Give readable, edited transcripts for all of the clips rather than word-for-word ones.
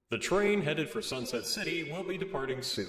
The train headed for Sunset City will be departing soon.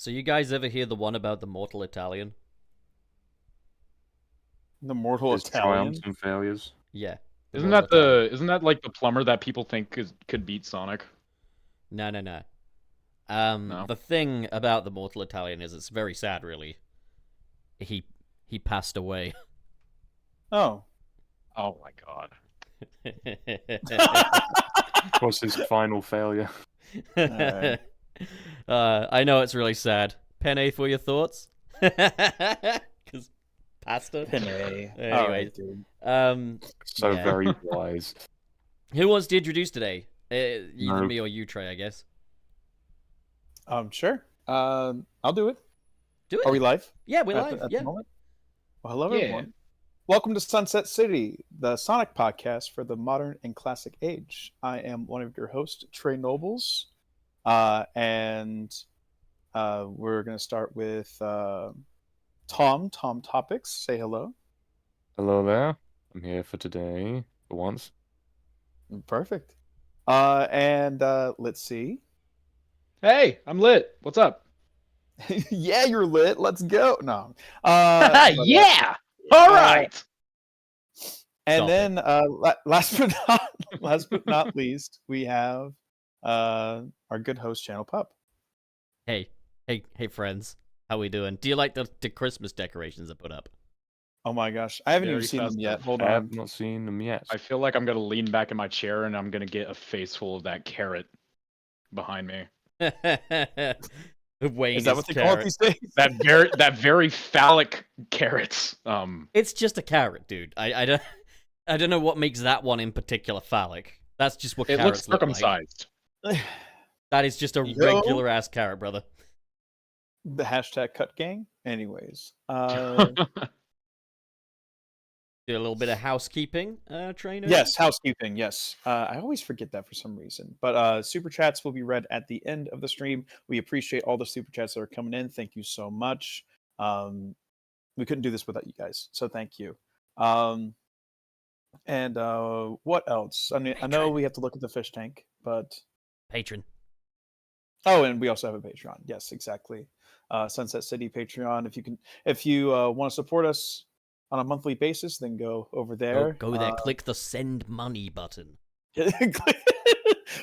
So you guys ever hear the one about the mortal Italian? The mortal His Italian. triumphs and failures. Yeah. Isn't mortal that Italian. isn't that like the plumber that people think could beat Sonic? No. No. The thing about the mortal Italian is it's very sad, really. He passed away. Oh. Oh my god. Was his final failure. Alright. I know it's really sad. Penne, for your thoughts? Because pasta. Penne. Anyway, Alright, dude. So Yeah. very wise. Who wants to introduce today? Either No. me or you, Trey, I guess. Sure. I'll do it. Do it. Are we live? Yeah, we're at live. the Yeah. moment? Well, hello, Yeah. everyone. Welcome to Sunset City, the Sonic podcast for the modern and classic age. I am one of your hosts, Trey Nobles, and we're going to start with Tom Topics. Say hello. Hello there. I'm here for today, for once. Perfect. And let's see. Hey, I'm lit. What's up? Yeah, you're lit. Let's go. No. Yeah. All right. And Stop then last but not least, we have our good host, Channel Pup. Hey, friends. How we doing? Do you like the Christmas decorations I put up? Oh my gosh, I haven't even Very seen them festive. yet. Hold I on. have not seen them yet. I feel like I'm gonna lean back in my chair and I'm gonna get a face full of that carrot behind me. Wayne Is that what they call it carrot. these days? That very phallic carrot. It's just a carrot, dude. I don't know what makes that one in particular phallic. That's just what It carrots looks look like. circumcised. That is just a Yo. regular ass carrot, brother. The hashtag cut gang. Anyways, Do a little bit of housekeeping, trainer. yes, housekeeping. Yes, I always forget that for some reason. But super chats will be read at the end of the stream. We appreciate all the super chats that are coming in. Thank you so much. We couldn't do this without you guys, so thank you. And what else? I mean, I know we have to look at the fish tank, but Patron. oh, and we also have a Patreon. Yes, exactly. Sunset City Patreon. If you want to support us on a monthly basis, then go over there. Go there. Click the send money button.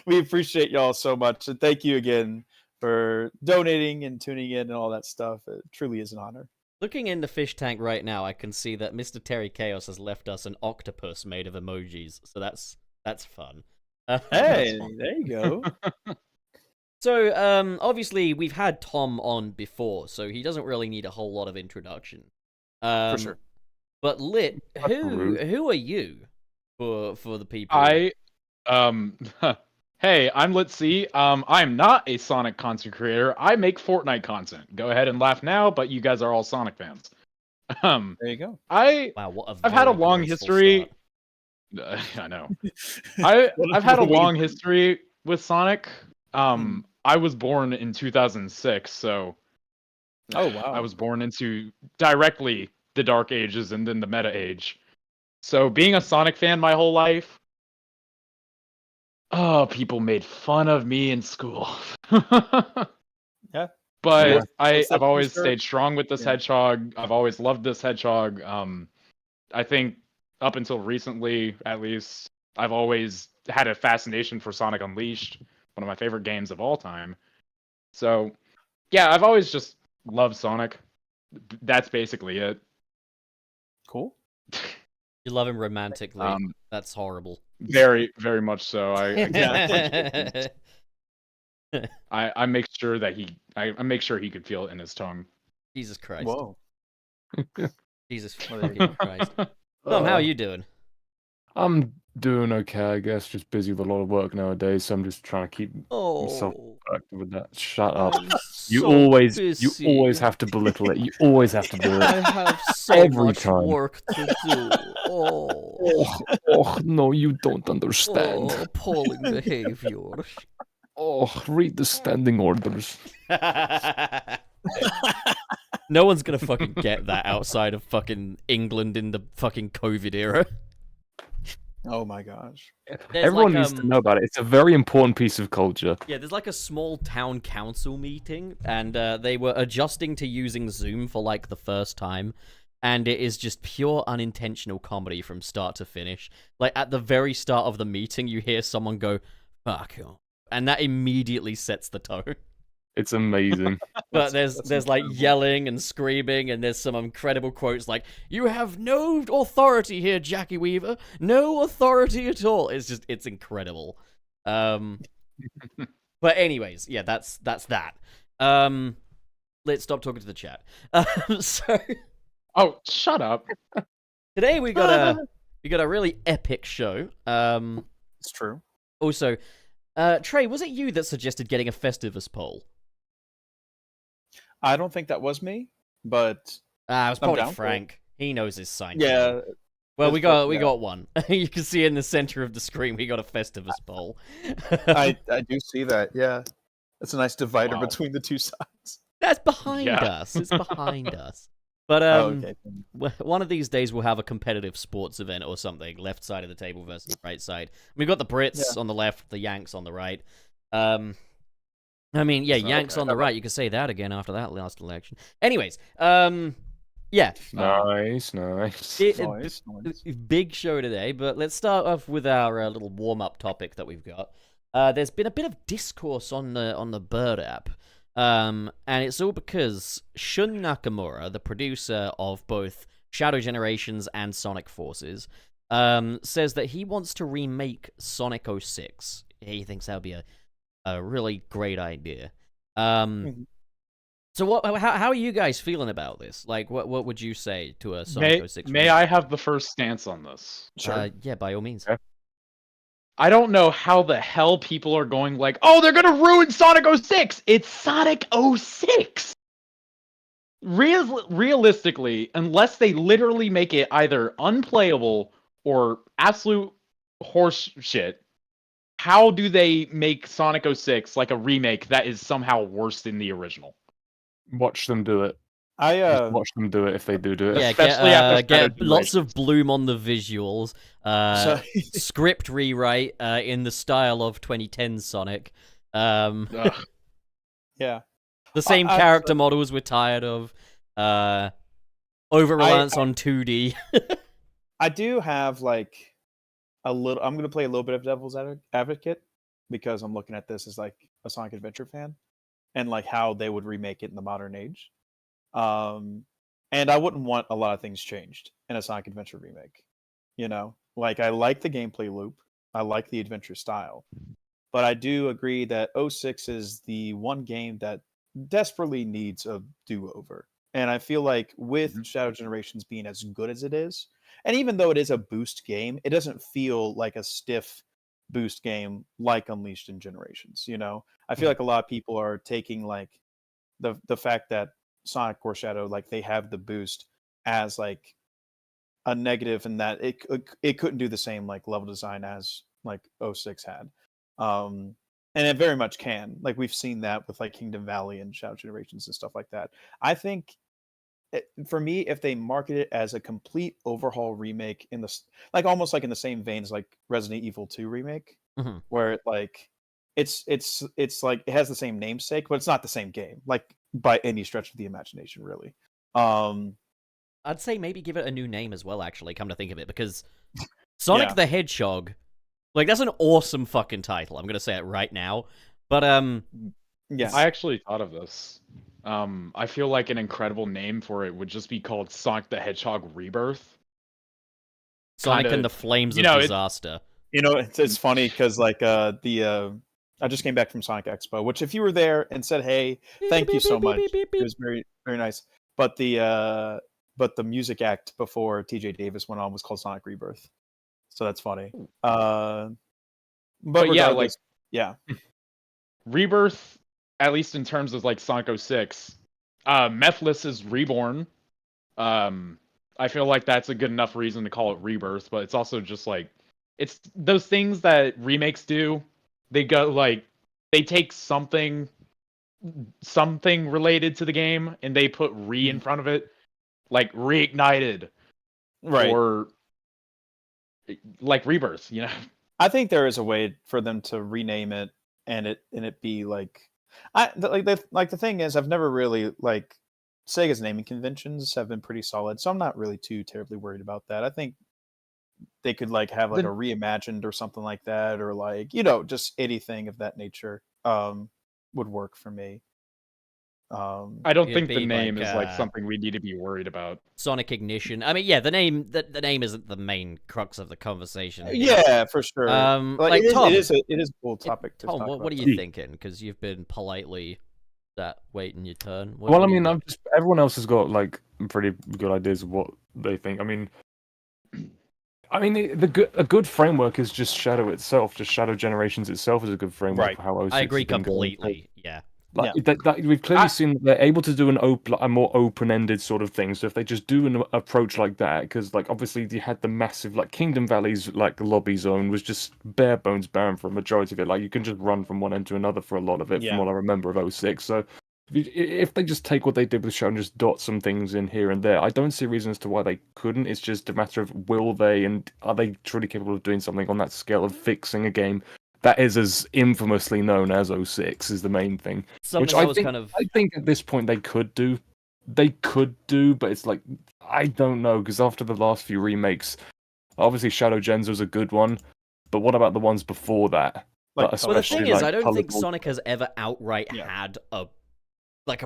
We appreciate y'all so much, and thank you again for donating and tuning in and all that stuff. It truly is an honor. Looking in the fish tank right now, I can see that Mr. Terry Chaos has left us an octopus made of emojis. So that's fun. Hey, there you go. So, obviously, we've had Tom on before, so he doesn't really need a whole lot of introduction. For sure. But Lit, rude. who are you for the people? Hey, I'm Let's See. I'm not a Sonic content creator. I make Fortnite content. Go ahead and laugh now, but you guys are all Sonic fans. There you go. Wow, what a I've had a very long graceful history. start. I know. I've had a long history with Sonic. I was born in 2006, so Oh wow. I was born into directly the Dark Ages and then the Meta Age. So being a Sonic fan my whole life, oh, people made fun of me in school. Yeah. But Yeah. I've always stayed strong with this Yeah. hedgehog. I've always loved this hedgehog. I think up until recently, at least, I've always had a fascination for Sonic Unleashed, one of my favorite games of all time. So, yeah, I've always just loved Sonic. That's basically it. Cool. You love him romantically. Um, That's horrible. Very, very much so. I make sure that I make sure he could feel it in his tongue. Jesus Christ. Whoa. Jesus fucking Christ. Tom, how are you doing? I'm doing okay, I guess. Just busy with a lot of work nowadays, so I'm just trying to keep myself Oh, active with that. Shut up. I'm You so always busy. have to belittle it. You always have to do I it. have so Every much time. work to do. Oh, Oh, no, you don't understand. appalling behavior. Oh, read the standing orders. No one's gonna fucking get that outside of fucking England in the fucking COVID era. Oh my gosh. There's Everyone like, needs to know about it. It's a very important piece of culture. Yeah, there's like a small town council meeting, and they were adjusting to using Zoom for like the first time, and it is just pure unintentional comedy from start to finish. Like at the very start of the meeting, you hear someone go, "Fuck you," and that immediately sets the tone. It's amazing. But there's like incredible. yelling and screaming, and there's some incredible quotes like, "You have no authority here, Jackie Weaver. No authority at all." It's incredible. But anyways, yeah, that's that. Let's stop talking to the chat. So Oh, shut up. today we got a really epic show. It's true. Also, Trey, was it you that suggested getting a Festivus poll? I don't think that was me, but It was I'm probably down for it. Frank. He knows his sign. yeah, Well, that's we yeah. got one. You can see in the center of the screen we got a Festivus poll. I do see that. Yeah, it's a nice divider Wow. between the two sides. That's behind Yeah. us. It's behind us. But Okay. one of these days we'll have a competitive sports event or something. Left side of the table versus right side. We've got the Brits on the left, the Yanks on the right. I mean, yeah, Yanks Okay. on the right. You could say that again after that last election. Anyways, yeah. Nice. Nice, nice. Big show today, but let's start off with our little warm-up topic that we've got. There's been a bit of discourse on the Bird app, and it's all because Shun Nakamura, the producer of both Shadow Generations and Sonic Forces, says that he wants to remake Sonic 06. He thinks that would be a really great idea. So how are you guys feeling about this? Like, what would you say to a Sonic 06? May I have the first stance on this? Sure. Yeah, by all means. Yeah. I don't know how the hell people are going like, oh, they're gonna ruin Sonic 06! It's Sonic 06! Realistically, unless they literally make it either unplayable or absolute horse shit, how do they make Sonic 06 like a remake that is somehow worse than the original? Watch them do it. I Watch them do it if they do it. Yeah, Especially after get Shadow lots of Generations. bloom on the visuals. So- Script rewrite in the style of 2010 Sonic. Ugh. yeah. The same I- character models we're tired of. Over reliance on 2D. I do have like a little. I'm going to play a little bit of devil's advocate because I'm looking at this as like a Sonic Adventure fan and like how they would remake it in the modern age. And I wouldn't want a lot of things changed in a Sonic Adventure remake. You know, like I like the gameplay loop, I like the adventure style, but I do agree that 06 is the one game that desperately needs a do-over. And I feel like with Shadow Generations being as good as it is, and even though it is a boost game, it doesn't feel like a stiff boost game like Unleashed in Generations. You know, I feel like a lot of people are taking like the fact that Sonic or Shadow, like they have the boost as like a negative, in that it couldn't do the same like level design as like 06 had. And it very much can. Like we've seen that with like Kingdom Valley and Shadow Generations and stuff like that. I think for me, if they market it as a complete overhaul remake in the like almost like in the same vein as like Resident Evil 2 remake, Mhm. where it like it's like it has the same namesake, but it's not the same game, like by any stretch of the imagination, really. I'd say maybe give it a new name as well, actually, come to think of it, because Sonic Yeah. the Hedgehog, like, that's an awesome fucking title. I'm gonna say it right now. But, Yeah. I actually thought of this. I feel like an incredible name for it would just be called Sonic the Hedgehog Rebirth. Sonic Kinda- and the Flames you of know, it- Disaster. You know, it's funny because like I just came back from Sonic Expo, which if you were there and said, "Hey, thank you so much," it was very very nice. But the music act before TJ Davis went on was called Sonic Rebirth, so that's funny. But yeah, like regardless, yeah, Rebirth, at least in terms of like Sonic 06, Methless is Reborn. I feel like that's a good enough reason to call it Rebirth, but it's also just like it's those things that remakes do. They go like they take something related to the game and they put re in front of it, like reignited, right. or like Rebirth, you know. I think there is a way for them to rename it and it be like the thing is I've never really like Sega's naming conventions have been pretty solid, so I'm not really too terribly worried about that. I think they could like have like a reimagined or something like that, or like just anything of that nature would work for me. I don't It'd think the be name like, is like something we need to be worried about. Sonic Ignition. I mean, yeah, the name isn't the main crux of the conversation. Yeah, for sure. Like Tom, it is a cool topic to Tom, talk what about. are you thinking? Because you've been politely waiting your turn. Well, I mean, everyone else has got like pretty good ideas of what they think. I mean, a good framework is just Shadow itself. Just Shadow Generations itself is a good framework Right. for how 06 I agree has been going. completely. Yeah. Like we've clearly seen that they're able to do a more open-ended sort of thing. So if they just do an approach like that, because like obviously you had the massive like Kingdom Valley's like lobby zone was just bare bones barren for a majority of it. Like you can just run from one end to another for a lot of it, from what I remember of 06. So if they just take what they did with Shadow and just dot some things in here and there, I don't see a reason as to why they couldn't. It's just a matter of will they, and are they truly capable of doing something on that scale of fixing a game that is as infamously known as 06 is the main thing. Something Which I think at this point they could do. But it's like, I don't know, because after the last few remakes, obviously Shadow Gens was a good one, but what about the ones before that? Well, the thing is, I don't think Sonic has ever outright had a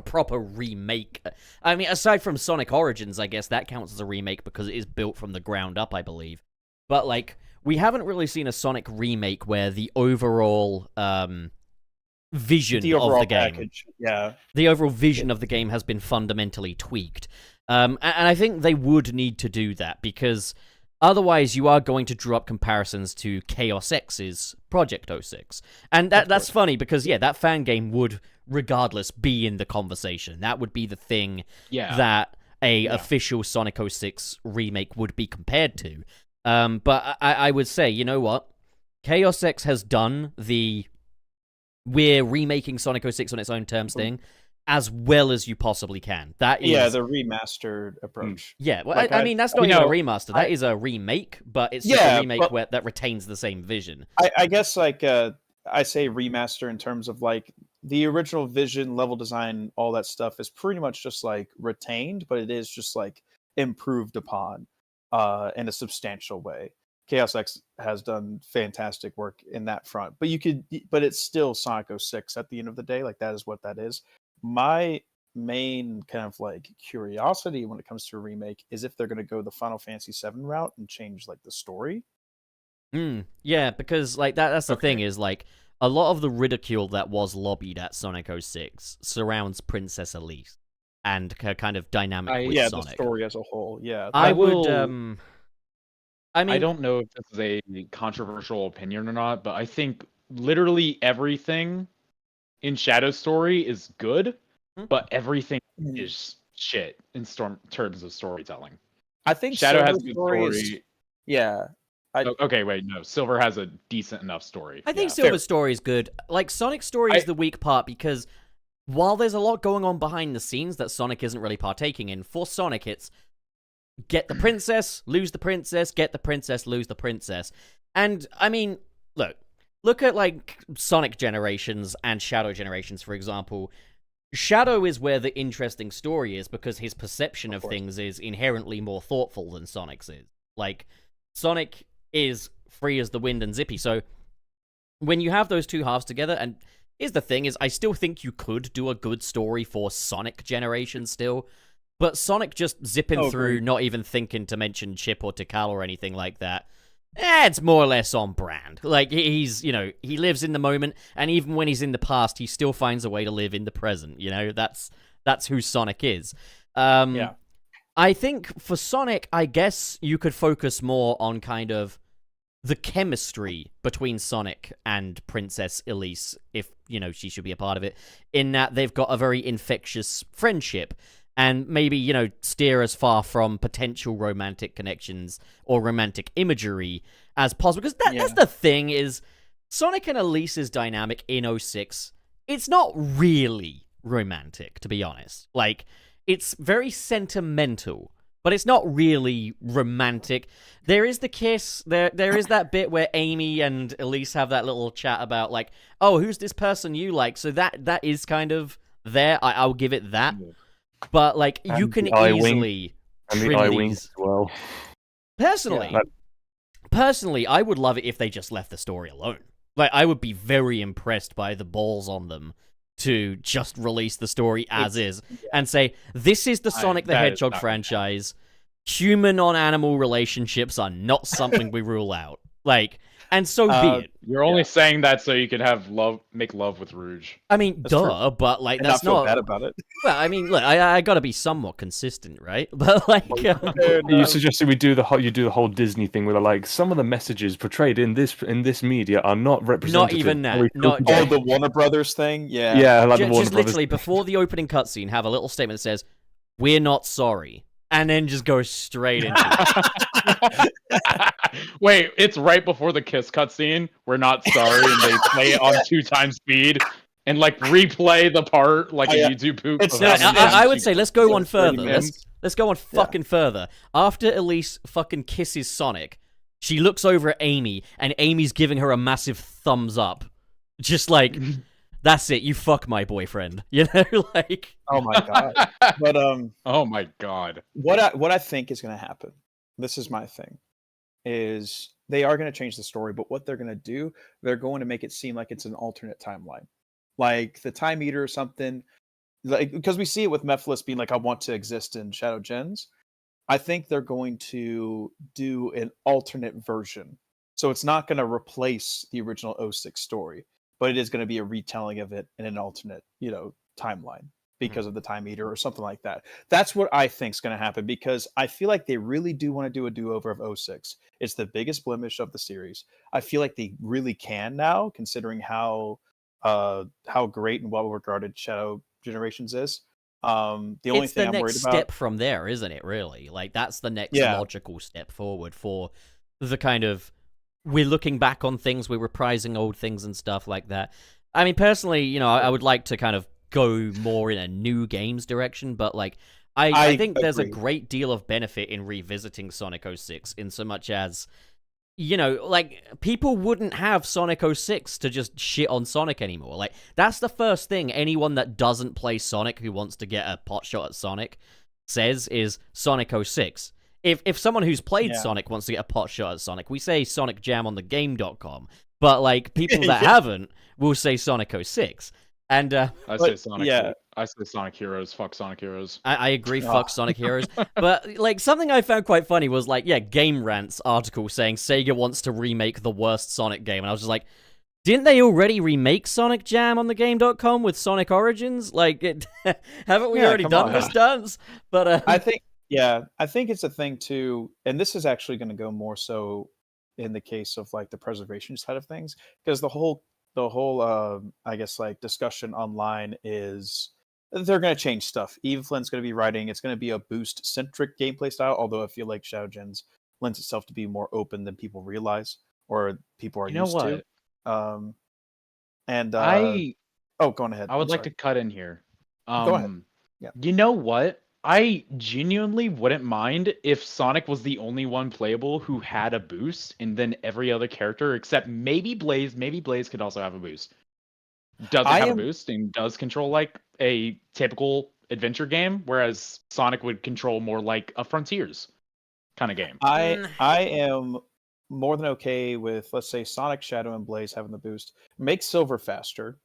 proper remake. I mean, aside from Sonic Origins, I guess that counts as a remake because it is built from the ground up, I believe. But like, we haven't really seen a Sonic remake where the overall vision of the game, package. the overall vision of the game has been fundamentally tweaked. And I think they would need to do that because otherwise you are going to draw up comparisons to Chaos X's Project 06. And that's funny because, yeah, that fan game would regardless be in the conversation. That would be the thing that a official Sonic 06 remake would be compared to. But I would say, you know what? Chaos X has done the we're remaking Sonic 06 on its own terms thing as well as you possibly can. That is the remastered approach. Yeah, well, Like, I mean, that's not even a remaster. That is a remake, but it's just a remake that retains the same vision. I guess, like, I say remaster in terms of, like, the original vision, level design, all that stuff is pretty much just, like, retained, but it is just, like, improved upon in a substantial way. Chaos X has done fantastic work in that front, but it's still Sonic 06 at the end of the day. Like, that is what that is. My main kind of like curiosity when it comes to a remake is if they're going to go the Final Fantasy VII route and change like the story. Yeah, because like that's the thing is like a lot of the ridicule that was lobbied at Sonic 06 surrounds Princess Elise and her kind of dynamic with Sonic. The story as a whole. Yeah, I would. I mean, I don't know if this is a controversial opinion or not, but I think literally everything in Shadow Story is good, but everything is shit in terms of storytelling. I think Shadow Silver has a good story. Okay, wait, no. Silver has a decent enough story. I think Silver's story is good. Like, Sonic's story is the weak part because while there's a lot going on behind the scenes that Sonic isn't really partaking in, for Sonic it's get the princess, lose the princess, get the princess, lose the princess. And, I mean, look at, like, Sonic Generations and Shadow Generations, for example. Shadow is where the interesting story is because his perception of things is inherently more thoughtful than Sonic's is. Like, Sonic is free as the wind and zippy, so when you have those two halves together, and here's the thing is, I still think you could do a good story for Sonic Generations still, but Sonic just zipping through, not even thinking to mention Chip or Tikal or anything like that, it's more or less on brand. Like, he's, he lives in the moment, and even when he's in the past, he still finds a way to live in the present, That's who Sonic is. I think for Sonic, I guess you could focus more on kind of the chemistry between Sonic and Princess Elise, if, she should be a part of it, in that they've got a very infectious friendship. And maybe, steer as far from potential romantic connections or romantic imagery as possible. Because that's the thing is, Sonic and Elise's dynamic in 06, it's not really romantic, to be honest. Like, it's very sentimental, but it's not really romantic. There is the kiss. There is that bit where Amy and Elise have that little chat about like, oh, who's this person you like? So that is kind of there. I'll give it that. But like, you And can the eye wink. easily And the trim eye wink these. as well. Personally, I would love it if they just left the story alone. Like, I would be very impressed by the balls on them to just release the story as is and say, this is the Sonic the that is Hedgehog not franchise. Human on animal relationships are not something we rule out. Like, and so be it. You're only saying that so you can make love with Rouge. I mean, That's true. duh, but like, And that's not feel not. bad about it. Well, I mean, look, I gotta be somewhat consistent, right? But like, You suggested we do the whole Disney thing where like some of the messages portrayed in this media are not representative. even that. We Not focus- Oh, the Warner Brothers thing? Yeah. yeah, like the Warner just Brothers. literally before the opening cutscene, have a little statement that says, "We're not sorry," and then just go straight into it. Wait, it's right before the kiss cutscene. We're not sorry, and they play it on 2x speed and like replay the part like Oh, yeah. a YouTube poop. It's of No, not- how many I times would she say gets let's go kissed. one further. 30 Let's minutes. let's go on fucking further. After Elise fucking kisses Sonic, she looks over at Amy, and Amy's giving her a massive thumbs up, just like, "That's it, you fuck my boyfriend," you know, like. Oh my god. But Oh my god. what I think is going to happen, this is my thing, is they are going to change the story, but what they're going to do, they're going to make it seem like it's an alternate timeline, like the Time Eater or something, like because we see it with Mephiles being like, I want to exist in Shadow Gens. I think they're going to do an alternate version, so it's not going to replace the original 06 story, but it is going to be a retelling of it in an alternate, timeline because of the Time Eater or something like that. That's what I think is going to happen, because I feel like they really do want to do a do-over of 06. It's the biggest blemish of the series. I feel like they really can now, considering how great and well regarded Shadow Generations is. The only It's thing the I'm worried next about. step from there, isn't it, really? Like, that's the next Yeah. logical step forward for the kind of, we're looking back on things, we're reprising old things and stuff like that. I mean, personally, I would like to kind of go more in a new games direction, but like, I think there's a agree. great deal of benefit in revisiting Sonic 06, in so much as, like, people wouldn't have Sonic 06 to just shit on Sonic anymore. Like, that's the first thing anyone that doesn't play Sonic who wants to get a pot shot at Sonic says is Sonic 06. If someone who's played Yeah. Sonic wants to get a pot shot at Sonic, we say Sonic Jam on the game.com. But, like, people that Yeah. haven't will say Sonic 06. And I But, say Sonic. yeah. I say Sonic Heroes. Fuck Sonic Heroes. I agree, Oh. fuck Sonic Heroes. But, like, something I found quite funny was, like, Game Rant's article saying Sega wants to remake the worst Sonic game. And I was just like, didn't they already remake Sonic Jam on the game.com with Sonic Origins? Like, haven't we Yeah, already come done on. this dance? But, I think it's a thing too, and this is actually going to go more so in the case of like the preservation side of things, because the whole I guess like discussion online is they're going to change stuff. Eve Flynn's going to be writing. It's going to be a boost centric gameplay style, although I feel like Shadow Gens lends itself to be more open than people realize or people are You know used what? to. And I go on ahead. would I'm like to sorry. cut in here. Go ahead. Yeah. You know what? I genuinely wouldn't mind if Sonic was the only one playable who had a boost, and then every other character except maybe Blaze could also have a boost. Doesn't have a boost and does control like a typical adventure game, whereas Sonic would control more like a Frontiers kind of game. I am more than okay with, let's say, Sonic, Shadow, and Blaze having the boost. Make Silver faster,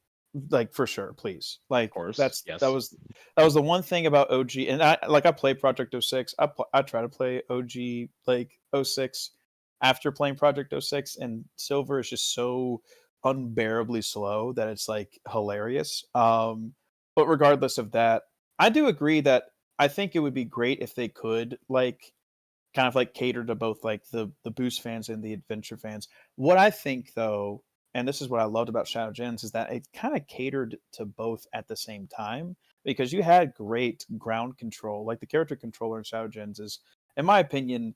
like for sure, please. Like, Of course, that's yes. that was the one thing about OG, and I play Project 06. I try to play OG like 06 after playing Project 06, and Silver is just so unbearably slow that it's like hilarious. But regardless of that, I do agree that I think it would be great if they could like kind of like cater to both like the boost fans and the adventure fans. What I think though, and this is what I loved about Shadow Gens, is that it kind of catered to both at the same time, because you had great ground control. Like the character controller in Shadow Gens is, in my opinion,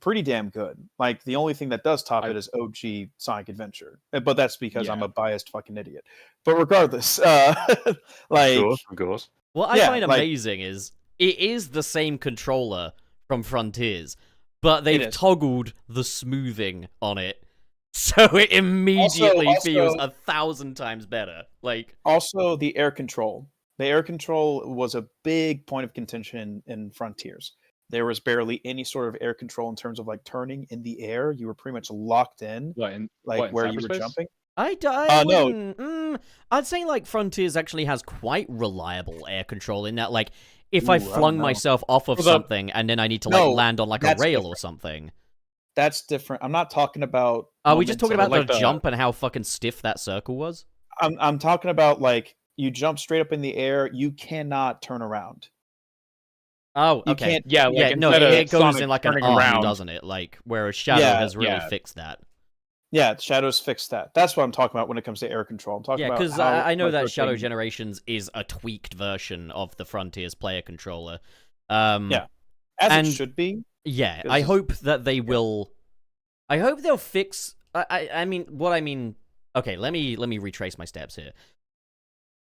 pretty damn good. Like the only thing that does top it is OG Sonic Adventure, but that's because I'm Yeah. a biased fucking idiot. But regardless, like Of course. what I yeah, find like- amazing is it is the same controller from Frontiers, but they've is. toggled the smoothing on it, so it immediately feels 1,000 times better. Like, also the air control. The air control was a big point of contention in Frontiers. There was barely any sort of air control in terms of like turning in the air. You were pretty much locked in, in where you were cyberspace? jumping. I No. wouldn't. I'd say like Frontiers actually has quite reliable air control in that, like, if I Ooh, I don't flung know. myself off of For the- something and then I need to like No, land on like a that's rail or different. something. That's different. I'm not talking about. Are we just talking about momentum. the like jump and how fucking stiff that circle was? I'm talking about like you jump straight up in the air. You cannot turn around. Oh, You okay. can't. Yeah, like Yeah, no, instead of it goes Sonic in like an turning arc, around, doesn't it? Like, whereas Shadow Yeah, has really yeah. fixed that. Yeah, Shadows fixed that. That's what I'm talking about when it comes to air control. I'm talking Yeah, about because how, I know like, that they're Shadow taking- Generations is a tweaked version of the Frontiers player controller. Yeah. as and- it should be. Yeah, This I is- hope that they will. I hope they'll fix. I mean, what I mean. Okay, let me retrace my steps here.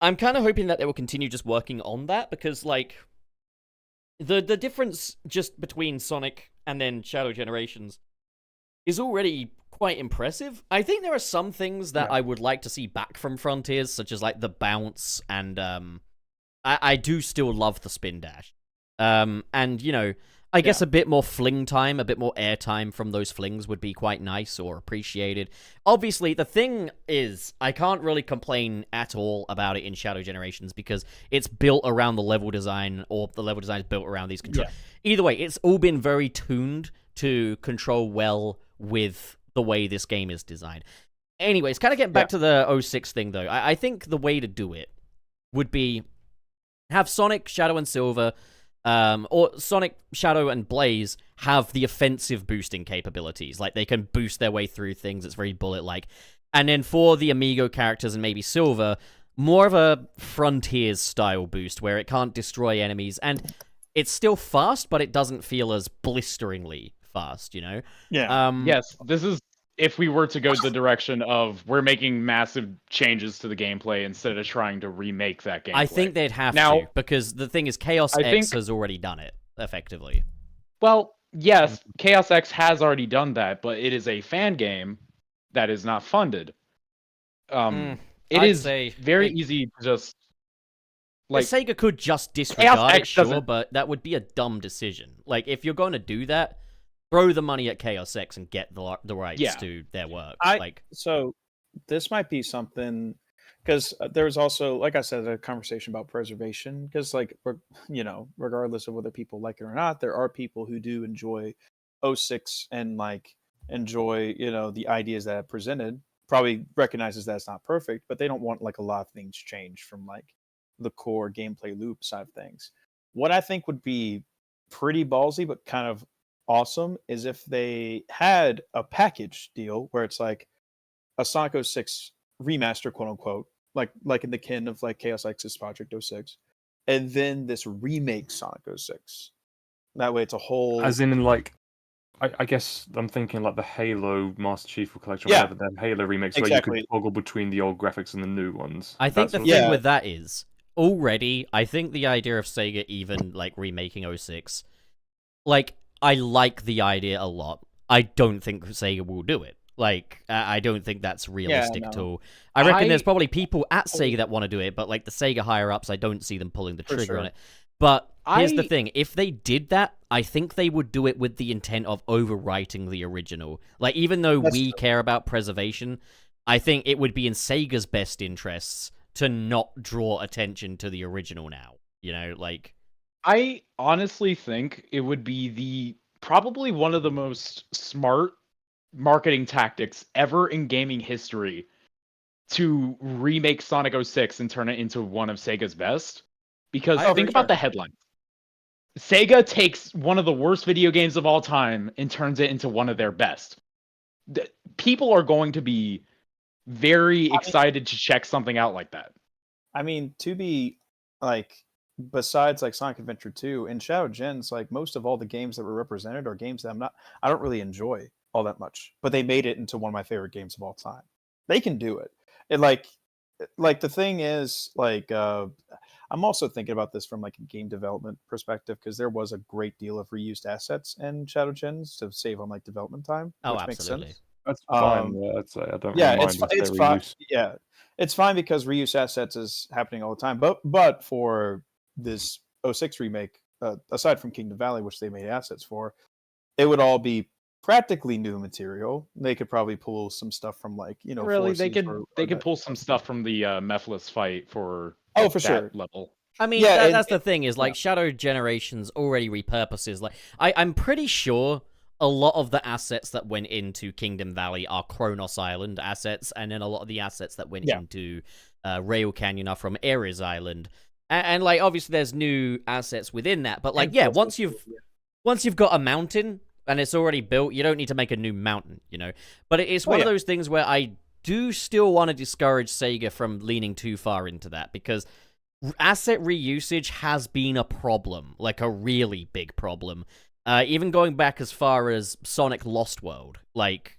I'm kind of hoping that they will continue just working on that because, like, the difference just between Sonic and then Shadow Generations is already quite impressive. I think there are some things that Yeah. I would like to see back from Frontiers, such as like the bounce and I do still love the spin dash. And you know, I guess a bit more fling time, a bit more air time from those flings would be quite nice or appreciated. Obviously, the thing is, I can't really complain at all about it in Shadow Generations because it's built around the level design, or the level design is built around these controls. Either way, it's all been very tuned to control well with the way this game is designed. Anyways, kind of getting back to the 06 thing, though. I think the way to do it would be have Sonic, Shadow, and Silver, or Sonic, Shadow, and Blaze have the offensive boosting capabilities. Like, they can boost their way through things. It's very bullet-like. And then for the Amigo characters and maybe Silver, more of a Frontiers-style boost where it can't destroy enemies. And it's still fast, but it doesn't feel as blisteringly fast, you know? Yeah. Yes, this is if we were to go the direction of we're making massive changes to the gameplay instead of trying to remake that gameplay. I think they'd have Now- to, because the thing is, Chaos I X think- has already done it, effectively. Well, yes, Chaos X has already done that, but it is a fan game that is not funded. It I'd is say very they- easy to just Like, like Sega could just disregard it, X sure, doesn't- but that would be a dumb decision. Like, if you're going to do that, throw the money at Chaos X and get the rights Yeah. to their work. So this might be something, because there's also, like I said, a conversation about preservation. Because, like, regardless of whether people like it or not, there are people who do enjoy 06 and like enjoy the ideas that it presented. Probably recognizes that it's not perfect, but they don't want like a lot of things changed from like the core gameplay loop side of things. What I think would be pretty ballsy, but kind of awesome, is if they had a package deal where it's like a Sonic 06 remaster, quote unquote, like in the kin of like Chaos X's Project 06, and then this remake Sonic 06. That way, it's a whole. As in, like, I guess I'm thinking like the Halo Master Chief Collection, Yeah. whatever, the Halo remakes, Exactly. where you could toggle between the old graphics and the new ones. I think the That's thing what- Yeah. with that is, already, I think the idea of Sega even, like, remaking 06, like, I like the idea a lot. I don't think Sega will do it. Like, I don't think that's realistic at no. all. I reckon there's I- probably people at Sega that want to do it, but, like, the Sega higher-ups, I don't see them pulling the For trigger sure. on it. But here's the I- thing. If they did that, I think they would do it with the intent of overwriting the original. Like, even though That's we true. care about preservation, I think it would be in Sega's best interests to not draw attention to the original now. You know, like... I honestly think it would be probably one of the most smart marketing tactics ever in gaming history to remake Sonic 06 and turn it into one of Sega's best. Because Oh, think for about sure. the headlines. Sega takes one of the worst video games of all time and turns it into one of their best. People are going to be very excited to check something out like that. I mean, to be like, besides like Sonic Adventure 2 and Shadow Gens, like most of all the games that were represented are games that I don't really enjoy all that much, but they made it into one of my favorite games of all time. They can do it. It like the thing is like, I'm also thinking about this from like a game development perspective because there was a great deal of reused assets in Shadow Gens to save on like development time, Oh, which absolutely. makes sense. That's fine. Um, Yeah, I'd say I don't yeah, really mind if it's they're fine. reuse. Yeah, it's fine because reuse assets is happening all the time. But for this '06 remake, aside from Kingdom Valley, which they made assets for, it would all be practically new material. They could probably pull some stuff from like Really, they Forces could or pull some stuff from the Mephiles fight for oh for that sure. level. I mean, Yeah, that's the thing is like Shadow Generations already repurposes. Like, I'm pretty sure a lot of the assets that went into Kingdom Valley are Kronos Island assets, and then a lot of the assets that went into Rail Canyon are from Ares Island. And like, obviously, there's new assets within that, but like, once you've got a mountain and it's already built, you don't need to make a new mountain, you know. But it's one of those things where I do still want to discourage Sega from leaning too far into that because asset reusage has been a problem, like a really big problem. Even going back as far as Sonic Lost World, like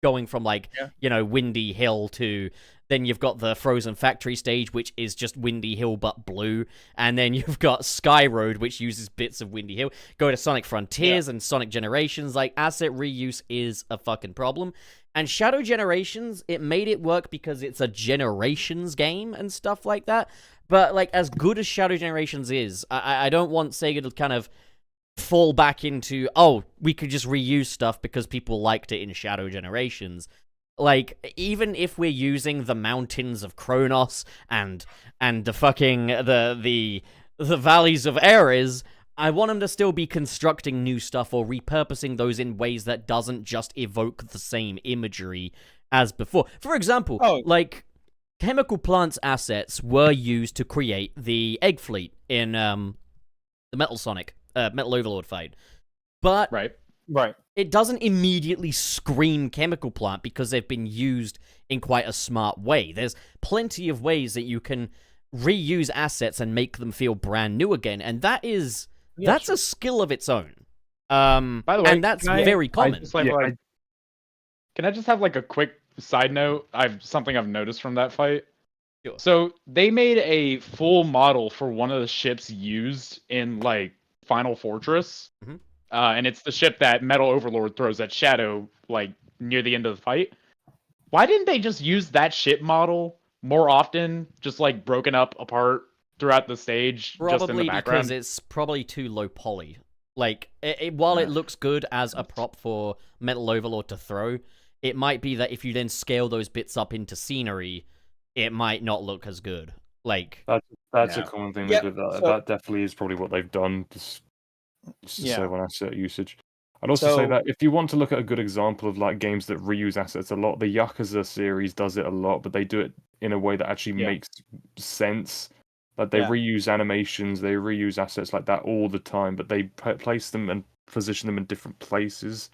going from like Windy Hill to then you've got the Frozen Factory stage, which is just Windy Hill but blue, and then you've got Sky Road, which uses bits of Windy Hill. Go to Sonic Frontiers and Sonic Generations, like asset reuse is a fucking problem. And Shadow Generations, it made it work because it's a Generations game and stuff like that. But like as good as Shadow Generations is, I don't want Sega to kind of fall back into, oh, we could just reuse stuff because people liked it in Shadow Generations. Like, even if we're using the mountains of Kronos and the fucking the valleys of Ares, I want them to still be constructing new stuff or repurposing those in ways that doesn't just evoke the same imagery as before. For example, like Chemical Plant's assets were used to create the Egg Fleet in the Metal Overlord fight. But right. It doesn't immediately scream Chemical Plant because they've been used in quite a smart way. There's plenty of ways that you can reuse assets and make them feel brand new again, and that's a skill of its own. By the way, and that's very common. Can I just have like a quick side note? Something I've noticed from that fight. Sure. So they made a full model for one of the ships used in like Final Fortress. Mm-hmm. And it's the ship that Metal Overlord throws at Shadow, like, near the end of the fight. Why didn't they just use that ship model more often, just, like, broken up apart throughout the stage, just in the background? Probably because it's probably too low poly. Like, while it looks good as a prop for Metal Overlord to throw, it might be that if you then scale those bits up into scenery, it might not look as good. Like, that's a common thing they do. That definitely is probably what they've done. Just to save on asset usage. I'd also say that if you want to look at a good example of like games that reuse assets a lot, the Yakuza series does it a lot, but they do it in a way that actually makes sense. Like they reuse animations, they reuse assets like that all the time, but they place them and position them in different places.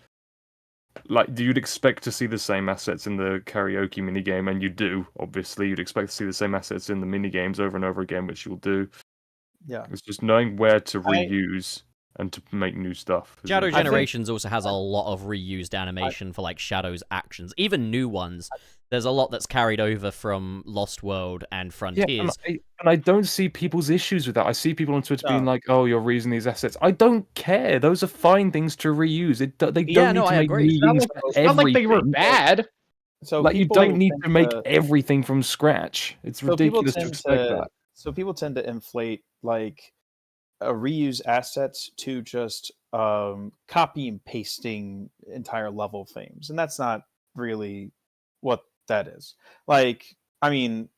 Like, you'd expect to see the same assets in the karaoke minigame, and you do, obviously. You'd expect to see the same assets in the minigames over and over again, which you'll do. Yeah. It's just knowing where to reuse and to make new stuff. Shadow Generations also has a lot of reused animation for like Shadow's actions, even new ones. There's a lot that's carried over from Lost World and Frontiers. Yeah, and I don't see people's issues with that. I see people on Twitter being like, "Oh, you're reusing these assets." I don't care. Those are fine things to reuse. They don't need to make new things for everything. It's not like they were bad. So like you don't need to make everything from scratch. It's ridiculous to expect that. So people tend to inflate like reuse assets to just copy and pasting entire level themes, and that's not really what that is. Like, I mean,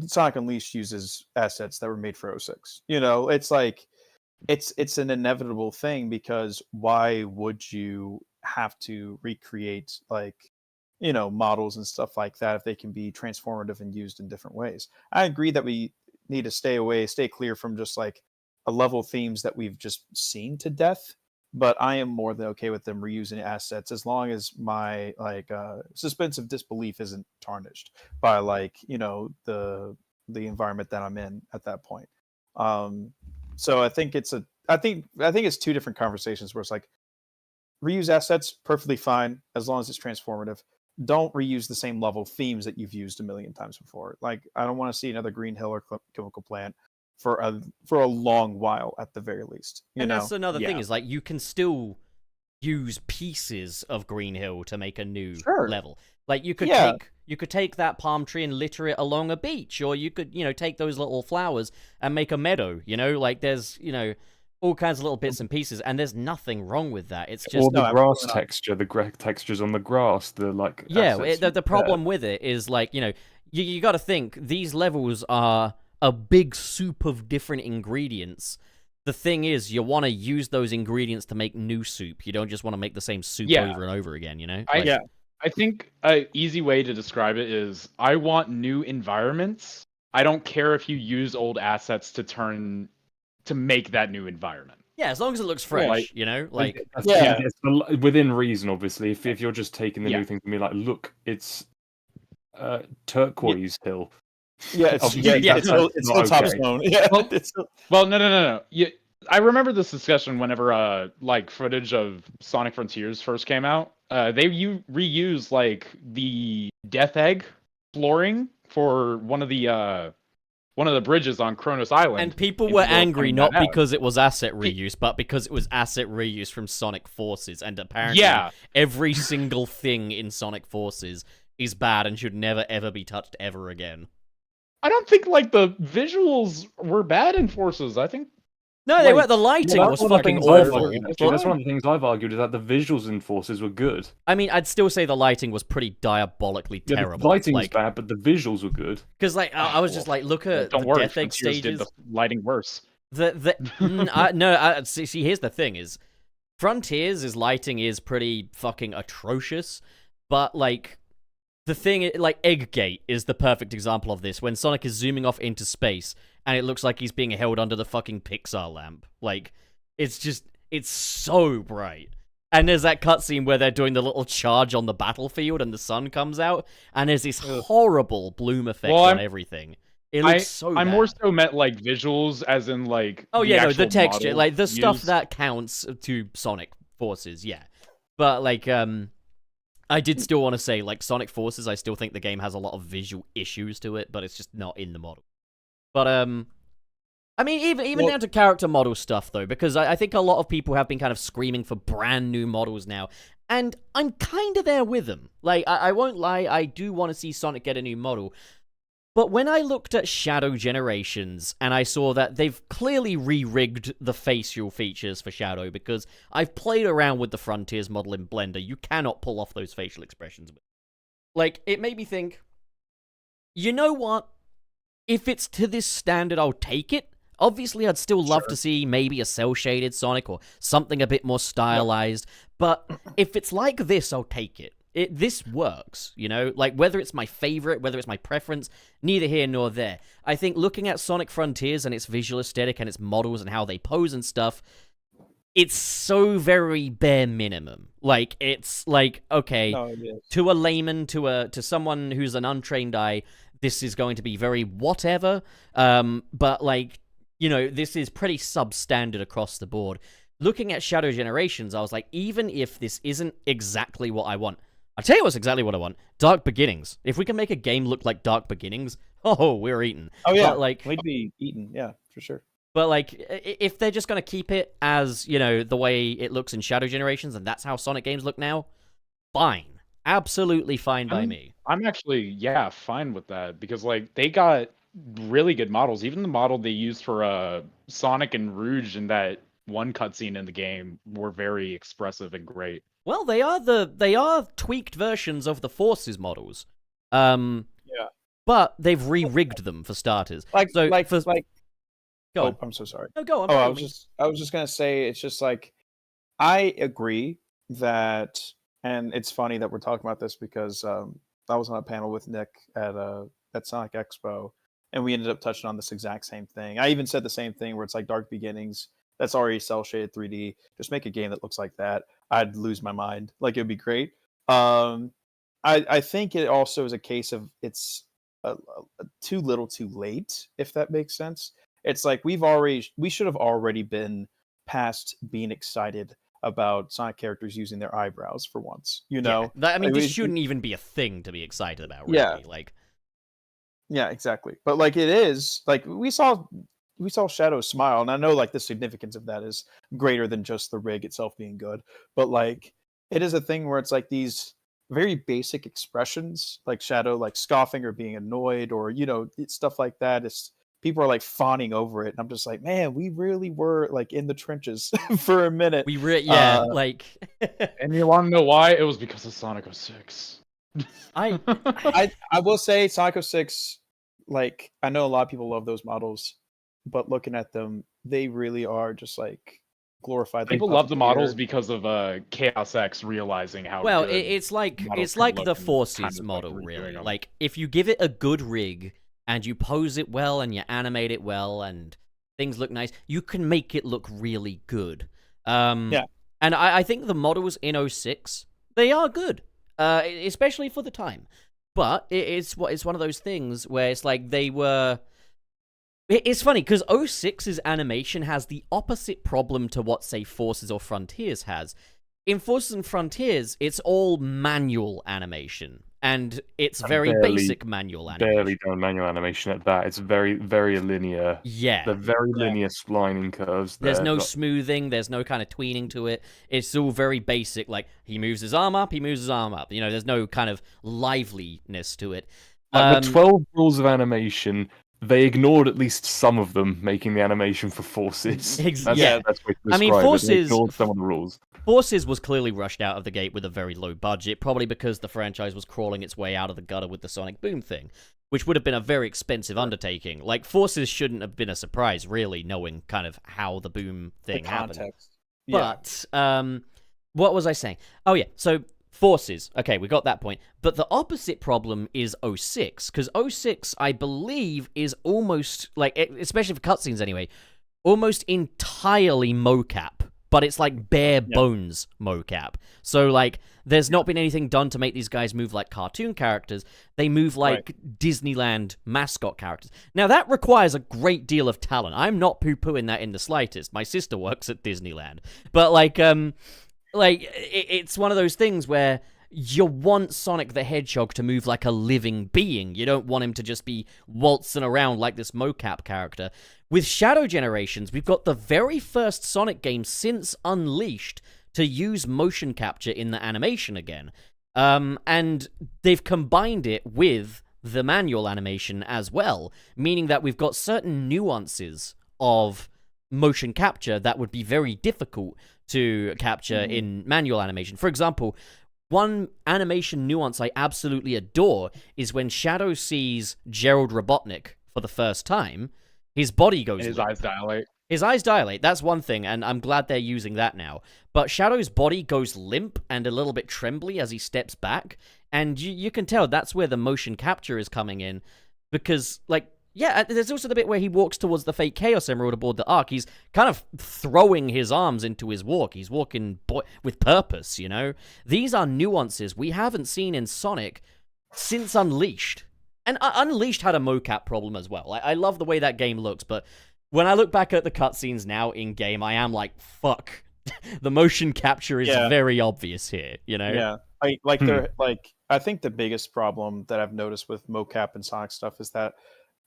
Sonic Unleashed uses assets that were made for 06. You know, it's like it's an inevitable thing because why would you have to recreate like models and stuff like that if they can be transformative and used in different ways? I agree that we need to stay clear from just like a level themes that we've just seen to death, but I am more than okay with them reusing assets as long as my like suspense of disbelief isn't tarnished by like the environment that I'm in at that point. So I think it's two different conversations where it's like reuse assets perfectly fine as long as it's transformative. Don't reuse the same level themes that you've used a million times before. Like, I don't want to see another Green Hill or Chemical Plant. for a long while at the very least. You know? That's another thing Yeah. is like you can still use pieces of Green Hill to make a new Sure. level. Like you could Yeah. take that palm tree and litter it along a beach, or you could take those little flowers and make a meadow. Like there's all kinds of little bits and pieces, and there's nothing wrong with that. It's just Or the No, grass absolutely not. texture, the textures on the grass, the yeah. assets. The problem with it is like you got to think these levels are a big soup of different ingredients. The thing is, you want to use those ingredients to make new soup. You don't just want to make the same soup Yeah. over and over again. Yeah. I think an easy way to describe it is I want new environments. I don't care if you use old assets to make that new environment. Yeah, as long as it looks fresh, Like- It's within reason, obviously. If you're just taking the Yeah. new thing to be like, look, it's turquoise hill. Yeah, it's Obviously, it's that's it's not Hilltop okay. Zone. Yeah, Well- it's Well, no. I remember this discussion whenever like footage of Sonic Frontiers first came out. They reused like the Death Egg flooring for one of the bridges on Kronos Island. and people People were were angry pointing not that out. because it was asset reuse, but because it was asset reuse from Sonic Forces, and apparently Yeah. every single thing in Sonic Forces is bad and should never ever be touched ever again. I don't think like the visuals were bad in Forces. I think No, they Like, weren't. The lighting Well, was that's one of the fucking things I've awful. argued, actually. But- That's one of the things I've argued is that the visuals in Forces were good. I mean, I'd still say the lighting was pretty diabolically Yeah, terrible. the lighting was Like, bad, but the visuals were good. because I was just like, look at don't the worry. Death Egg Frontiers did stages. the lighting worse. See, here's the thing: is Frontiers' lighting is pretty fucking atrocious, but like the thing, like Egggate is the perfect example of this. When Sonic is zooming off into space, and it looks like he's being held under the fucking Pixar lamp. Like, it's so bright. And there's that cutscene where they're doing the little charge on the battlefield, and the sun comes out, and there's this horrible bloom effect Well, on everything. It looks so I bad. more so meant like visuals, as in like. Oh yeah, no, the actual texture, models like the stuff used. that counts to Sonic Forces, yeah. But like, I did still want to say, like, Sonic Forces, I still think the game has a lot of visual issues to it, but it's just not in the model. But I mean, even Well- down to character model stuff though, because I think a lot of people have been kind of screaming for brand new models now, and I'm kind of there with them. Like, I won't lie, I do want to see Sonic get a new model. But when I looked at Shadow Generations, and I saw that they've clearly re-rigged the facial features for Shadow, because I've played around with the Frontiers model in Blender, you cannot pull off those facial expressions. Like, it made me think, you know what? If it's to this standard, I'll take it. Obviously, I'd still love to see maybe a cel-shaded Sonic, or something a bit more stylized, but if it's like this, I'll take it. This works, like whether it's my favorite, whether it's my preference, neither here nor there. I think looking at Sonic Frontiers and its visual aesthetic and its models and how they pose and stuff, it's so very bare minimum. Like, it's like, okay, No, it is. to a layman, to someone who's an untrained eye, this is going to be very whatever. But like, this is pretty substandard across the board. Looking at Shadow Generations, I was like, even if this isn't exactly what I want, I'll tell you what's exactly what I want. Dark Beginnings. If we can make a game look like Dark Beginnings, we're eating. Oh yeah, But, like, we'd be eaten. Yeah, for sure. but like, if they're just gonna keep it as, the way it looks in Shadow Generations, and that's how Sonic games look now, fine. Absolutely fine by me. I'm actually fine with that, because like they got really good models. Even the model they used for Sonic and Rouge in that one cutscene in the game were very expressive and great. Well, they are tweaked versions of the Forces models. Yeah. But they've re-rigged them for starters. Like, So, like, for- like. Go Oh, on. I'm so sorry. No, go on. Oh, by I all was means. just gonna say, it's just like, I agree that, and it's funny that we're talking about this because I was on a panel with Nick at Sonic Expo, and we ended up touching on this exact same thing. I even said the same thing where it's like Dark Beginnings. That's already cel shaded 3D. Just make a game that looks like that. I'd lose my mind. Like, it'd be great. I think it also is a case of it's too little, too late. If that makes sense. It's like we should have already been past being excited about Sonic characters using their eyebrows for once. Yeah, I mean, Like, this we- shouldn't even be a thing to be excited about, really. Yeah. Like, Yeah, exactly. But like, it is like we saw we saw Shadow smile, and I know like the significance of that is greater than just the rig itself being good, but like it is a thing where it's like these very basic expressions, like Shadow like scoffing or being annoyed, or stuff like that. It's people are like fawning over it, and I'm just like, man, we really were like in the trenches for a minute. Like. And you want to know why? It was because of Sonic 06. I I will say Sonic 06, like I know a lot of people love those models, but looking at them, they really are just like glorified. People love the models because of Chaos X realizing how well, good it's like models can the look and Forces kind of, model, redoing really. them. Like if you give it a good rig and you pose it well and you animate it well and things look nice, you can make it look really good. Yeah. And I think the models in 06, they are good, especially for the time. But it's one of those things where it's like they were. It's funny because 06's animation has the opposite problem to what, say, Forces or Frontiers has. In Forces and Frontiers, it's all manual animation, and it's very basic manual animation. Barely done manual animation at that. It's very, very linear. Yeah. They're very linear splining curves. There's no Not- smoothing, there's no kind of tweening to it. It's all very basic, like, he moves his arm up, he moves his arm up. There's no kind of liveliness to it. Like the 12 rules of animation, they ignored at least some of them, making the animation for Forces. Yeah. That's what I mean, describe it. They Forces- ignored some of the rules. Forces was clearly rushed out of the gate with a very low budget, probably because the franchise was crawling its way out of the gutter with the Sonic Boom thing, which would have been a very expensive undertaking. Like, Forces shouldn't have been a surprise, really, knowing kind of how the Boom thing happened. Context. But, what was I saying? Oh, yeah, so Forces. Okay, we got that point. But the opposite problem is 06, because 06, I believe, is almost, like, especially for cutscenes anyway, almost entirely mocap. But it's like bare bones mocap. So, like, there's not been anything done to make these guys move like cartoon characters. They move like Disneyland mascot characters. Now, that requires a great deal of talent. I'm not poo-pooing that in the slightest. My sister works at Disneyland. But, it's one of those things where you want Sonic the Hedgehog to move like a living being. You don't want him to just be waltzing around like this mocap character. With Shadow Generations, we've got the very first Sonic game since Unleashed to use motion capture in the animation again. And they've combined it with the manual animation as well, meaning that we've got certain nuances of motion capture that would be very difficult to capture in manual animation. For example, one animation nuance I absolutely adore is when Shadow sees Gerald Robotnik for the first time, his body goes His limp. eyes dilate. His eyes dilate, that's one thing, and I'm glad they're using that now. But Shadow's body goes limp and a little bit trembly as he steps back, and you can tell that's where the motion capture is coming in, because, there's also the bit where he walks towards the fake Chaos Emerald aboard the Ark. He's kind of throwing his arms into his walk. He's walking with purpose, These are nuances we haven't seen in Sonic since Unleashed. And Unleashed had a mocap problem as well. I love the way that game looks, but when I look back at the cutscenes now in-game, I am like, fuck. The motion capture is very obvious here, Yeah. I think the biggest problem that I've noticed with mocap and Sonic stuff is that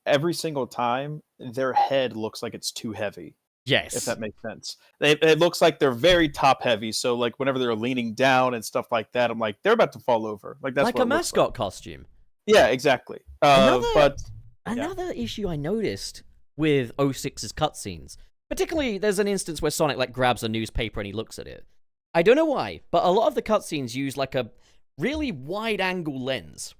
every single time their head looks like it's too heavy. Yes. If that makes sense. It looks like they're very top heavy. So like whenever they're leaning down and stuff like that, I'm like, they're about to fall over. Like that's like what a mascot costume. Yeah, exactly. Another issue I noticed with 06's cutscenes, particularly there's an instance where Sonic grabs a newspaper and he looks at it. I don't know why, but a lot of the cutscenes use like a really wide angle lens.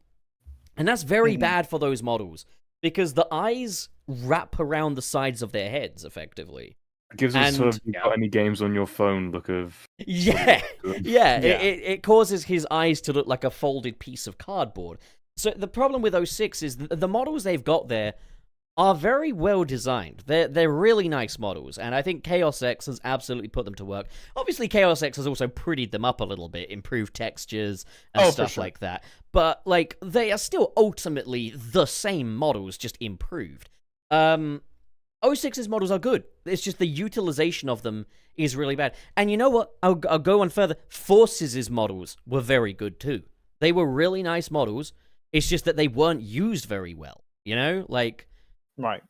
And that's very bad for those models because the eyes wrap around the sides of their heads effectively. It gives us sort of, you've got any games on your phone look of... Yeah. It causes his eyes to look like a folded piece of cardboard. So the problem with 06 is the models they've got there are very well designed. They're really nice models, and I think Chaos X has absolutely put them to work. Obviously, Chaos X has also prettied them up a little bit, improved textures and stuff like that. But they are still ultimately the same models, just improved. 06's models are good. It's just the utilization of them is really bad. And you know what? I'll go on further. Forces' models were very good too. They were really nice models. It's just that they weren't used very well. Right.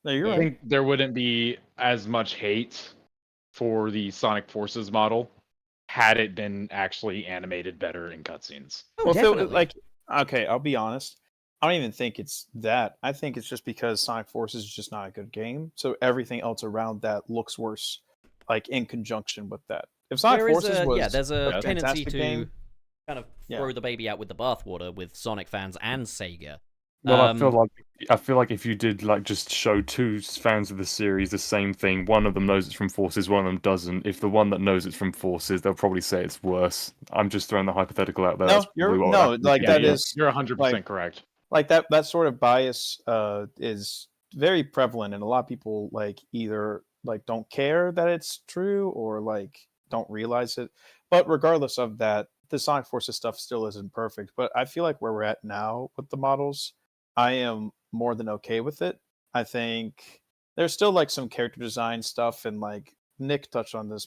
No, you're I right. think there wouldn't be as much hate for the Sonic Forces model had it been actually animated better in cutscenes. Oh, Well, if it, definitely. like, okay, I'll be honest. I don't even think it's that. I think it's just because Sonic Forces is just not a good game, so everything else around that looks worse, like in conjunction with that. If Sonic There is Forces was there's a a tendency fantastic to game, kind of yeah, throw the baby out with the bathwater with Sonic fans and Sega. Well, Um, I feel like if you did like just show two fans of the series the same thing, one of them knows it's from Forces, one of them doesn't. If the one that knows it's from Forces, they'll probably say it's worse. I'm just throwing the hypothetical out there. no, That's probably you're what would no, actually like Yeah, that be. is you're 100% like correct. that sort of bias is very prevalent, and a lot of people like either like don't care that it's true or like don't realize it. But regardless of that, the Sonic Forces stuff still isn't perfect. But I feel like where we're at now with the models, I am more than okay with it. I think there's still like some character design stuff, and like Nick touched on this,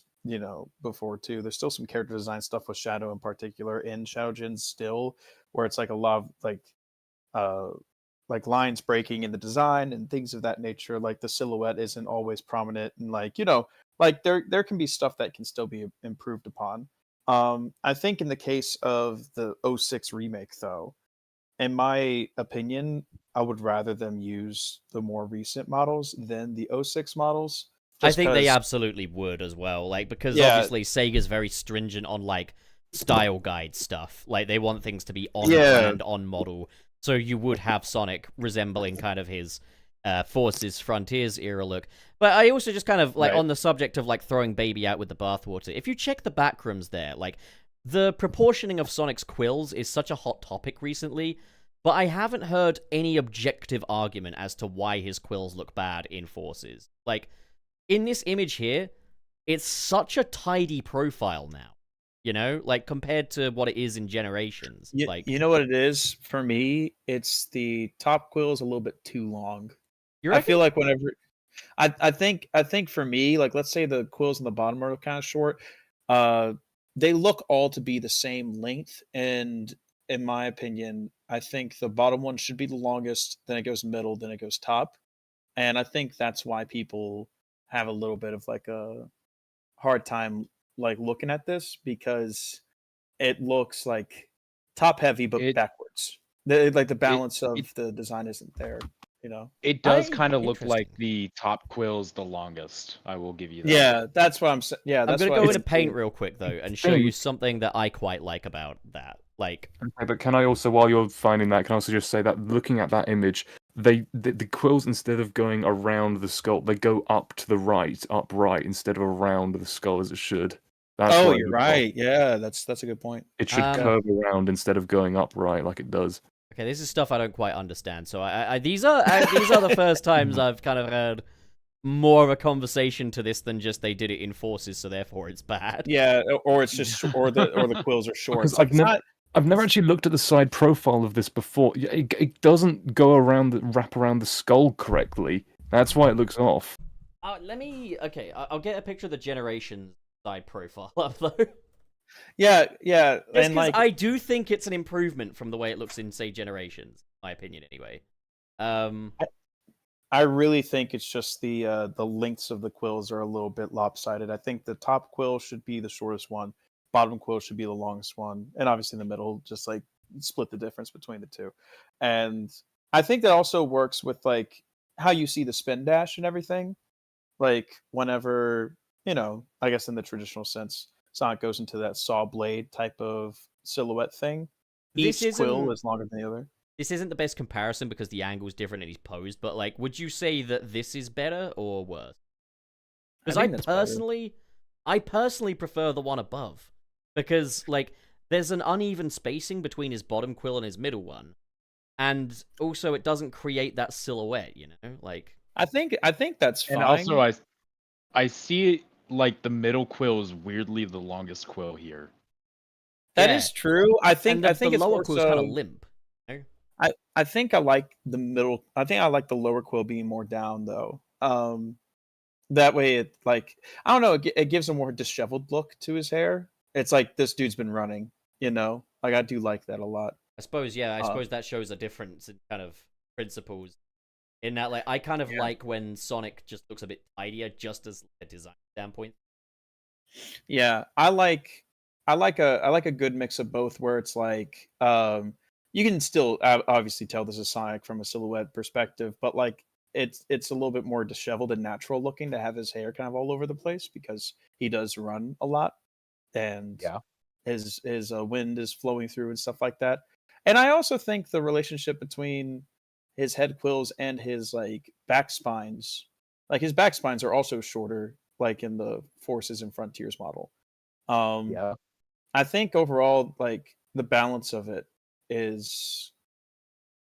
before too. There's still some character design stuff with Shadow in particular in Shadow Gen still, where it's like a lot of uh lines breaking in the design and things of that nature. Like the silhouette isn't always prominent, and like there can be stuff that can still be improved upon. I think in the case of the '06 remake, though, in my opinion, I would rather them use the more recent models than the '06 models. I Just think they because, absolutely would as well. Like, because yeah, obviously Sega's very stringent on like style guide stuff. Like, they want things to be on yeah, brand, on model. So you would have Sonic resembling kind of his Forces Frontiers era look. But I also just kind of like right. on the subject of like throwing baby out with the bathwater. If you check the backrooms there, like the proportioning of Sonic's quills is such a hot topic recently. But I haven't heard any objective argument as to why his quills look bad in Forces. Like, in this image here, it's such a tidy profile now. Like compared to what it is in Generations. You, Like, you know what it is for me? It's the top quill is a little bit too long. you I reckon? feel like whenever I think for me, like let's say the quills on the bottom are kind of short, uh, they look all to be the same length, and in my opinion, I think the bottom one should be the longest, then it goes middle, then it goes top, and I think that's why people have a little bit of like a hard time like looking at this because it looks like top heavy but It backwards. Like the it balance it of the design isn't there. it does kind of look like Interesting. the top quill's the longest. I will give you that. Yeah, that's what I'm saying. Yeah, I'm that's gonna what I go into think Paint too. real quick though and show you Thing. something that I quite like about that. Like, Okay, but can I also, while you're finding that, can I also just say that looking at that image, the quills instead of going around the skull, they go up to the right, upright instead of around the skull as it should. That's Oh, what it you're looks like. right. Yeah, that's a good point. It should um, curve around instead of going upright like it does. okay, this is stuff I don't quite understand. So these are the first times I've kind of heard more of a conversation to this than just they did it in Forces, so therefore it's bad. Yeah, or it's just or the quills are short. Because It's like it's not. I've never actually looked at the side profile of this before. Yeah, it doesn't go wrap around the skull correctly. That's why it looks off. Okay, I'll get a picture of the Generations side profile up though. Yeah, yeah, Just and because like I do think it's an improvement from the way it looks in, say, Generations. My opinion, anyway. I really think it's just the lengths of the quills are a little bit lopsided. I think the top quill should be the shortest one, bottom quill should be the longest one, and obviously in the middle, just like split the difference between the two. And I think that also works with like how you see the spin dash and everything. Like whenever I guess in the traditional sense, Sonic goes into that saw blade type of silhouette thing. This Each quill isn't is longer than the other. this isn't the best comparison because the angle's different and he's posed, but like, would you say that this is better or worse? Because think that's better. I personally prefer the one above because like there's an uneven spacing between his bottom quill and his middle one, and also it doesn't create that silhouette. Like I think that's fine. And also, I see it like the middle quill is weirdly the longest quill here. That yeah. is true. I think and the it's lower more quill's kind of so. limp. I think I like the middle. I think I like the lower quill being more down though. That way it like I don't know. It gives a more disheveled look to his hair. It's like this dude's been running. Like I do like that a lot. I suppose, yeah, I Uh, suppose that shows a difference in kind of principles In that, like, I kind of like when Sonic just looks a bit tidier, just as a design standpoint. Yeah, I like a good mix of both, where it's like you can still obviously tell this is Sonic from a silhouette perspective, but like it's a little bit more disheveled and natural looking to have his hair kind of all over the place because he does run a lot and Yeah. his wind is flowing through and stuff like that. And I also think the relationship between his head quills and his like back spines, like his back spines are also shorter, like in the Forces and Frontiers model. Um, Yeah. I think overall, like the balance of it is,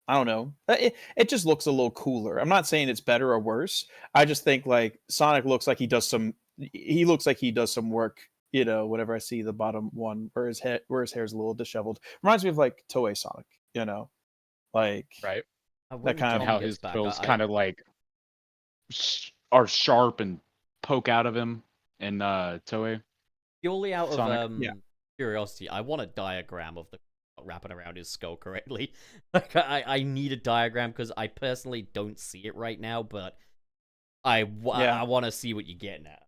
I don't know, it just looks a little cooler. I'm not saying it's better or worse. I just think like Sonic looks like he looks like he does some work. Whenever I see the bottom one where his hair is a little disheveled, reminds me of like Toei Sonic. Like Right. that kind And of how his quills kind of like are sharp and poke out of him in Toei. Purely out of Sonic. Yeah. curiosity, I want a diagram of the wrapping around his skull correctly. Like, I need a diagram because I personally don't see it right now, but I want to see what you're getting at.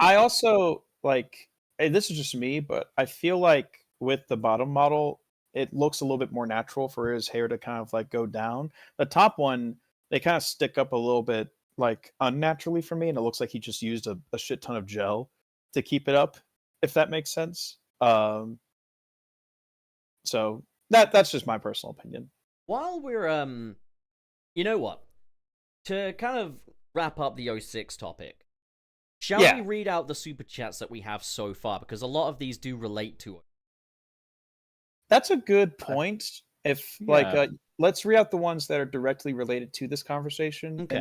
I also like, this is just me, but I feel like with the bottom model, it looks a little bit more natural for his hair to kind of like go down. The top one, they kind of stick up a little bit like unnaturally for me, and it looks like he just used a shit ton of gel to keep it up, if that makes sense. So that's just my personal opinion. While we're you know what? To kind of wrap up the 06 topic, shall we read out the super chats that we have so far? Because a lot of these do relate to it. That's a good point. If let's read out the ones that are directly related to this conversation, Okay.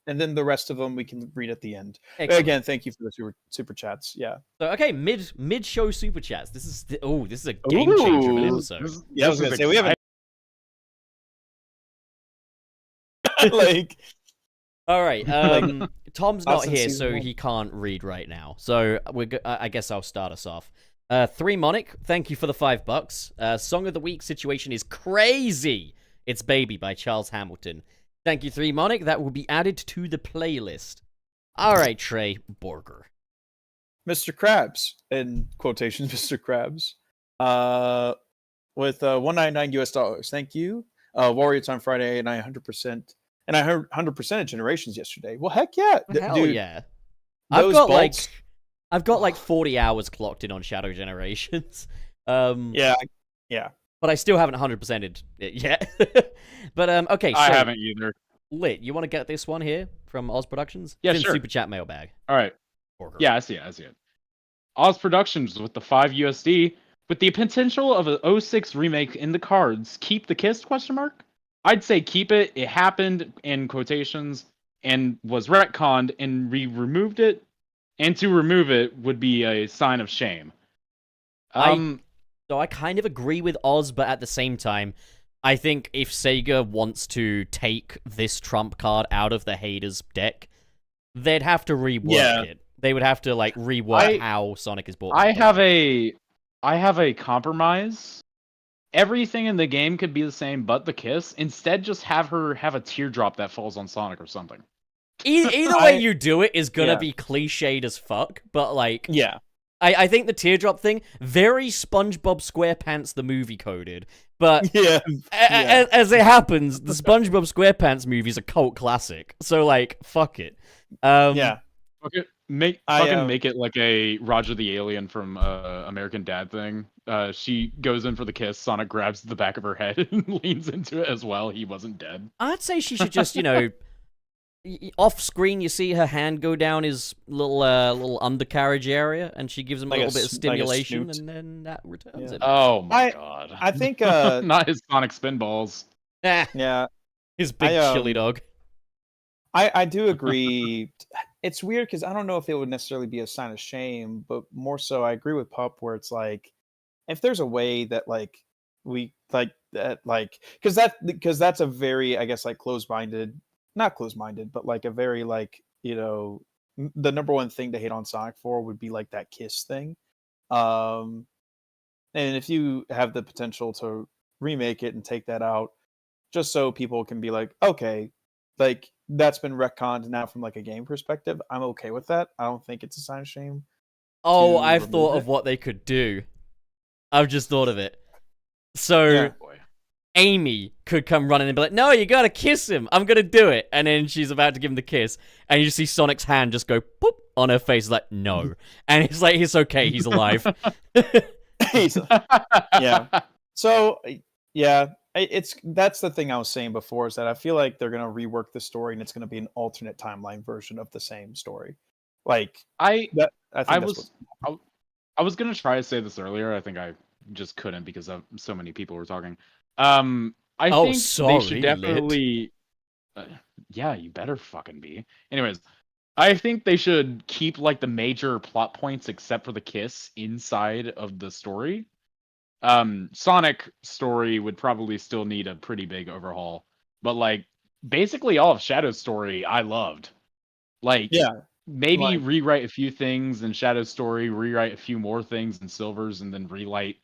and then the rest of them we can read at the end. Excellent. Again, thank you for the super chats. Yeah. So okay, mid show super chats. This is a game changer of an episode. Yeah, I was gonna say we haven't like. All right. Tom's not here, season so one. he can't read right now. So I guess I'll start us off. 3 Monic, thank you for the $5. Song of the week situation is crazy. It's Baby by Charles Hamilton. Thank you, 3 Monic. That will be added to the playlist. All right, Trey Borger. Mr. Krabs, in quotations, Mr. Krabs, with $199. Thank you. Warrior Time Friday, and I 100%, and I heard 100% Generations yesterday. Well, heck yeah, Hell dude. yeah. Those bolts. I've got like 40 hours clocked in on Shadow Generations. Yeah. But I still haven't 100%ed it yet. But okay, so I haven't either. Lit, you want to get this one here from Oz Productions? Yeah, It's in sure. Super Chat mailbag. All right. Yeah, I see it. Oz Productions with the 5 USD with the potential of a 06 remake in the cards. Keep the kiss? ? I'd say keep it. It happened in quotations and was retconned, and we removed it. And to remove it would be a sign of shame. So I kind of agree with Oz, but at the same time, I think if Sega wants to take this trump card out of the Haters deck, they'd have to rework it. They would have to like rework how Sonic is bought. I have a compromise. Everything in the game could be the same, but the kiss. Instead, just have her have a teardrop that falls on Sonic or something. Either way you do it is gonna be cliched as fuck, but like, I think the teardrop thing, very SpongeBob SquarePants the movie coded, but as it happens, the SpongeBob SquarePants movie is a cult classic, so like, fuck it. Okay, make it like a Roger the Alien from American Dad thing. She goes in for the kiss, Sonic grabs the back of her head and leans into it as well. He wasn't dead. I'd say she should just, off screen, you see her hand go down his little undercarriage area, and she gives him a little bit of stimulation, and then that returns it. Oh my god! I think not his Sonic spinballs. Yeah, his big chili dog. I do agree. It's weird because I don't know if it would necessarily be a sign of shame, but more so, I agree with Pup where it's like, if there's a way that like we like that, like because that's a very, I guess, like not closed-minded, but like a very like, the number one thing to hate on Sonic for would be like that kiss thing. And if you have the potential to remake it and take that out, just so people can be like, okay, like that's been retconned now from like a game perspective. I'm okay with that. I don't think it's a sign of shame. Oh, to I've remove thought it. of what they could do. I've just thought of it. So Yeah. Boy. Amy could come running and be like, "No, you gotta kiss him. I'm gonna do it." And then she's about to give him the kiss, and you just see Sonic's hand just go poop on her face, like, "No." And it's like, "It's okay. He's alive." Yeah. So yeah, that's the thing I was saying before, is that I feel like they're gonna rework the story and it's gonna be an alternate timeline version of the same story. Like I that. I think I that's was I was gonna try to say this earlier. I think I just couldn't because so many people were talking. I Oh, think they sorry, should Lit. definitely. Yeah, you better fucking be. Anyways, I think they should keep like the major plot points except for the kiss inside of the story. Sonic story would probably still need a pretty big overhaul, but like basically all of Shadow's story I loved. Like Yeah. maybe Like- rewrite a few things in Shadow's story, rewrite a few more things in Silver's, and then relight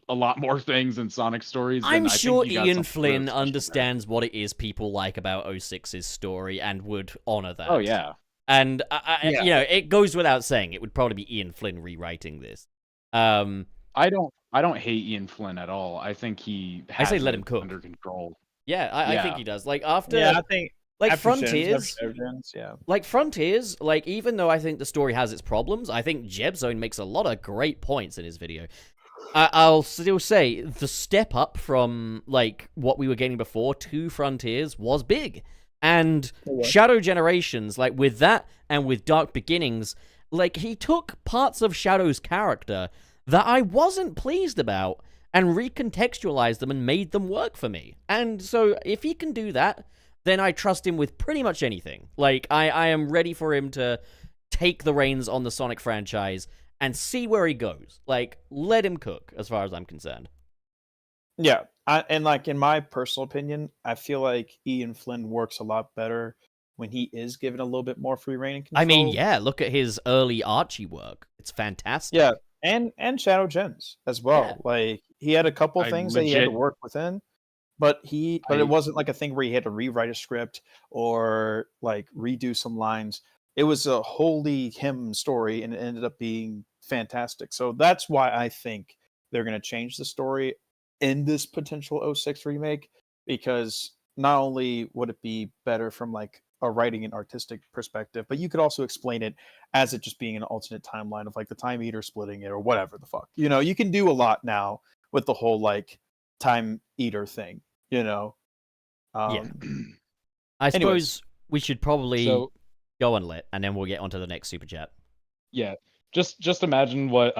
a lot more things in Sonic stories. then I'm I think sure you got Ian something really Flynn special there. understands what it is people like about 06's story and would honor that. Oh yeah. And Yeah. you know, it goes without saying, it would probably be Ian Flynn rewriting this. I don't hate Ian Flynn at all. I think he has say let it him cook. under control. Yeah, I think Yeah. he does. Like after, Yeah, I think like after Frontiers, Gens, after Gens, yeah. like Frontiers, like even though I think the story has its problems, I think Jebzone makes a lot of great points in his video. I'll still say the step up from like what we were getting before to Frontiers was big, and Shadow Generations, like with that and with Dark Beginnings, like he took parts of Shadow's character that I wasn't pleased about and recontextualized them and made them work for me. And so if he can do that, then I trust him with pretty much anything. Like I am ready for him to take the reins on the Sonic franchise and see where he goes. Like, let him cook, as far as I'm concerned. Yeah, and like in my personal opinion, I feel like Ian Flynn works a lot better when he is given a little bit more free reign and control. I mean, yeah, look at his early Archie work. It's fantastic. Yeah, and Shadow Gens as well. Yeah. Like he had a couple I things that he had to legit- work within, but it wasn't like a thing where he had to rewrite a script or like redo some lines. It was a wholly him story, and it ended up being fantastic. So that's why I think they're going to change the story in this potential 06 remake, because not only would it be better from like a writing and artistic perspective, but you could also explain it as it just being an alternate timeline of like the Time Eater splitting it or whatever the fuck. You know, you can do a lot now with the whole like Time Eater thing, you know. Yeah. I suppose anyways. we should probably So go and lit, and then we'll get onto the next super chat. yeah, just imagine what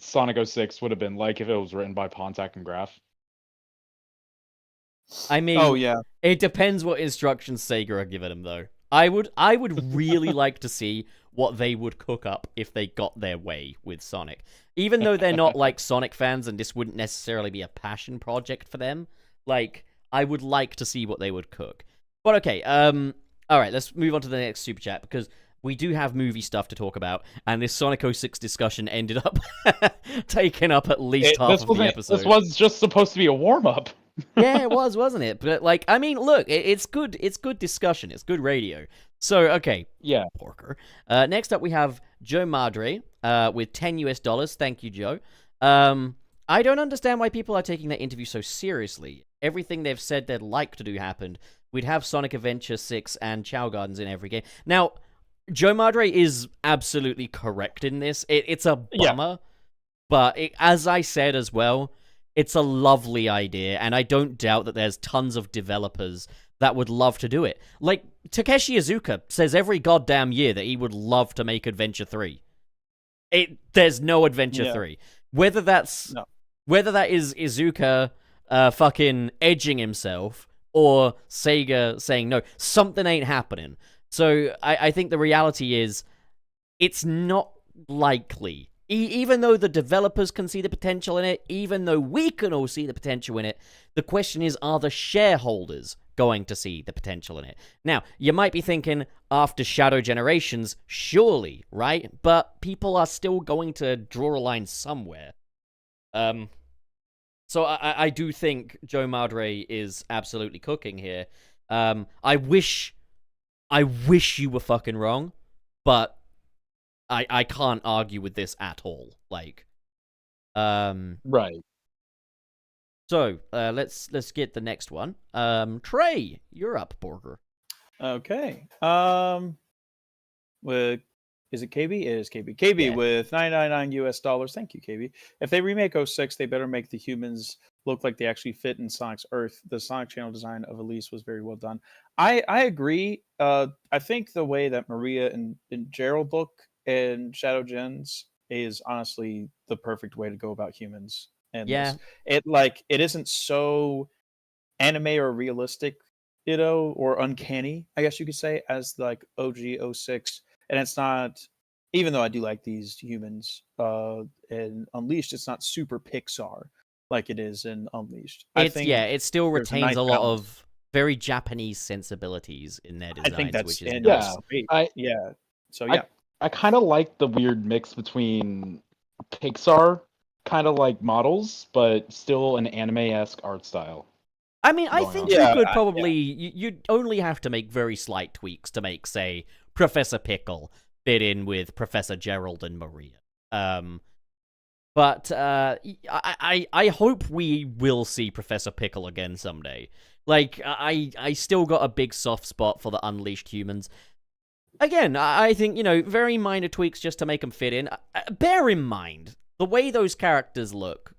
Sonic 06 would have been like if it was written by Pontac and Graf. I mean, Oh yeah. it depends what instructions Sega are giving him, though. I would really like to see what they would cook up if they got their way with Sonic. Even though they're not like Sonic fans and this wouldn't necessarily be a passion project for them, like I would like to see what they would cook. But okay, all right, let's move on to the next super chat because we do have movie stuff to talk about, and this Sonic 06 discussion ended up taking up at least half of the episode. This was just supposed to be a warm up. Yeah, it was, wasn't it? But like, I mean, look, it's good. It's good discussion. It's good radio. So, okay, Yeah. Porker. Next up, we have Joe Madre with $10. Thank you, Joe. I don't understand why people are taking that interview so seriously. Everything they've said they'd like to do happened. We'd have Sonic Adventure 6 and Chow Gardens in every game. Now, Joe Madre is absolutely correct in this. It's a bummer, but as I said as well, it's a lovely idea, and I don't doubt that there's tons of developers that would love to do it. Like, Takeshi Iizuka says every goddamn year that he would love to make Adventure 3. There's no Adventure 3. Whether that is Iizuka fucking edging himself or Sega saying no, something ain't happening. So I think the reality is it's not likely. Even though the developers can see the potential in it, even though we can all see the potential in it, the question is, are the shareholders going to see the potential in it? Now, you might be thinking, after Shadow Generations, surely, right? But people are still going to draw a line somewhere. So I do think Joe Madre is absolutely cooking here. I wish you were fucking wrong, but I can't argue with this at all. Like, Right. So let's get the next one. Trey, you're up, Borger. Okay. With is it KB? It is KB. KB Yeah. with $9.99 US. Thank you, KB. If they remake 06, they better make the humans look like they actually fit in Sonic's Earth. The Sonic Channel design of Elise was very well done. I agree. I think the way that Maria and Gerald look in Shadow Gens is honestly the perfect way to go about humans. And Yeah. it isn't so anime or realistic, or uncanny, I guess you could say, as like OG 06. And it's not, even though I do like these humans in Unleashed, it's not super Pixar like it is in Unleashed. It still there's a retains nice a lot balance. of very Japanese sensibilities in their I designs, think that's which is and nice. that's great. So yeah, I kind of like the weird mix between Pixar kind of like models, but still an anime-esque art style. I mean, I going think on. you Yeah, could probably you'd only have to make very slight tweaks to make, say, Professor Pickle fit in with Professor Gerald and Maria. But I hope we will see Professor Pickle again someday. Like, I still got a big soft spot for the Unleashed humans. Again, I think, very minor tweaks just to make them fit in. Bear in mind, the way those characters look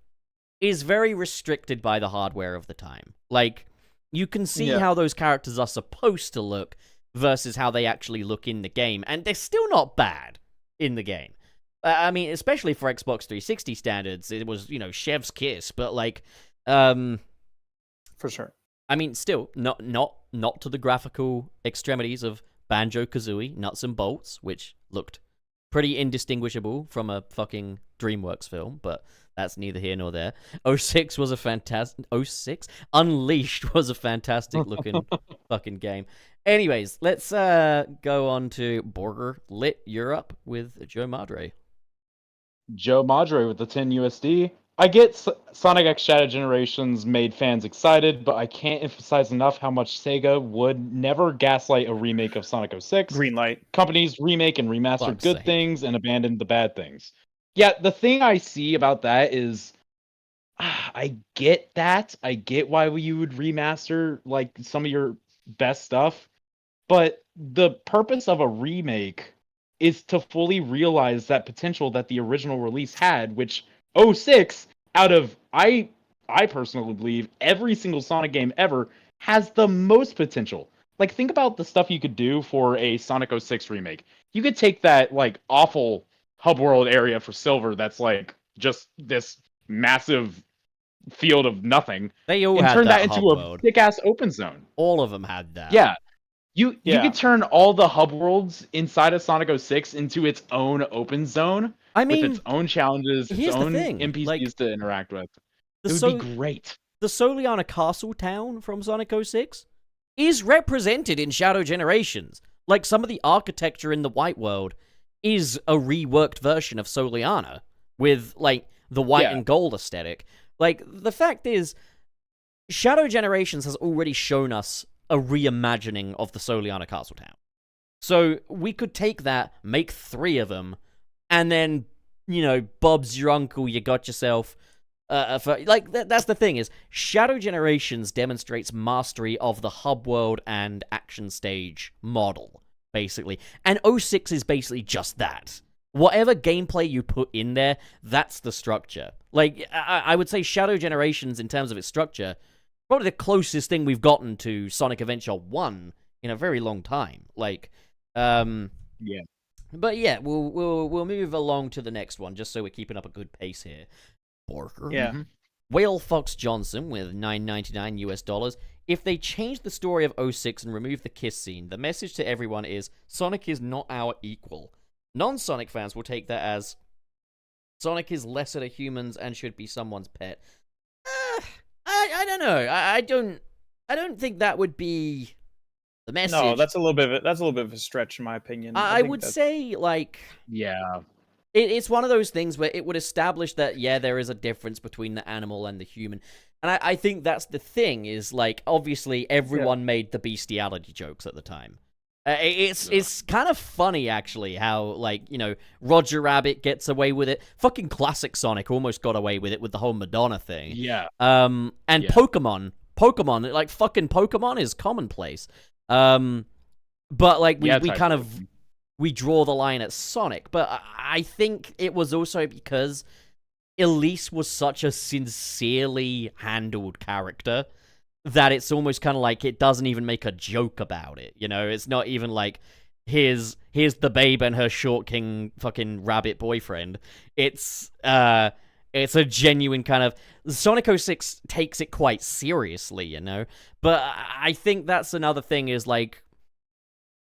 is very restricted by the hardware of the time. Like, you can see how those characters are supposed to look versus how they actually look in the game, and they're still not bad in the game. I mean, especially for Xbox 360 standards, it was, chef's kiss, but like, for sure. I mean, still not to the graphical extremities of Banjo-Kazooie Nuts and Bolts, which looked pretty indistinguishable from a fucking DreamWorks film, but that's neither here nor there. 06 was a fantastic... 06? Unleashed was a fantastic looking fucking game. Anyways, let's go on to Borger Lit Europe with Joe Madre. Joe Madre with the 10 USD. I get Sonic X Shadow Generations made fans excited, but I can't emphasize enough how much Sega would never gaslight a remake of Sonic 06. Green light. Companies remake and remaster Fuck's good sake. things and abandon the bad things. Yeah, the thing I see about that is I get that. I get why you would remaster like some of your best stuff, but the purpose of a remake is to fully realize that potential that the original release had, which 06 out of I personally believe every single Sonic game ever has the most potential. Like, think about the stuff you could do for a Sonic 06 remake. You could take that like awful hub world area for Silver that's like just this massive field of nothing They all and had turn that hub into a world. thick ass open zone. All of them had that. Yeah. You Yeah. could turn all the hub worlds inside of Sonic 06 into its own open zone I with mean, its own challenges, its here's the own thing, NPCs like, to interact with. the It would be great. The Soliana Castle town from Sonic 06 is represented in Shadow Generations. Like, some of the architecture in the White World is a reworked version of Soliana with, like, the white and gold aesthetic. Like, the fact is, Shadow Generations has already shown us a reimagining of the Soliana Castle town. So we could take that, make 3 of them, and then, Bob's your uncle, you got yourself... that's the thing is, Shadow Generations demonstrates mastery of the hub world and action stage model, basically. And 06 is basically just that. Whatever gameplay you put in there, that's the structure. Like, I would say Shadow Generations, in terms of its structure, probably the closest thing we've gotten to Sonic Adventure 1 in a very long time. Like, Yeah. But yeah, we'll move along to the next one, just so we're keeping up a good pace here. Borker. Yeah. Mm-hmm. Whale Fox Johnson with $9.99 US. If they change the story of 06 and remove the kiss scene, the message to everyone is Sonic is not our equal. Non-Sonic fans will take that as Sonic is lesser to humans and should be someone's pet. I don't know. I don't think that would be the message. No, that's a little bit of a stretch in my opinion. I think would that's- say, like, Yeah. it's one of those things where it would establish that, yeah, there is a difference between the animal and the human. And I think that's the thing, is like, obviously everyone made the bestiality jokes at the time. It's kind of funny, actually, how, like, you know, Roger Rabbit gets away with it. Fucking classic Sonic almost got away with it with the whole Madonna thing. Yeah. And Pokemon, like, fucking Pokemon is commonplace. But, like, we draw the line at Sonic. But I think it was also because Elise was such a sincerely handled character that it's almost kind of like it doesn't even make a joke about it, you know? It's not even like, here's the babe and her short king fucking rabbit boyfriend. It's a genuine kind of... Sonic 06 takes it quite seriously, you know? But I think that's another thing, is like,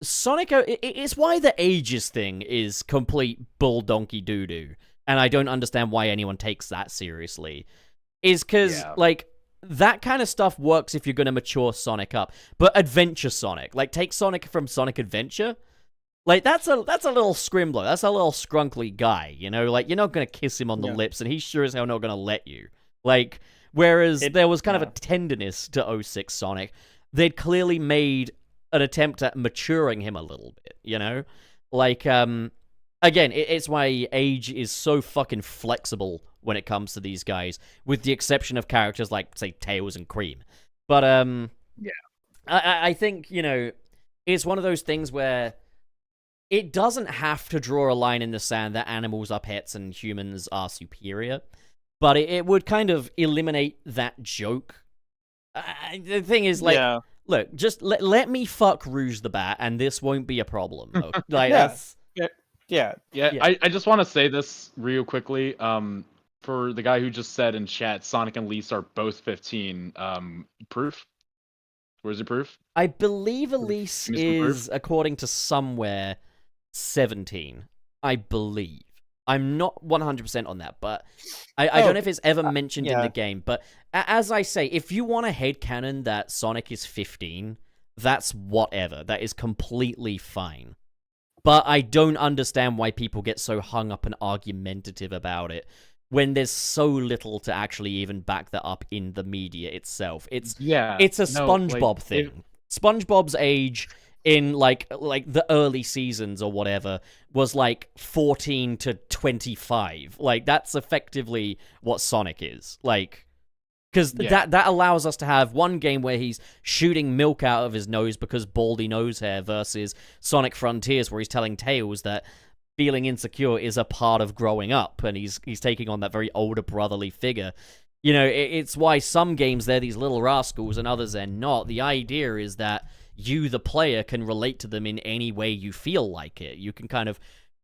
Sonic... It's why the ages thing is complete bull donkey doo-doo, and I don't understand why anyone takes that seriously, is because, like, that kind of stuff works if you're going to mature Sonic up. But Adventure Sonic, like, take Sonic from Sonic Adventure, like, that's a little scrimbler. That's a little scrunkly guy, you know? Like, you're not going to kiss him on the lips, and he's sure as hell not going to let you. Like, whereas there was kind of a tenderness to 06 Sonic. They'd clearly made an attempt at maturing him a little bit, you know? Like, again, it's why age is so fucking flexible when it comes to these guys, with the exception of characters like, say, Tails and Cream. But, I think, you know, it's one of those things where it doesn't have to draw a line in the sand that animals are pets and humans are superior, but it would kind of eliminate that joke. The thing is, like, look, just let me fuck Rouge the Bat, and this won't be a problem. Like, that's... Yeah. I just want to say this real quickly. For the guy who just said in chat, Sonic and Elise are both 15. Proof? Where's the proof? I believe Elise is, according to somewhere, 17. I believe. I'm not 100% on that, but I don't know if it's ever mentioned in the game. But as I say, if you want a headcanon that Sonic is 15, that's whatever. That is completely fine. But I don't understand why people get so hung up and argumentative about it when there's so little to actually even back that up in the media itself. It's a SpongeBob thing. SpongeBob's age in like the early seasons or whatever was like 14 to 25. Like, that's effectively what Sonic is. Like, because that allows us to have one game where he's shooting milk out of his nose because baldy nose hair, versus Sonic Frontiers where he's telling Tails that feeling insecure is a part of growing up, and he's taking on that very older brotherly figure. You know, it's why some games they're these little rascals and others they're not. The idea is that you, the player, can relate to them in any way you feel like it. You can kind of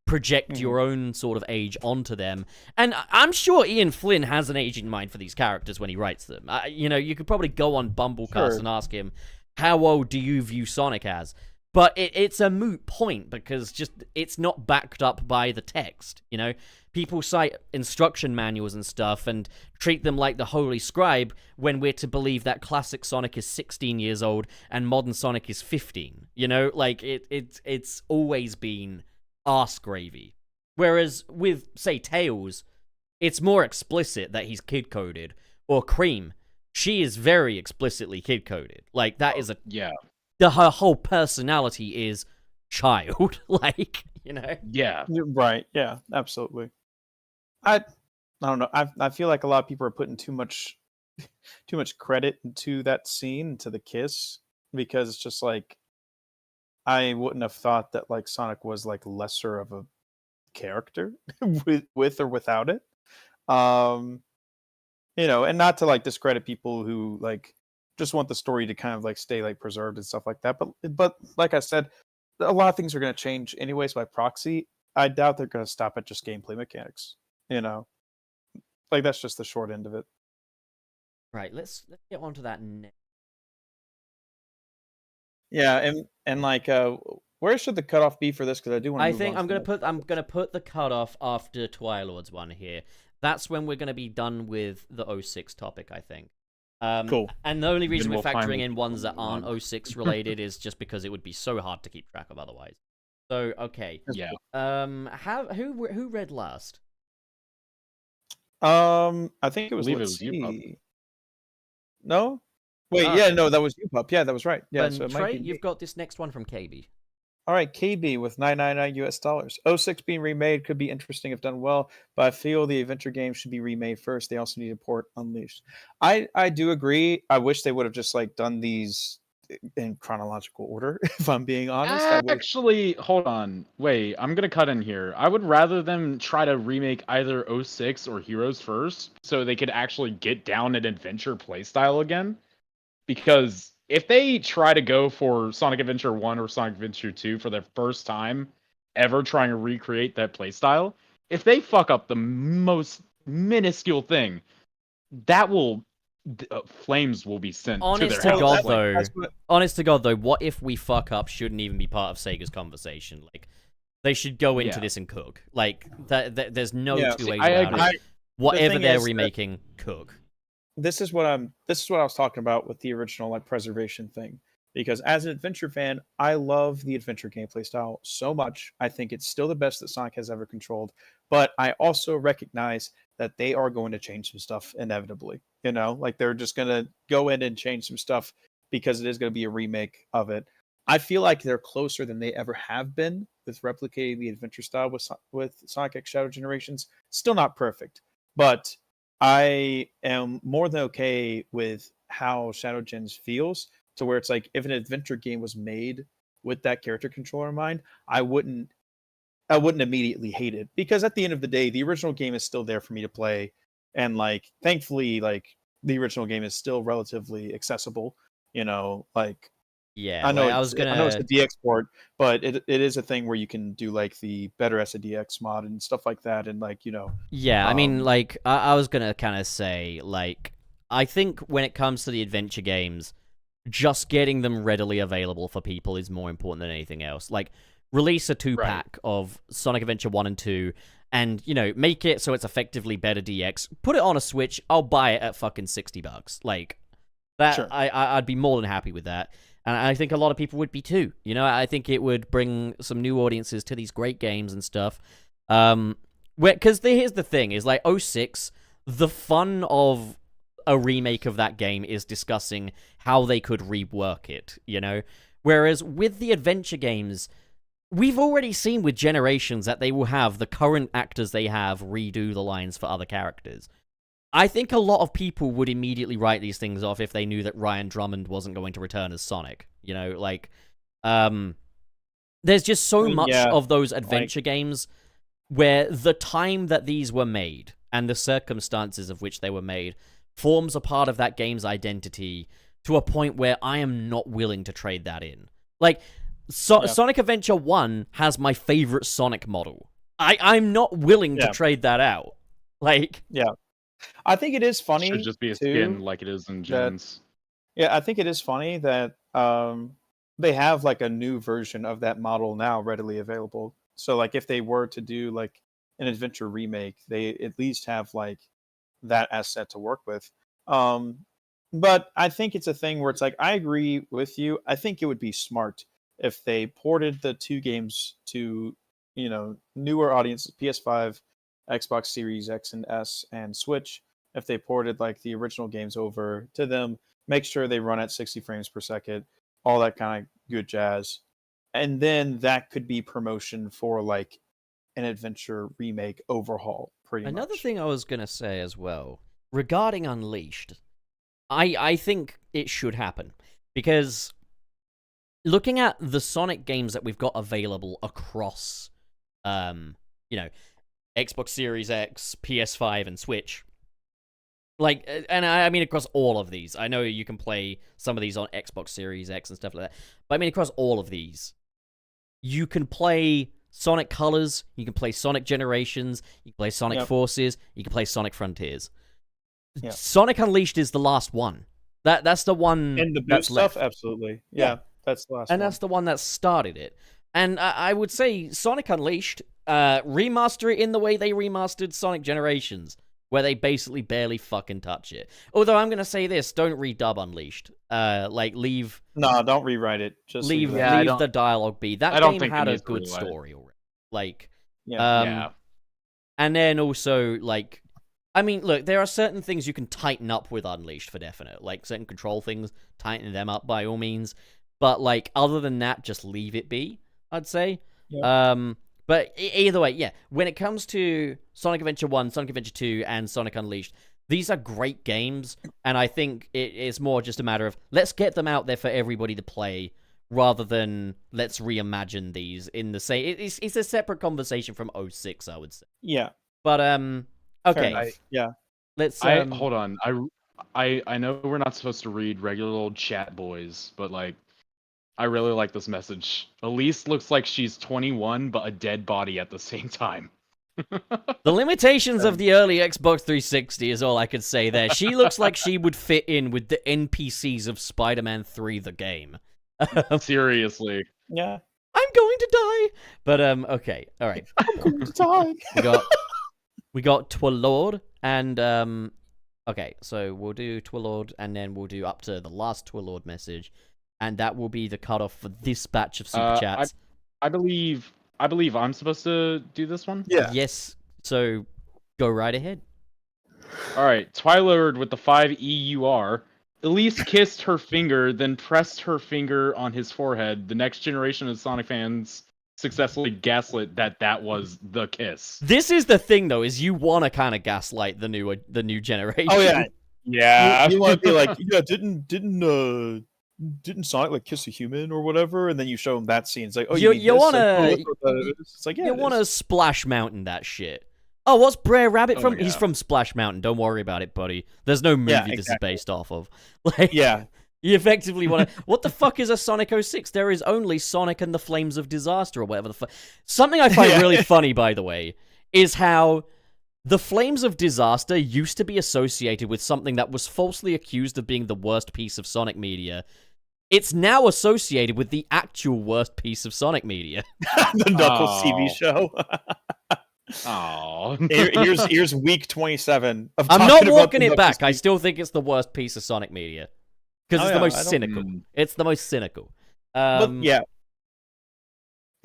project your own sort of age onto them. And I'm sure Ian Flynn has an age in mind for these characters when he writes them. You know, you could probably go on Bumblecast and ask him, how old do you view Sonic as? But it's a moot point, because just it's not backed up by the text, you know? People cite instruction manuals and stuff and treat them like the holy scribe when we're to believe that classic Sonic is 16 years old and modern Sonic is 15, you know? Like, it's always been arse gravy. Whereas with, say, Tails, it's more explicit that he's kid-coded. Or Cream, she is very explicitly kid-coded. Like, that is her whole personality is child. Like, you know? Yeah. Right. Yeah, absolutely. I don't know. I feel like a lot of people are putting too much credit into that scene, to the kiss, because it's just like, I wouldn't have thought that like Sonic was like lesser of a character with or without it. You know, and not to like discredit people who like just want the story to kind of like stay like preserved and stuff like that. But like I said, a lot of things are going to change anyways by proxy. I doubt they're going to stop at just gameplay mechanics. You know, like that's just the short end of it. Right. Let's get on to that next. Yeah, and like, where should the cutoff be for this? Because I do want to. I think I'm gonna put the cutoff after Twilord's one here. That's when we're gonna be done with the 06 topic, I think. Cool. And the only reason we're factoring in ones that aren't 06 related is just because it would be so hard to keep track of otherwise. So okay. Yeah. Who read last? I think it was. I believe it Let's was you, see. probably. No. Wait, Ah. yeah, no, that was you, Pup. Yeah, that was right. Yeah, Then so it might Trey, be me. you've got this next one from KB. All right, KB with $999 US. '06 being remade could be interesting if done well, but I feel the adventure game should be remade first. They also need to port Unleashed. I do agree. I wish they would have just like done these in chronological order. If I'm being honest, that would. Actually, hold on. Wait, I'm gonna cut in here. I would rather them try to remake either '06 or Heroes first, so they could actually get down an adventure playstyle again. Because if they try to go for Sonic Adventure 1 or Sonic Adventure 2 for their first time ever trying to recreate that playstyle, if they fuck up the most minuscule thing, that will flames will be sent Honest to their to house. God, though. That's what- Honest to God, though, what if we fuck up shouldn't even be part of Sega's conversation? Like, they should go into Yeah. this and cook. Like, there's no Yeah, two see, ways I about agree. it. Whatever thing they're is that- remaking, cook. This is what I was talking about with the original like preservation thing. Because as an adventure fan, I love the adventure gameplay style so much. I think it's still the best that Sonic has ever controlled. But I also recognize that they are going to change some stuff inevitably. You know, like they're just going to go in and change some stuff because it is going to be a remake of it. I feel like they're closer than they ever have been with replicating the adventure style with Sonic X Shadow Generations. Still not perfect, but I am more than okay with how Shadow Gens feels to where it's like if an adventure game was made with that character controller in mind, I wouldn't immediately hate it because at the end of the day, the original game is still there for me to play, and like thankfully, like the original game is still relatively accessible. You know, like Yeah, I know like, I was I know it's gonna. a DX port, but it is a thing where you can do like the better SADX mod and stuff like that, and like Yeah, I mean, um, like, I was gonna kind of say, like, I think when it comes to the adventure games, just getting them readily available for people is more important than anything else. Like, release a 2-pack of Sonic Adventure 1 and 2, and, make it so it's effectively better DX. Put it on a Switch, I'll buy it at fucking $60. Like, that, Sure. I'd be more than happy with that. And I think a lot of people would be too. I think it would bring some new audiences to these great games and stuff. Because here's the thing, is like '06, the fun of a remake of that game is discussing how they could rework it, Whereas with the adventure games, we've already seen with Generations that they will have the current actors they have redo the lines for other characters. I think a lot of people would immediately write these things off if they knew that Ryan Drummond wasn't going to return as Sonic. There's just so much of those adventure games where the time that these were made and the circumstances of which they were made forms a part of that game's identity to a point where I am not willing to trade that in. Like, Sonic Adventure 1 has my favorite Sonic model. I'm not willing to trade that out. Like... Yeah. I think it is funny. Should just be a too, skin like it is in Gens. Yeah, I think it is funny that they have like a new version of that model now readily available. So like if they were to do like an adventure remake, they at least have like that asset to work with. But I think it's a thing where it's like I agree with you. I think it would be smart if they ported the two games to newer audiences, PS5, Xbox Series X and S, and Switch. If they ported like the original games over to them, make sure they run at 60 frames per second, all that kind of good jazz. And then that could be promotion for like an adventure remake overhaul, pretty much. Another thing I was going to say as well, regarding Unleashed, I think it should happen. Because looking at the Sonic games that we've got available across, Xbox Series X, PS5, and Switch. Like, and I mean across all of these. I know you can play some of these on Xbox Series X and stuff like that. But I mean across all of these. You can play Sonic Colors, you can play Sonic Generations, you can play Sonic Forces, you can play Sonic Frontiers. Yep. Sonic Unleashed is the last one. That's the one and the that's boost stuff, left. Absolutely. Yeah, that's the last and one. that's the one that started it. And I would say Sonic Unleashed, remaster it in the way they remastered Sonic Generations, where they basically barely fucking touch it. Although I'm gonna say this: don't redub Unleashed. Leave. No, don't rewrite it. Just leave it. the dialogue be. That I don't game think had it a needs to good rewrite it. story already. Yeah. Yeah. And then also I mean, look, there are certain things you can tighten up with Unleashed for definite. Like, certain control things, tighten them up by all means. But, like, other than that, just leave it be, I'd say. Yep. But either way, yeah. When it comes to Sonic Adventure 1, Sonic Adventure 2, and Sonic Unleashed, these are great games, and I think it's more just a matter of let's get them out there for everybody to play, rather than let's reimagine these in the same... It's a separate conversation from 06, I would say. Yeah. But, okay. Yeah. Let's hold on. I know we're not supposed to read regular old chat boys, but like I really like this message. Elise looks like she's 21 but a dead body at the same time. The limitations of the early Xbox 360 is all I could say there. She looks like she would fit in with the NPCs of Spider-Man 3 the game. Seriously. Yeah. I'm going to die. But okay. All right. I'm going to die. We got Twilord and okay, so we'll do Twilord and then we'll do up to the last Twilord message, and that will be the cutoff for this batch of super chats. I believe I'm supposed to do this one. Yeah. Yes. So go right ahead. All right, Twilord with the 5 EUR. Elise kissed her finger, then pressed her finger on his forehead. The next generation of Sonic fans successfully gaslit that was the kiss. This is the thing, though, is you want to kind of gaslight the new generation. Oh yeah. Yeah. You want to be like, yeah, didn't Sonic like kiss a human or whatever, and then you show him that scene. It's like, oh, you want to, it's like, yeah, you want to Splash Mountain that shit. Oh, what's Brer Rabbit from? yeah. He's from Splash Mountain. Don't worry about it, buddy. There's no movie this is based off of. Like, yeah. You effectively want to... What the fuck is a Sonic 06? There is only Sonic and the Flames of Disaster or whatever the fuck. Something I find really funny, by the way, is how the Flames of Disaster used to be associated with something that was falsely accused of being the worst piece of Sonic media. It's now associated with the actual worst piece of Sonic media. The Knuckles TV show. Oh. Here's week 27 of I'm not talking about walking the it back. Knuckles I still think it's the worst piece of Sonic media. Because it's the most cynical. It's the most cynical. But, yeah.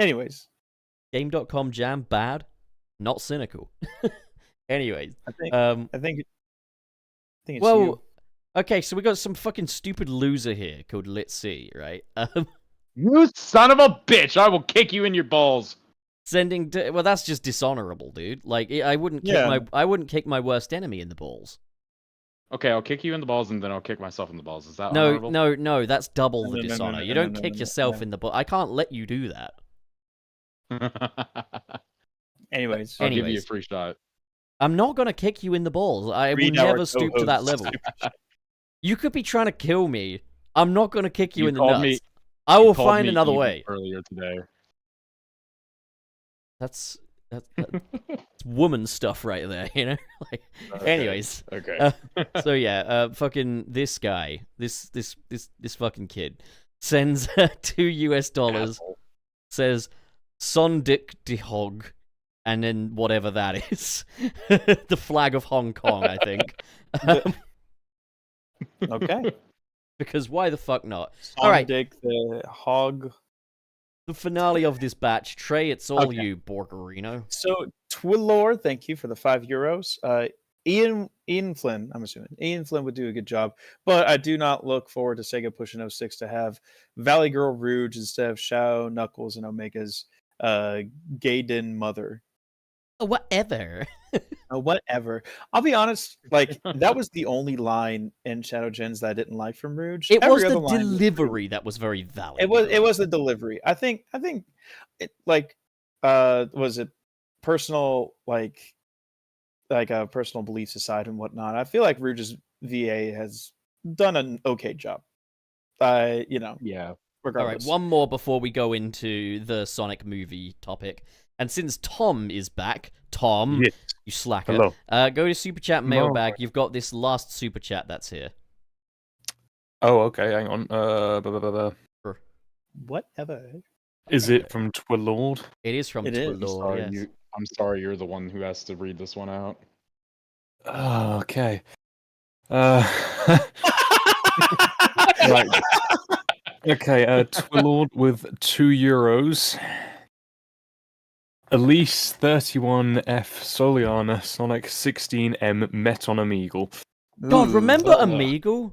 Anyways. Game.com jam, bad, not cynical. Anyways. I think it's well, you. Okay, so we got some fucking stupid loser here called Let's See, right? You son of a bitch! I will kick you in your balls. Well, that's just dishonorable, dude. Like, I wouldn't kick my worst enemy in the balls. Okay, I'll kick you in the balls and then I'll kick myself in the balls. Is that no, honorable? no? That's double the dishonor. You don't kick yourself no. in the balls. I can't let you do that. Anyways. I'll give you a free shot. I'm not gonna kick you in the balls. I will never stoop to that level. You could be trying to kill me. I'm not gonna kick you in the nuts. I will find another way. Earlier today. That's woman stuff right there, you know. Like, okay. Anyways, okay. So yeah, fucking this guy, this fucking kid sends $2 Asshole. says Sonic the Hedgehog, and then whatever that is, the flag of Hong Kong, I think. Okay. Because why the fuck not? All right. Sonic the Hog. The finale of this batch. Trey, it's all Okay. you, Borgerino. So, Twilor, thank you for the €5. Ian Flynn, I'm assuming. Ian Flynn would do a good job, but I do not look forward to Sega pushing 06 to have Valley Girl Rouge instead of Shao, Knuckles, and Omega's Gaiden mother. Whatever. Whatever. I'll be honest, like, that was the only line in Shadow Gens that I didn't like from Rouge. It was Every the other line was delivery that was very valid. It was the delivery. I think it, like was it personal like a personal beliefs aside and whatnot. I feel like Rouge's VA has done an okay job. Yeah. Regardless. All right, one more before we go into the Sonic movie topic. And since Tom is back, Tom, Yes. you slacker, Hello. go to Super Chat Mailbag. You've got this last Super Chat that's here. Oh, okay. Hang on. Whatever. Is it from Twilord? It is from It is. Twilord, yes. I'm sorry you're the one who has to read this one out. Oh, okay. Right. Okay, Twilord with €2. Elise 31F Soliana Sonic 16M met on Omegle. God, remember Ugh. Omegle?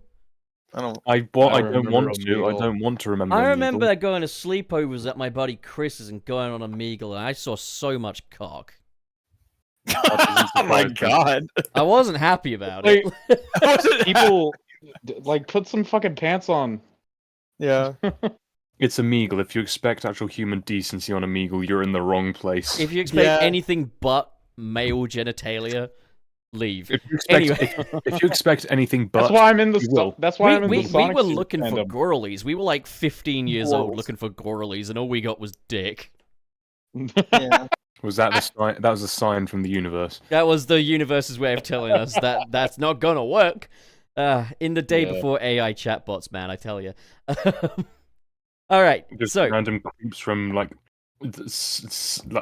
I don't. I I don't remember want to. I Omegle. don't want to remember. I Omegle. remember going to sleepovers at my buddy Chris's and going on Omegle, and I saw so much cock. Oh my god! I wasn't happy about Like, it. people like put some fucking pants on. Yeah. It's Omegle. If you expect actual human decency on Omegle, you're in the wrong place. If you expect Yeah. anything but male genitalia, leave. If you expect, Anyway. if you expect anything but, That's why I'm in the. you will. That's why I'm in We the Sonic were suit looking for fandom. girlies. We were like 15 years old Girls. looking for girlies, and all we got was dick. Yeah. was that the sign? That was a sign from the universe. That was the universe's way of telling us that that's not gonna work. In the day Yeah. before AI chatbots, man, I tell you. All right, Just so random creeps from like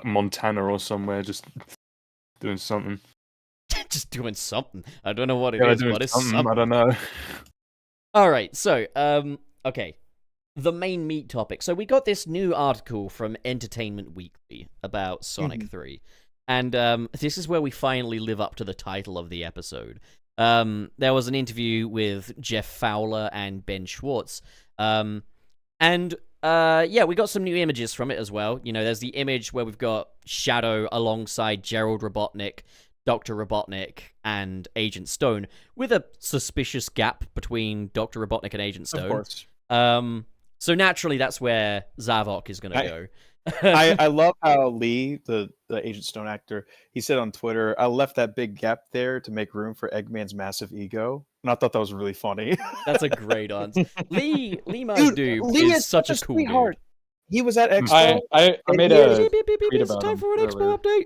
Montana or somewhere, just doing something. just doing something. I don't know what it Yeah, is, doing but it's something. something. I don't know. All right, so okay, the main meat topic. So we got this new article from Entertainment Weekly about Sonic 3, and this is where we finally live up to the title of the episode. There was an interview with Jeff Fowler and Ben Schwartz, and yeah, we got some new images from it as well. You know, there's the image where we've got Shadow alongside Gerald Robotnik, Dr. Robotnik, and Agent Stone, with a suspicious gap between Dr. Robotnik and Agent Stone. Of course. So naturally, that's where Zavok is going to go. I love how Lee, the Agent Stone actor, he said on Twitter, "I left that big gap there to make room for Eggman's massive ego," and I thought that was really funny. That's a great answer. Lee Dude, Majdu Lee is such a cool sweetheart. dude. He was at Expo. I made Yeah. a Beep, beep, beep, beep, tweet it's about time him for an Expo earlier. update.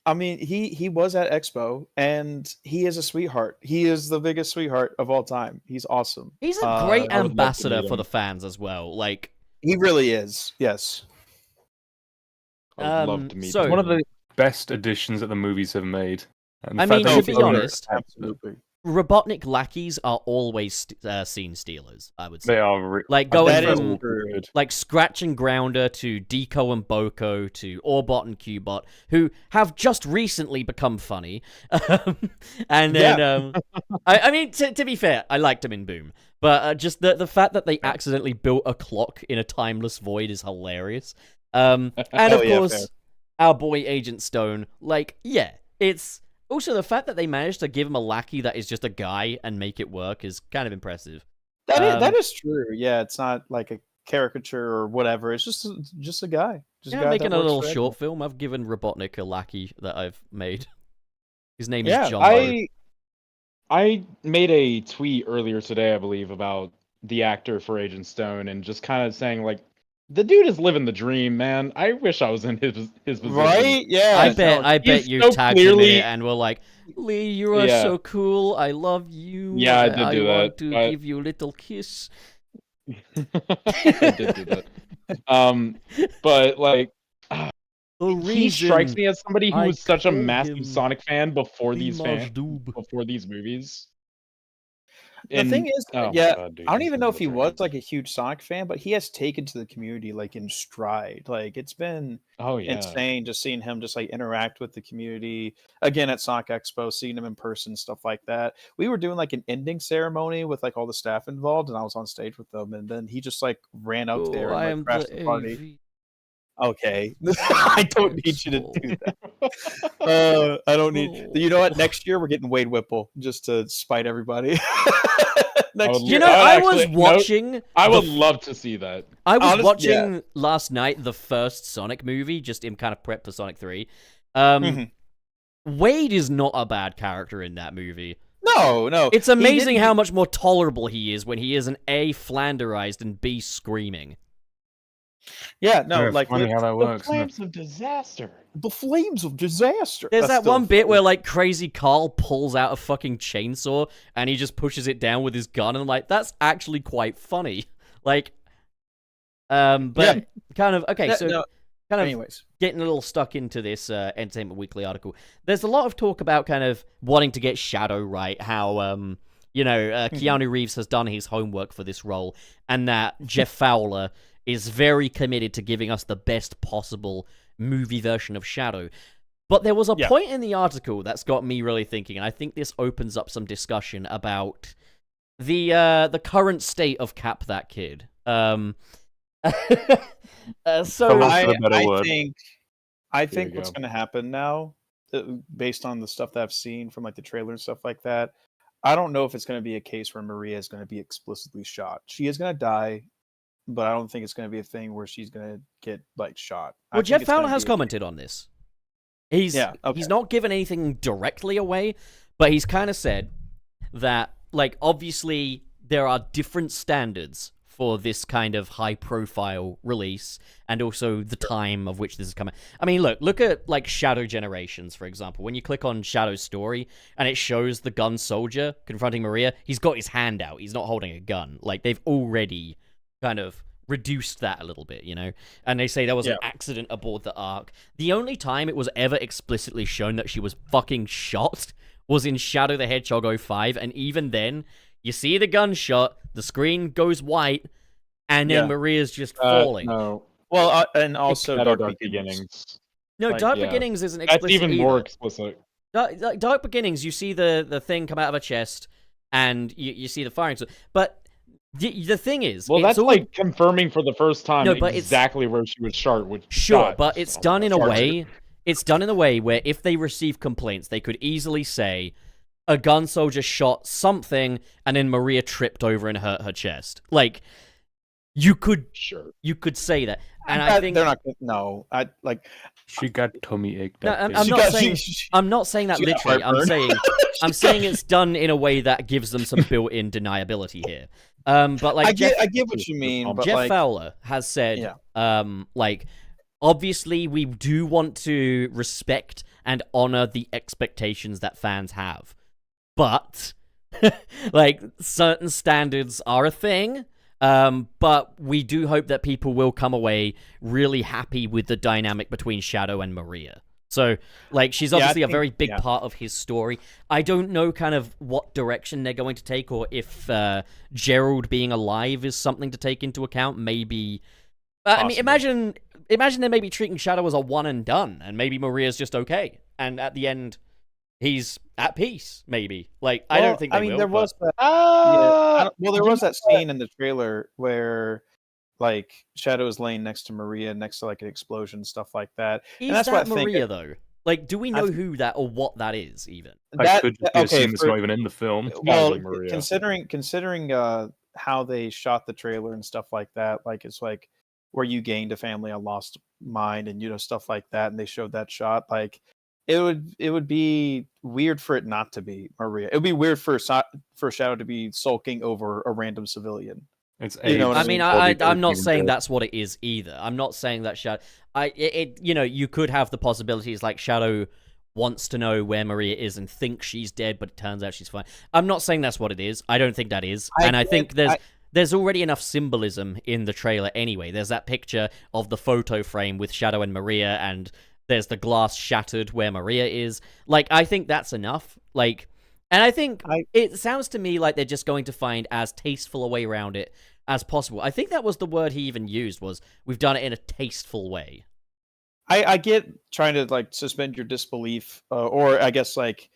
I mean, he was at Expo, and he is a sweetheart. He is the biggest sweetheart of all time. He's awesome. He's a great I would love to ambassador meet for him. the fans as well. Like, He really is. Yes. I would love to meet so- him. One of the best additions that the movies have made. And the I fact mean, that to it's be so- honest, Absolutely. Robotnik lackeys are always scene stealers, I would say. they are Like, That going is from true. like Scratch and Grounder to Deco and Boko to Orbot and Cubot, who have just recently become funny. And then, I mean, to be fair, I liked them in Boom, but just the fact that they accidentally built a clock in a timeless void is hilarious. And of Oh, yeah, course, fair. our boy Agent Stone, like, yeah, it's also the fact that they managed to give him a lackey that is just a guy and make it work is kind of impressive. That is true. Yeah, it's not like a caricature or whatever. It's just a guy. Just Yeah, a guy making that a works little for short film. I've given Robotnik a lackey that I've made. His name Yeah, is John. I made a tweet earlier today, I believe, about the actor for Agent Stone and just kind of saying like, the dude is living the dream, man. I wish I was in his position. Right? Yeah. I bet he's you so tagged him clearly- it and were like, Lee, you are Yeah. so cool. I love you. Yeah, I did do want that, to but- give you a little kiss. I did do that. But like, The he strikes reason me as somebody who I was such a call massive him Sonic fan before these Majdub. before these movies. The thing is, oh my yeah, God, dude, I don't he's even know if he such a was good- like a huge Sonic fan, but he has taken to the community like in stride. Like it's been Oh yeah, insane just seeing him just like interact with the community again at Sonic Expo, seeing him in person, stuff like that. We were doing like an ending ceremony with like all the staff involved, and I was on stage with them, and then he just like ran up there Oh, I and am like, crashed the the party. AV. Okay, I don't need you to do that. I don't need. You know what? Next year we're getting Wade Whipple just to spite everybody. Next would- You year. know, I I was actually- no, watching. I the would love to see that. I was Honest- yeah. watching last night the first Sonic movie, just in kind of prep for Sonic 3. Mhm. Wade is not a bad character in that movie. No, It's he amazing didn't- how much more tolerable he is when he is an A, flanderized, and B, screaming. Yeah, no, Yeah, like funny how that The works. isn't it? flames of disaster. the flames of disaster. There's That's that still one bit funny. where, like, Crazy Carl pulls out a fucking chainsaw and he just pushes it down with his gun, and I'm like, that's actually quite funny. Like, but Yeah. kind of, okay, Yeah, so no, kind of anyways, getting a little stuck into this Entertainment Weekly article. There's a lot of talk about kind of wanting to get Shadow right, how, Keanu Reeves has done his homework for this role, and that Jeff Fowler is very committed to giving us the best possible movie version of Shadow. But there was a point in the article that's got me really thinking, and I think this opens up some discussion about the current state of Cap That Kid. So I think what's going to happen now, based on the stuff that I've seen from like the trailer and stuff like that, I don't know if it's going to be a case where Maria is going to be explicitly shot. She is going to die, but I don't think it's going to be a thing where she's going to get like shot. Well, Jeff Fowler has commented on this. He's not given anything directly away, but he's kind of said that, like, obviously there are different standards for this kind of high-profile release, and also the time of which this is coming. I mean, look at, like, Shadow Generations, for example. When you click on Shadow's story, and it shows the gun soldier confronting Maria, he's got his hand out. He's not holding a gun. Like, they've already kind of reduced that a little bit, you know? And they say there was an accident aboard the Ark. The only time it was ever explicitly shown that she was fucking shot was in Shadow the Hedgehog 05, and even then, you see the gunshot, the screen goes white, and then Maria's just falling. No. Well, and also Dark Beginnings. No, Like, Dark Beginnings isn't explicit. That's even either. more explicit. Dark Beginnings, you see the thing come out of a chest, and you see the firing. But the thing is, well, that's like confirming for the first time exactly where she was shot. But it's done in a way. It's done in a way where if they receive complaints, they could easily say a gun soldier shot something, and then Maria tripped over and hurt her chest. Like, you could say that, and I think they're not. No, I like. She got tummy ache. No, I'm not saying that literally. I'm saying it's done in a way that gives them some built-in deniability here. But like, I get what you mean. But Jeff Fowler has said, like, obviously we do want to respect and honor the expectations that fans have, but like, certain standards are a thing. But we do hope that people will come away really happy with the dynamic between Shadow and Maria. So, like, she's obviously a very big part of his story. I don't know kind of what direction they're going to take, or if Gerald being alive is something to take into account. Maybe, I mean, imagine they may be treating Shadow as a one and done, and maybe Maria's just okay, and at the end, he's at peace. Maybe, like, I don't think. There was that. There was that scene in the trailer where, like, Shadow is laying next to Maria, next to like an explosion, stuff like that. And that's what Maria, though. Like, do we know who that or what that is even? That could be a scene that's not even in the film. Well, considering how they shot the trailer and stuff like that, like, it's like where you gained a family, a lost mind, and stuff like that, and they showed that shot, like. It would be weird for it not to be Maria. It would be weird for Shadow to be sulking over a random civilian. I'm not saying that's what it is either. I'm not saying that Shadow. You could have the possibilities like Shadow wants to know where Maria is and thinks she's dead, but it turns out she's fine. I'm not saying that's what it is. I don't think that is, I think there's already enough symbolism in the trailer anyway. There's that picture of the photo frame with Shadow and Maria, and there's the glass shattered where Maria is. Like, I think that's enough. Like, and I think it sounds to me like they're just going to find as tasteful a way around it as possible. I think that was the word he even used, was we've done it in a tasteful way. I get trying to, like, suspend your disbelief, or I guess, like,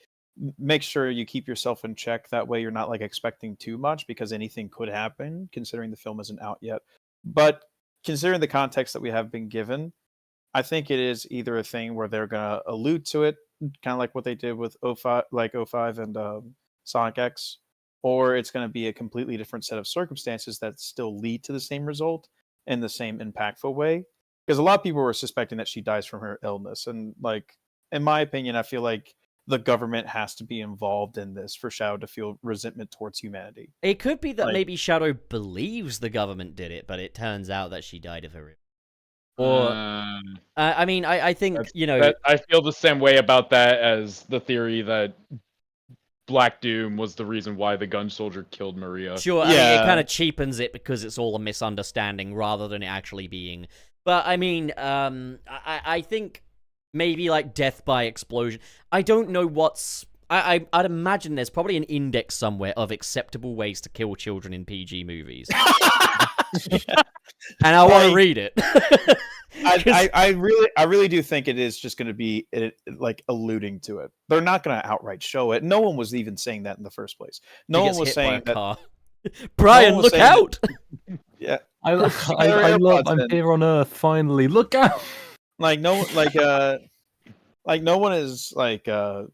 make sure you keep yourself in check. That way you're not, like, expecting too much, because anything could happen, considering the film isn't out yet. But considering the context that we have been given, I think it is either a thing where they're going to allude to it, kind of like what they did with 05 and Sonic X, or it's going to be a completely different set of circumstances that still lead to the same result in the same impactful way. Because a lot of people were suspecting that she dies from her illness. And, like, in my opinion, I feel like the government has to be involved in this for Shadow to feel resentment towards humanity. It could be that maybe Shadow believes the government did it, but it turns out that she died of her illness. Or, I mean, I think, I feel the same way about that as the theory that Black Doom was the reason why the gun soldier killed Maria. Sure, I mean, it kind of cheapens it because it's all a misunderstanding rather than it actually being. But, I mean, I think maybe, like, death by explosion. I don't know what's... I'd imagine there's probably an index somewhere of acceptable ways to kill children in PG movies. and I want to Like, read it. I really do think it is just going to be like alluding to it. They're not going to outright show it. No one was even saying that in the first place. No He one gets was hit by a saying that. car. Brian, was look saying out! Yeah, I love. AirPods I'm in. here on Earth finally. Look out! like no like no one is like no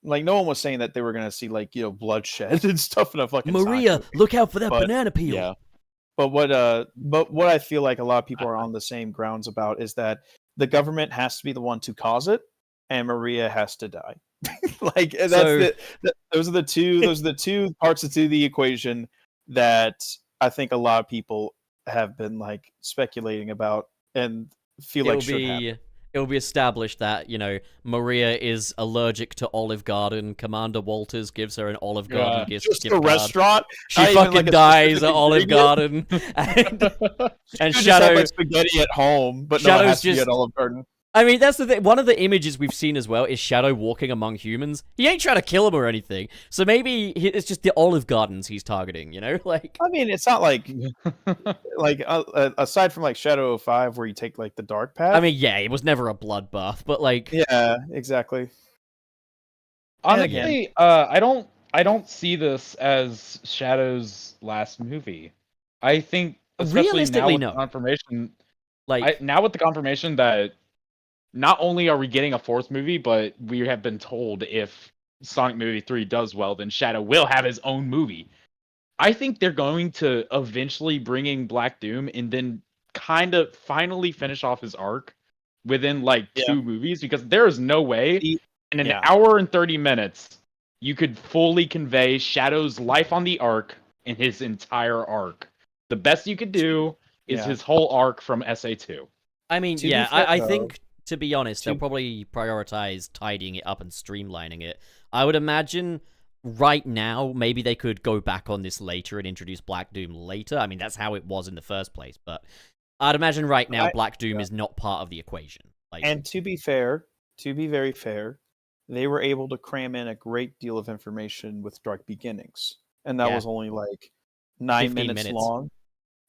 one was saying that they were going to see like bloodshed and stuff in a fucking Maria, Sonic movie. look out for that But, banana peel. Yeah. But what I feel like a lot of people are on the same grounds about is that the government has to be the one to cause it, and Maria has to die. Like those are the two parts to the equation that I think a lot of people have been like speculating about and feel like should happen. It'll be established that, Maria is allergic to Olive Garden. Commander Walters gives her an Olive Garden gift Just gift a card. restaurant. She Not even, fucking like, a dies at specific Olive ingredient? Garden. And Just Shadow have, like, spaghetti at home, but no, it Shadow's has to be just- at Olive Garden. I mean, that's the thing. One of the images we've seen as well is Shadow walking among humans. He ain't trying to kill them or anything. So maybe it's just the Olive Gardens he's targeting, Like, I mean, it's not like aside from like Shadow of 5 where you take like the dark path. I mean, yeah, it was never a bloodbath, but like, yeah, exactly. Honestly, I don't see this as Shadow's last movie. I think, especially now Realistically, with no. the confirmation, like now with the confirmation that not only are we getting a fourth movie, but we have been told if Sonic Movie 3 does well, then Shadow will have his own movie. I think they're going to eventually bring in Black Doom and then kind of finally finish off his arc within like 2 movies, because there is no way in an hour and 30 minutes you could fully convey Shadow's life on the arc in his entire arc. The best you could do is his whole arc from SA2. I mean, To be yeah, fair, I though- think, to be honest, they'll probably prioritize tidying it up and streamlining it. I would imagine right now, maybe they could go back on this later and introduce Black Doom later. I mean, that's how it was in the first place, but I'd imagine right now Black Doom is not part of the equation. Like, And to be very fair, they were able to cram in a great deal of information with Dark Beginnings, and that Yeah. was only like 9 15 minutes long.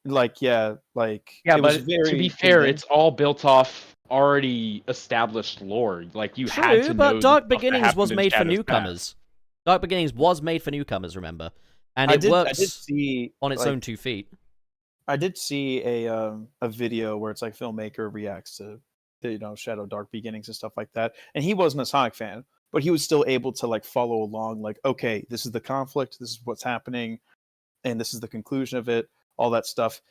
Like it but was very to be fair, condensed. it's all built off already established lore. Like you had to true, know but the Dark stuff that Beginnings happened was in made for Shadow's newcomers. Dark Beginnings was made for newcomers, remember? And I it did works see on its like, own 2 feet. I did see a video where it's like filmmaker reacts to Shadow Dark Beginnings and stuff like that, and he wasn't a Sonic fan, but he was still able to like follow along. Like, okay, this is the conflict, this is what's happening, and this is the conclusion of it. All that stuff,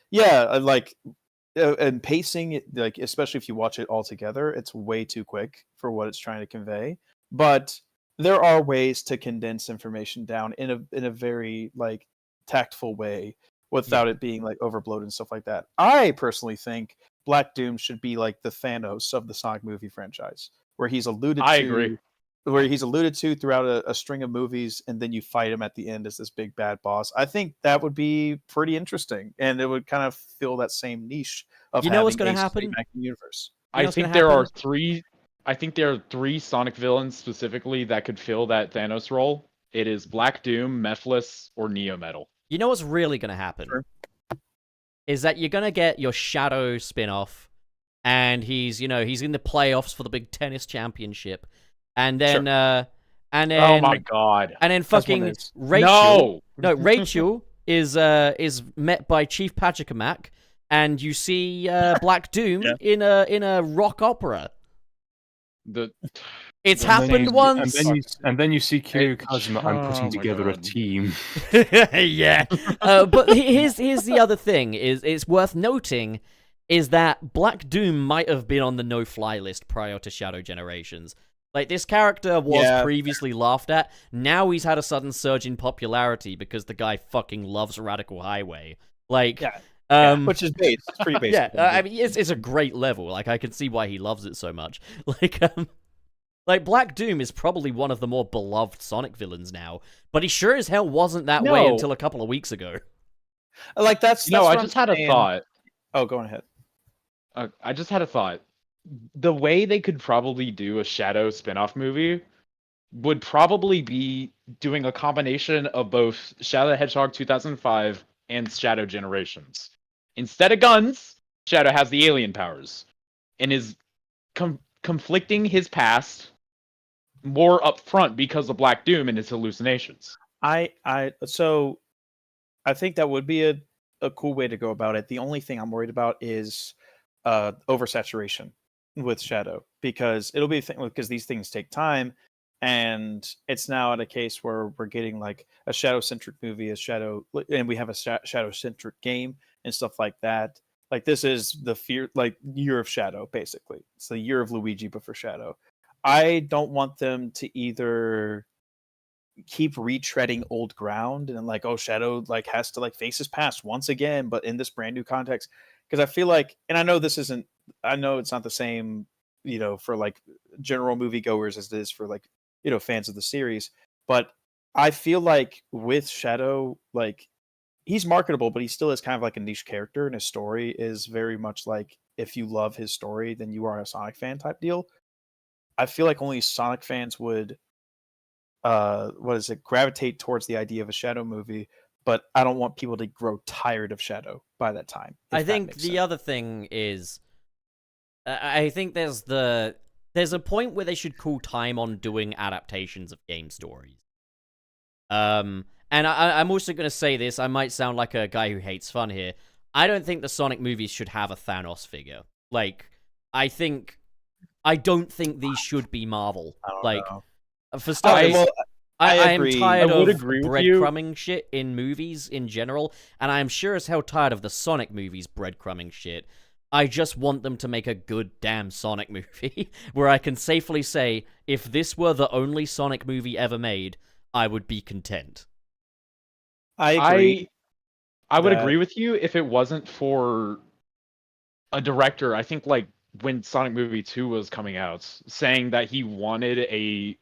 and pacing, like especially if you watch it all together, it's way too quick for what it's trying to convey. But there are ways to condense information down in a very like tactful way without it being like overbloated and stuff like that. I personally think Black Doom should be like the Thanos of the Sonic movie franchise, where he's alluded I to. agree. Where he's alluded to throughout a string of movies, and then you fight him at the end as this big bad boss. I think that would be pretty interesting, and it would kind of fill that same niche of You know what's going gonna to happen? Back in the universe. I what's think gonna there are happen? 3. I think there are 3 Sonic villains specifically that could fill that Thanos role. It is Black Doom, Mephiles, or Neo Metal. You know what's really going to happen? Sure. Is that you're going to get your Shadow spin-off, and he's in the playoffs for the big tennis championship, and then Oh my god. and then That's what fucking it is. Rachel. No, Rachel is met by Chief Pachacamac, and you see Black Doom in a rock opera. It's happened once. And then you see Kiryu Kazuma. I'm Oh putting my together a God. team. Yeah. But here's the other thing. It's worth noting is that Black Doom might have been on the no-fly list prior to Shadow Generations. Like, this character was previously laughed at. Now he's had a sudden surge in popularity because the guy fucking loves Radical Highway. Like, which is base. It's pretty basic. yeah, I mean, it's a great level. Like, I can see why he loves it so much. Like, Black Doom is probably one of the more beloved Sonic villains now, but he sure as hell wasn't that way until a couple of weeks ago. Like that's I what just I'm had a saying. thought. Oh, go ahead. I just had a thought. The way they could probably do a Shadow spin-off movie would probably be doing a combination of both Shadow the Hedgehog 2005 and Shadow Generations. Instead of guns, Shadow has the alien powers and is conflicting his past more up front because of Black Doom and his hallucinations. So I think that would be a cool way to go about it. The only thing I'm worried about is oversaturation with Shadow, because it'll be a thing, because these things take time, and it's now at a case where we're getting like a Shadow-centric movie, and we have a Shadow-centric game and stuff like that. Like, this is the year of Shadow, basically. It's the year of Luigi, but for Shadow. I don't want them to either keep retreading old ground and like, oh, Shadow like has to like face his past once again, but in this brand new context. Because I feel like, and I know it's not the same, for like general moviegoers as it is for like, fans of the series. But I feel like with Shadow, like, he's marketable, but he still is kind of like a niche character, and his story is very much like, if you love his story, then you are a Sonic fan type deal. I feel like only Sonic fans would gravitate towards the idea of a Shadow movie, but I don't want people to grow tired of Shadow by that time. I think the other thing is, I think there's a point where they should call time on doing adaptations of game stories. And I'm also going to say this, I might sound like a guy who hates fun here. I don't think the Sonic movies should have a Thanos figure. Like, I don't think these should be Marvel. Like, know. For starters, I am tired I would of agree with you. breadcrumbing shit in movies in general, and I am sure as hell tired of the Sonic movies breadcrumbing shit. I just want them to make a good damn Sonic movie, where I can safely say, if this were the only Sonic movie ever made, I would be content. I agree. I would agree with you if it wasn't for a director, I think like when Sonic Movie 2 was coming out, saying that he wanted a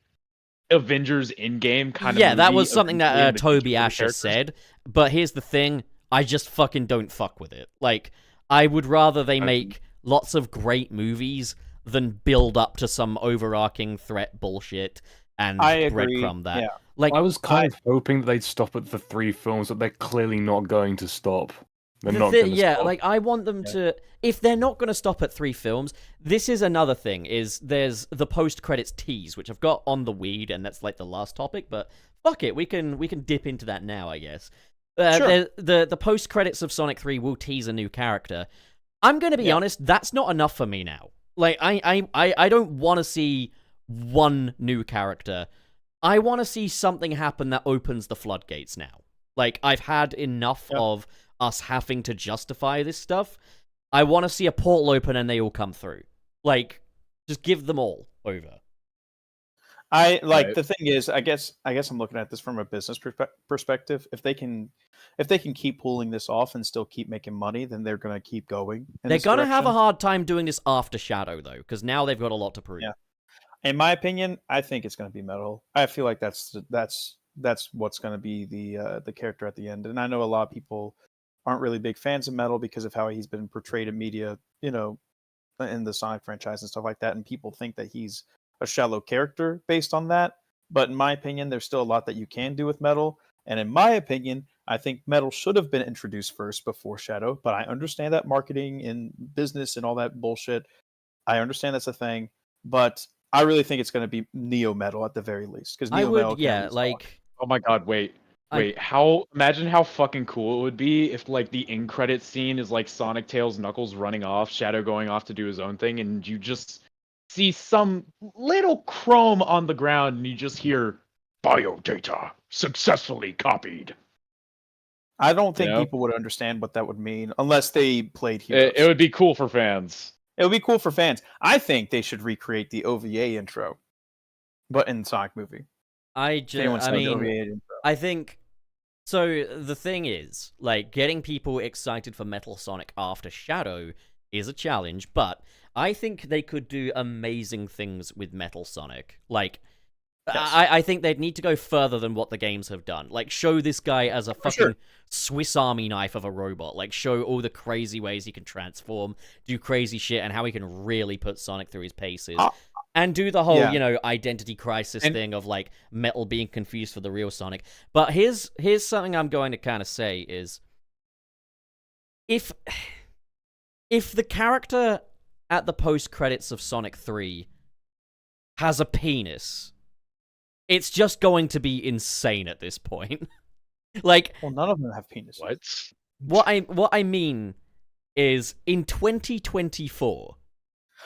Avengers Endgame kind of Yeah, that movie was something that Toby Asher characters. said, but here's the thing, I just fucking don't fuck with it. Like, I would rather they make lots of great movies than build up to some overarching threat bullshit and breadcrumb that. Yeah. Like, I was kind of hoping that they'd stop at the 3 films, but they're clearly not going to stop. They're not going to stop. like, I want them to... If they're not going to stop at 3 films, this is another thing, is there's the post-credits tease, which I've got on the weed, and that's, like, the last topic, but fuck it, we can dip into that now, I guess. Sure. The post-credits of Sonic 3 will tease a new character. I'm going to be honest, that's not enough for me now. Like, I don't want to see one new character. I want to see something happen that opens the floodgates now. Like, I've had enough of us having to justify this stuff. I want to see a portal open and they all come through. Like, just give them all over. The thing is, I guess I'm looking at this from a business perspective. If they can keep pulling this off and still keep making money, then they're going to keep going. They're going to have a hard time doing this after Shadow, though, because now they've got a lot to prove. Yeah. In my opinion, I think it's going to be Metal. I feel like that's what's going to be the character at the end. And I know a lot of people aren't really big fans of Metal because of how he's been portrayed in media, in the Sonic franchise and stuff like that. And people think that he's a shallow character based on that. But in my opinion, there's still a lot that you can do with Metal. And in my opinion, I think Metal should have been introduced first before Shadow. But I understand that marketing and business and all that bullshit. I understand that's a thing. But I really think it's going to be Neo Metal at the very least. Because I would, yeah, like... Oh my god, wait. Imagine how fucking cool it would be if like the end credit scene is like Sonic, Tails, Knuckles running off, Shadow going off to do his own thing, and you just see some little chrome on the ground and you just hear biodata successfully copied. I don't think people would understand what that would mean unless they played Heroes. It would be cool for fans. It would be cool for fans. I think they should recreate the OVA intro, but in the Sonic movie. I think... So, the thing is, like, getting people excited for Metal Sonic after Shadow is a challenge, but I think they could do amazing things with Metal Sonic. Like, yes. I think they'd need to go further than what the games have done. Like, show this guy as a fucking Swiss Army knife of a robot. Like, show all the crazy ways he can transform, do crazy shit, and how he can really put Sonic through his paces. And do the whole, identity crisis thing of, like, Metal being confused for the real Sonic. But here's something I'm going to kind of say is, if the character at the post credits of Sonic 3 has a penis, it's just going to be insane at this point. Like, Well, none of them have penises. What? what I mean is in 2024,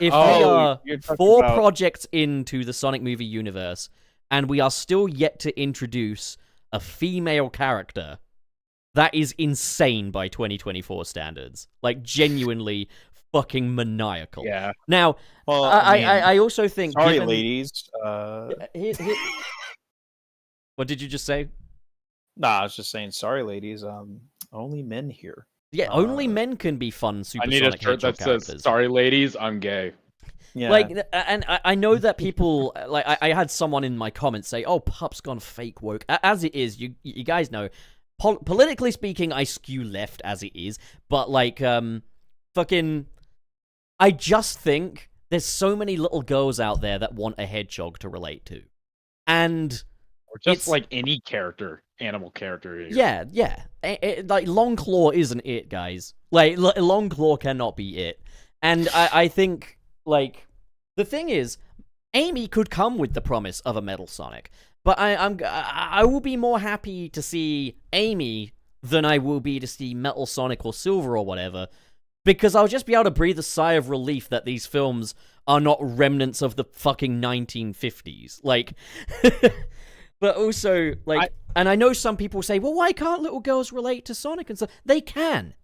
if we Oh, are you're talking 4 about- projects into the Sonic movie universe and we are still yet to introduce a female character, that is insane by 2024 standards. Like, genuinely fucking maniacal. Yeah. Now, Well, I also think... sorry, given... ladies. What did you just say? Nah, I was just saying, sorry, ladies. Only men here. Yeah, only men can be fun I Super need a Sonic shirt Hedgehog that characters. says, "Sorry, ladies, I'm gay." Yeah. Like, and I know that people, like, I had someone in my comments say, "Oh, Pup's gone fake woke." As it is, you guys know, politically speaking, I skew left as it is. But like, fucking, I just think there's so many little girls out there that want a hedgehog to relate to, and Or just It's- like any character, animal character. Here. yeah, like Longclaw isn't it, guys. Like Longclaw cannot be it, and I think like the thing is, Amy could come with the promise of a Metal Sonic, but I will be more happy to see Amy than I will be to see Metal Sonic or Silver or whatever, because I'll just be able to breathe a sigh of relief that these films are not remnants of the fucking 1950s. Like, but also, like, and I know some people say, well, why can't little girls relate to Sonic and stuff? They can,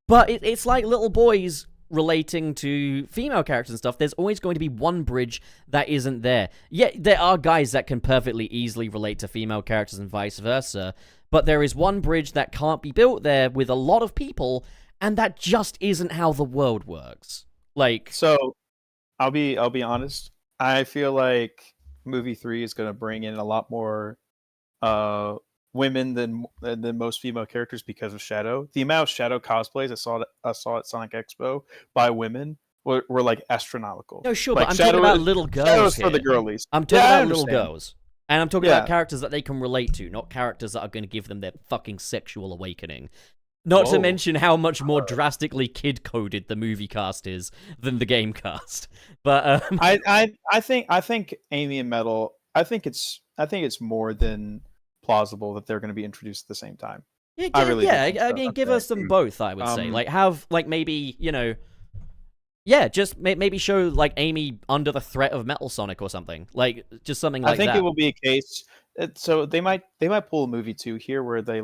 but it's like little boys relating to female characters and stuff. There's always going to be one bridge that isn't there. Yeah, there are guys that can perfectly easily relate to female characters and vice versa, but there is one bridge that can't be built there with a lot of people, and that just isn't how the world works. Like, So, I'll be honest. I feel like movie 3 is going to bring in a lot more women than most female characters because of Shadow. The amount of Shadow cosplays I saw at Sonic Expo by women were like astronomical. no, sure, Like, but I'm Shadow talking about is- little girls Shadow's here. for the girlies. I'm talking Yeah, I about little understand. girls. And I'm talking Yeah. about characters that they can relate to, not characters that are going to give them their fucking sexual awakening. Not to Whoa. mention how much more drastically kid-coded the movie cast is than the game cast. But I think Amy and Metal. I think it's more than plausible that they're going to be introduced at the same time. yeah, I really do yeah. think I so. mean, give Okay. us them both. I would say, Um, like, have like maybe just maybe show like Amy under the threat of Metal Sonic or something, like just something like I think that. it will be a case. So they might pull a movie 2 here where they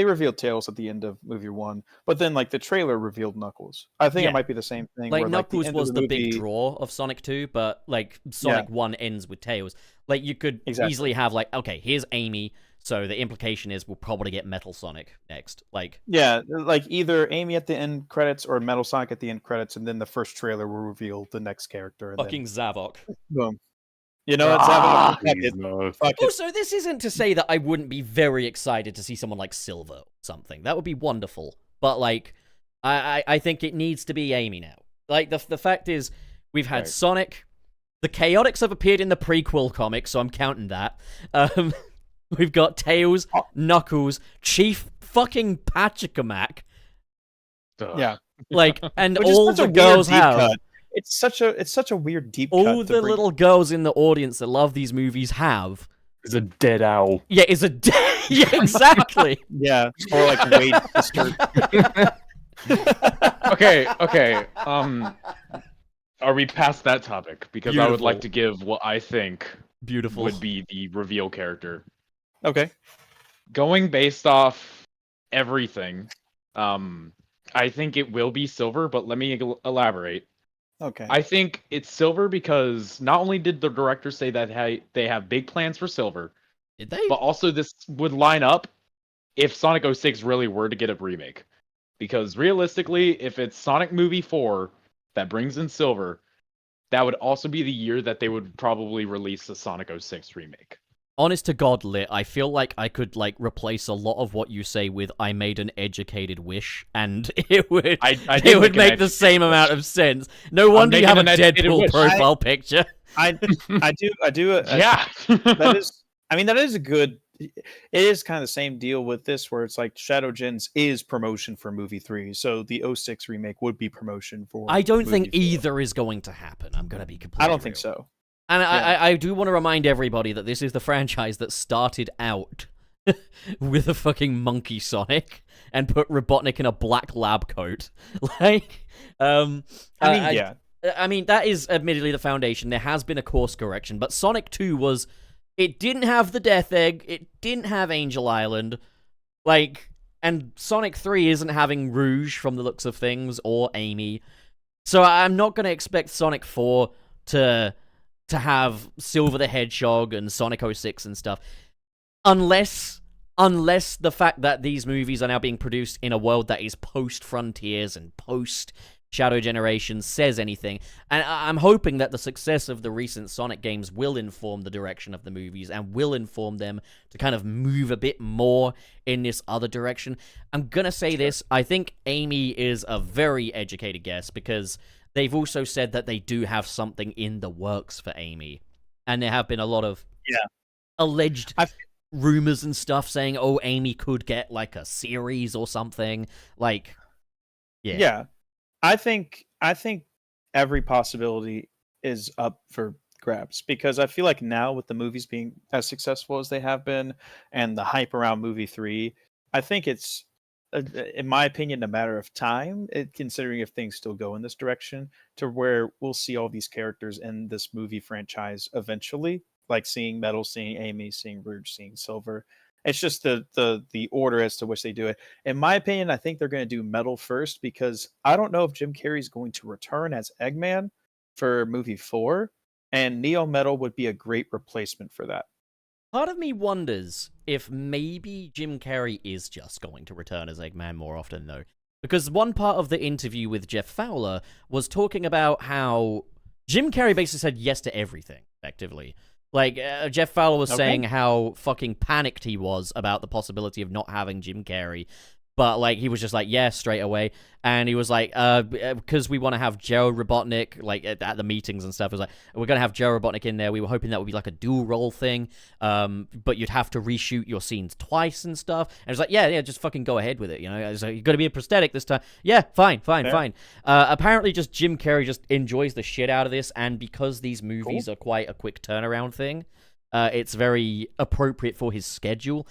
revealed Tails at the end of movie 1, but then like the trailer revealed Knuckles. I think Yeah. it might be the same thing. Like where, Knuckles end was of the movie, big draw of Sonic 2, but like Sonic 1 ends with Tails. Like you could Exactly. easily have like, okay, here's Amy, so the implication is we'll probably get Metal Sonic next. Like, Yeah, like either Amy at the end credits or Metal Sonic at the end credits, and then the first trailer will reveal the next character. And fucking Zavok. then, boom. You know, it's fuck Please, it. no. Fuck it. Also, this isn't to say that I wouldn't be very excited to see someone like Silver or something. That would be wonderful. But like, I think it needs to be Amy now. Like the fact is, we've had Right. Sonic. The Chaotix have appeared in the prequel comic, so I'm counting that. We've got Tails, Knuckles, Chief fucking Pachacamac, Ugh. Yeah, like, and Which is all such the a weird girls deep have. cut. It's such a weird deep cut. All to the bring- little girls in the audience that love these movies have. It's a dead owl. Yeah, is a yeah, exactly. Yeah, or like Wade's sister. Okay. Are we past that topic? Because I would like Beautiful. to give what I think Beautiful. would be the reveal character. Okay. Going based off everything, I think it will be Silver, but let me elaborate. Okay. I think it's Silver because not only did the director say that they have big plans for Silver, Did they? but also this would line up if Sonic 06 really were to get a remake. Because realistically, if it's Sonic Movie 4 that brings in Silver, that would also be the year that they would probably release the Sonic 06 remake. Honest to God, Lit, I feel like I could like replace a lot of what you say with "I made an educated wish," and it would I it did would an make the same amount of sense. No wonder you making have a an educated Deadpool wish. profile picture. I do. Yeah. That is. I mean, that is a good it is kind of the same deal with this, where it's like Shadow Gens is promotion for movie 3, so the '06 remake would be promotion for. I don't think movie 4. either is going to happen. I'm gonna be completely. I don't think real. so. And Yeah. I do want to remind everybody that this is the franchise that started out with a fucking monkey Sonic and put Robotnik in a black lab coat. Like, Yeah. I mean, that is admittedly the foundation. There has been a course correction, but Sonic 2 was... It didn't have the Death Egg, it didn't have Angel Island, like... And Sonic 3 isn't having Rouge from the looks of things, or Amy. So I'm not going to expect Sonic 4 to have Silver the Hedgehog and Sonic 06 and stuff. Unless the fact that these movies are now being produced in a world that is post-Frontiers and post-Shadow Generation says anything. And I'm hoping that the success of the recent Sonic games will inform the direction of the movies and will inform them to kind of move a bit more in this other direction. I'm gonna say this, I think Amy is a very educated guess, because they've also said that they do have something in the works for Amy. And there have been a lot of alleged rumors and stuff saying, oh, Amy could get like a series or something. Like, Yeah. I think every possibility is up for grabs, because I feel like now, with the movies being as successful as they have been and the hype around movie 3, I think it's, in my opinion, a matter of time, considering if things still go in this direction, to where we'll see all these characters in this movie franchise eventually, like seeing Metal, seeing Amy, seeing Rouge, seeing Silver. It's just the order as to which they do it. In my opinion, I think they're going to do Metal first, because I don't know if Jim Carrey's going to return as Eggman for movie 4, and Neo Metal would be a great replacement for that. part of me wonders if maybe Jim Carrey is just going to return as Eggman more often, though. Because one part of the interview with Jeff Fowler was talking about how Jim Carrey basically said yes to everything, effectively. Like, Jeff Fowler was saying how fucking panicked he was about the possibility of not having Jim Carrey. But, like, he was just like, yeah, straight away. And he was like, because we want to have Joe Robotnik, like, at the meetings and stuff. It was like, we're going to have Joe Robotnik in there. We were hoping that would be, like, a dual-role thing. But you'd have to reshoot your scenes twice and stuff. And it's like, yeah, just fucking go ahead with it, you know? It's like, you're going to be a prosthetic this time. Yeah, fine. Apparently, just Jim Carrey just enjoys the shit out of this. And because these movies are quite a quick turnaround thing, it's very appropriate for his schedule.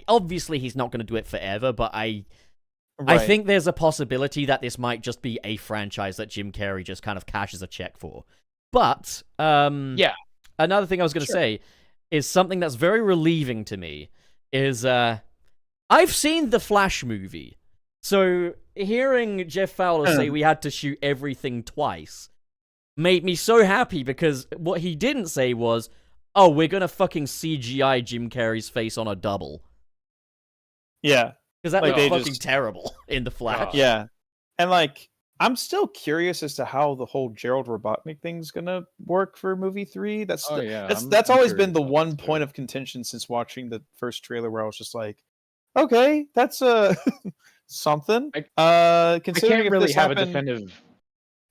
Obviously, he's not going to do it forever, but I think there's a possibility that this might just be a franchise that Jim Carrey just kind of cashes a check for. But another thing I was going to say is something that's very relieving to me is I've seen the Flash movie, so hearing Jeff Fowler say we had to shoot everything twice made me so happy, because what he didn't say was, oh, we're gonna fucking CGI Jim Carrey's face on a double. Yeah. Because that Like, looked they fucking just- terrible in The Flash. Yeah. And, like, I'm still curious as to how the whole Gerald Robotnik thing's gonna work for movie 3. That's Oh, yeah, that's I'm always curious been the about one that, too. point of contention since watching the first trailer, where I was just like, okay, that's something. I Considering can't if really this have happened, a definitive.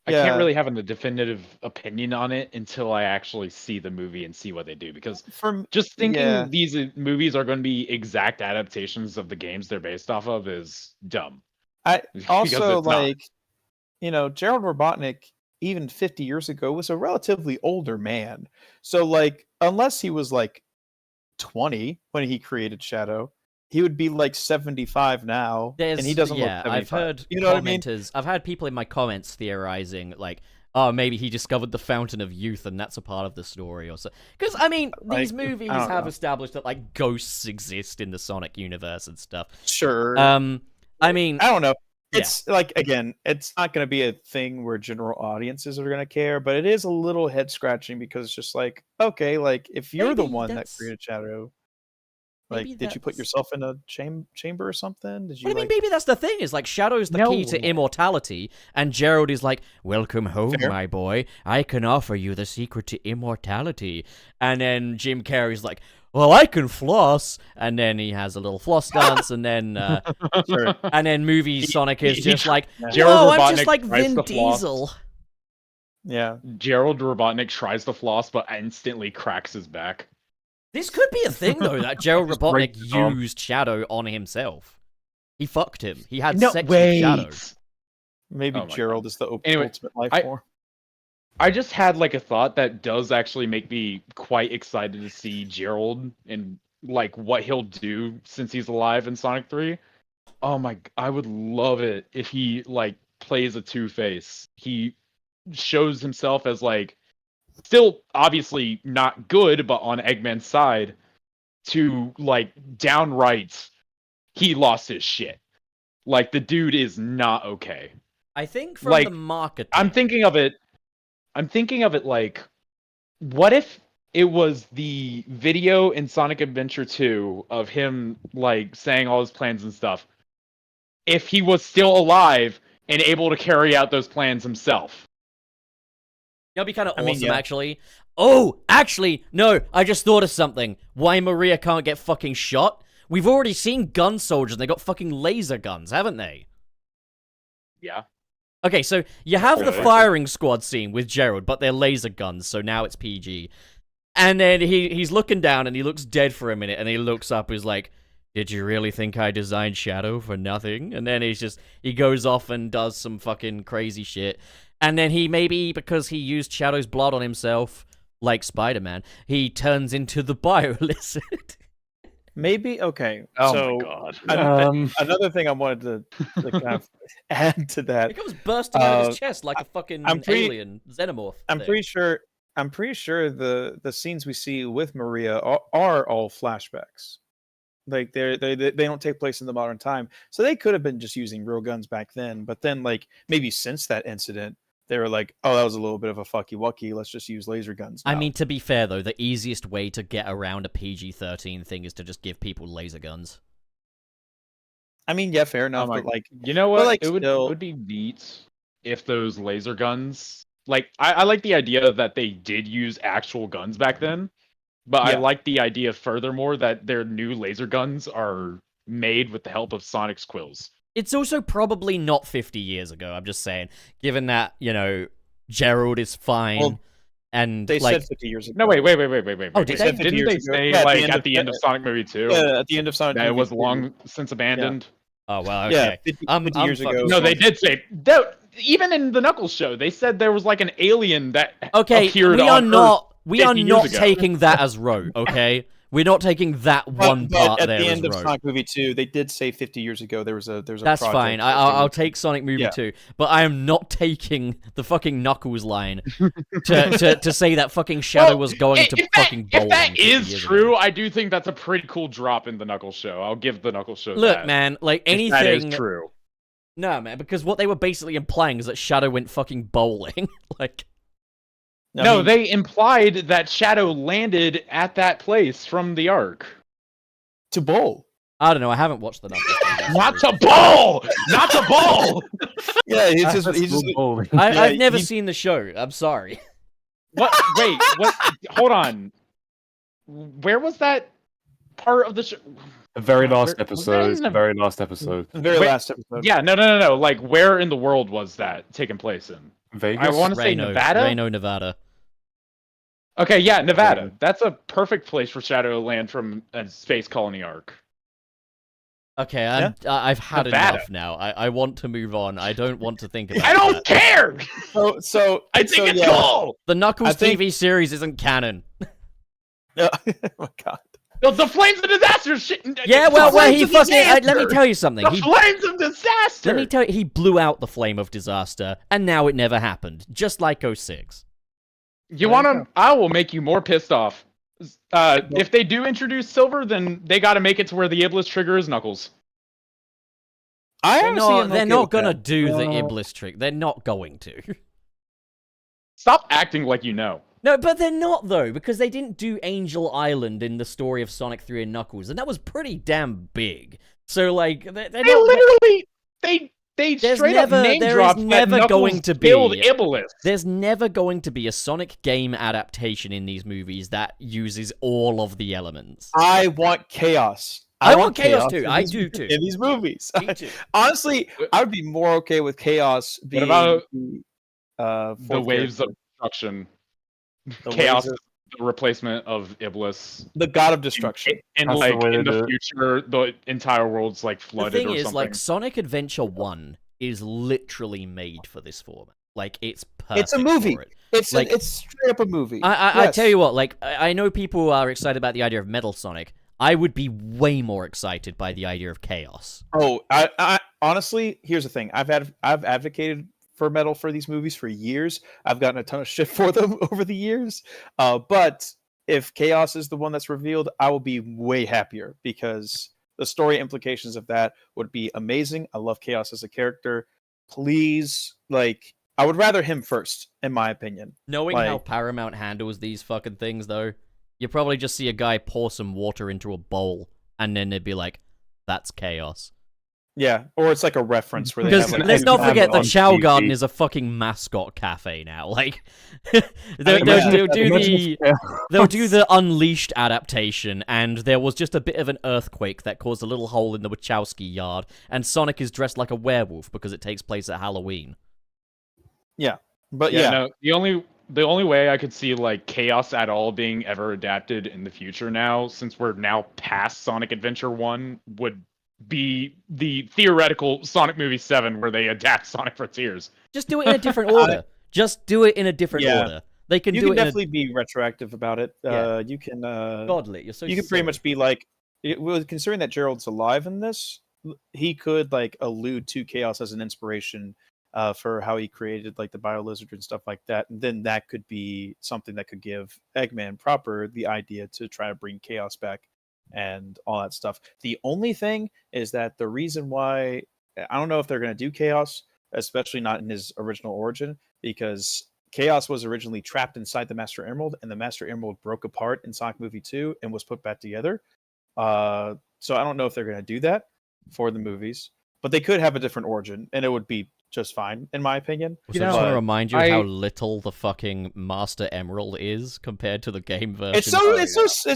I Yeah. can't really have a definitive opinion on it until I actually see the movie and see what they do. Because from just thinking Yeah. these movies are going to be exact adaptations of the games they're based off of is dumb. I Because also it's not. like, Gerald Robotnik, even 50 years ago, was a relatively older man. So, like, unless he was like 20 when he created Shadow, he would be like 75 now, and he doesn't look 75. I've heard You know what I mean? commenters, I've had people in my comments theorizing, like, oh, maybe he discovered the Fountain of Youth and that's a part of the story or so. Because, I mean, these Like, movies I don't have know. established that, like, ghosts exist in the Sonic universe and stuff. Sure. I mean, I don't know. yeah. It's like, again, it's not going to be a thing where general audiences are going to care, but it is a little head scratching, because it's just like, okay, like, if you're the Maybe one that that's- created Shadow, like, maybe did you put that's- yourself in a chamber or something? Did you? But I mean, like... maybe that's the thing, is like, Shadow's the key to No. immortality, and Gerald is like, welcome home, Fair. my boy. I can offer you the secret to immortality. And then Jim Carrey's like, well, I can floss. And then he has a little floss dance, and then Sure. and then movie Sonic is he just like, Gerald whoa, I'm Robotnik just like tries Vin to floss. Diesel. Yeah. Gerald Robotnik tries to floss, but instantly cracks his back. This could be a thing, though, that Gerald Just Robotnik break his arm. used Shadow on himself. He fucked him. He had No, sex wait. with Shadow. Maybe Oh my Gerald is the Anyway, ultimate life I- form. I just had like a thought that does actually make me quite excited to see Gerald and like what he'll do since he's alive in Sonic 3. Oh my, I would love it if he like plays a Two-Face. He shows himself as like still obviously not good, but on Eggman's side to like downright he lost his shit. Like the dude is not okay. I think from Like, the marketing... I'm thinking of it like, what if it was the video in Sonic Adventure 2 of him like saying all his plans and stuff? If he was still alive and able to carry out those plans himself. That'd be kind of I awesome, mean, yeah. actually. Oh, actually, no, I just thought of something. Why Maria can't get fucking shot? We've already seen gun soldiers, and they got fucking laser guns, haven't they? Yeah. Okay, so you have the Okay. firing squad scene with Gerald, but they're laser guns, so now it's PG. And then he's looking down, and he looks dead for a minute, and he looks up, he's like, did you really think I designed Shadow for nothing? And then he goes off and does some fucking crazy shit. And then he maybe, because he used Shadow's blood on himself, like Spider-Man, he turns into the Bio-Lizard. Maybe okay. Oh so my god. another thing I wanted to kind of add to that. It comes bursting out of his chest like a fucking I'm pretty- alien xenomorph. I'm thing. pretty sure the scenes we see with Maria are all flashbacks. Like they don't take place in the modern time, so they could have been just using real guns back then. But then, like maybe since that incident, they were like, "Oh, that was a little bit of a fucky wucky. Let's just use laser guns." I now." mean, to be fair, though, the easiest way to get around a PG-13 thing is to just give people laser guns. yeah, fair enough. my- But like, You know what? like, it still- would be neat if those laser guns, like I like the idea that they did use actual guns back then, but I Yeah. like the idea furthermore that their new laser guns are made with the help of Sonic's quills. It's also probably not 50 years ago, I'm just saying, given that, Gerald is fine, Well, and, they like, said 50 years ago. No, wait. Oh, did they? Didn't 50 they years ago. say Yeah, like at the end of Sonic Movie 2 Yeah, at the end of Sonic. that it movie was 2. long since abandoned? oh, well, Yeah, okay. 50, I'm 50 years fucking- ago. No, they did say that. Even in the Knuckles show, they said there was like an alien that Okay, appeared we are on not Earth we are 50 years not ago. taking that as rote, okay? We're not taking that one But part at there the as end of rote. Sonic Movie 2, they did say 50 years ago there was a That's project fine. that I'll was- take Sonic Movie Yeah. 2, but I am not taking the fucking Knuckles line to say that fucking Shadow Well, was going if to that- fucking bowling. If that 50 is years true, ago. I do think that's a pretty cool drop in the Knuckles show. I'll give the Knuckles show Look, that. man, like If anything. that is true. No, man, because what they were basically implying is that Shadow went fucking bowling. Like, I No, mean, they implied that Shadow landed at that place from the Ark. to bowl. I don't know. I haven't watched the Knuckles movie, Not sorry. to bowl! Not to bowl! Yeah, he's That's just so bowling. Yeah, I've never he- seen the show. I'm sorry. What? Wait, what? Hold on. Where was that part of the show? The very last Where- was that episode. in The the- very last episode. the very Wait, last episode. Yeah, no. Like, where in the world was that taking place in? Vegas. I want to say Reno, Nevada? Reno, Nevada. Okay, yeah, Nevada. That's a perfect place for Shadow to land from a space colony arc. Okay, I've had Nevada. enough now. I want to move on. I don't want to think about I don't that. care! So I think it's yeah. cool! The Knuckles I think- TV series isn't canon. oh my god. The flames of disaster shit! Yeah, the well, flames he of fucking. let me disaster! tell you something. The He flames of disaster! Let me tell you, he blew out the flame of disaster, and now it never happened. Just like 06. You want to? I will make you more pissed off. If they do introduce Silver, then they got to make it to where the Iblis trigger is Knuckles. I They're not gonna do the Iblis trick. They're not going to. Stop acting like you know. No, but they're not, though, because they didn't do Angel Island in the story of Sonic 3 and Knuckles, and that was pretty damn big. So, like, they're They not... literally they There's straight never- up name there is dropped never that Knuckles going to be- killed Iblis. There's never going to be a Sonic game adaptation in these movies that uses all of the elements. I want chaos. I want chaos too. in I these- do too. In these movies. Me too. Honestly, I would be more okay with chaos being about the The fourth waves character. of destruction. The Chaos waves is the replacement of Iblis. The god of destruction. And That's the like way to in do the it. future, the entire world's like The flooded thing or is, something. like, Sonic Adventure 1 is literally made for this format. Like, it's perfect It's a movie. for it. It's Like- it's straight up a movie. I Yes. tell you what, like, I know people are excited about the idea of Metal Sonic. I would be way more excited by the idea of Chaos. Oh, I honestly, here's the thing. I've advocated for metal for these movies for years. I've gotten a ton of shit for them over the years. But if Chaos is the one that's revealed, I will be way happier because the story implications of that would be amazing. I love Chaos as a character. Please, like, I would rather him first, in my opinion. Knowing how Like- Paramount handles these fucking things, though, you probably just see a guy pour some water into a bowl, and then they'd be like, that's Chaos. Yeah, or it's like a reference where they Because have like let's not have forget it the on Chow TV. Garden is a fucking mascot cafe now. Like, they'll imagine do the Unleashed adaptation, and there was just a bit of an earthquake that caused a little hole in the Wachowski yard, and Sonic is dressed like a werewolf because it takes place at Halloween. But yeah, No, the only way I could see like Chaos at all being ever adapted in the future now, since we're now past Sonic Adventure 1, would be the theoretical Sonic movie 7 where they adapt Sonic Frontiers. Just do it in a different order. Just do it in a different Yeah. order. They can you do can it in definitely be retroactive about it. Yeah. You can a... Godly, you're so you can pretty silly. much be like, well, considering that Gerald's alive in this, he could like allude to Chaos as an inspiration for how he created like the Bio Lizard and stuff like that, and then that could be something that could give Eggman proper the idea to try to bring Chaos back and all that stuff. The only thing is that the reason why I don't know if they're going to do Chaos, especially not in his original origin, because Chaos was originally trapped inside the Master Emerald, and the Master Emerald broke apart in Sonic Movie 2 and was put back together. So I don't know if they're going to do that for the movies, but they could have a different origin, and it would be just fine, in my opinion. So I just want to remind you I- how little the fucking Master Emerald is compared to the game version. It's so and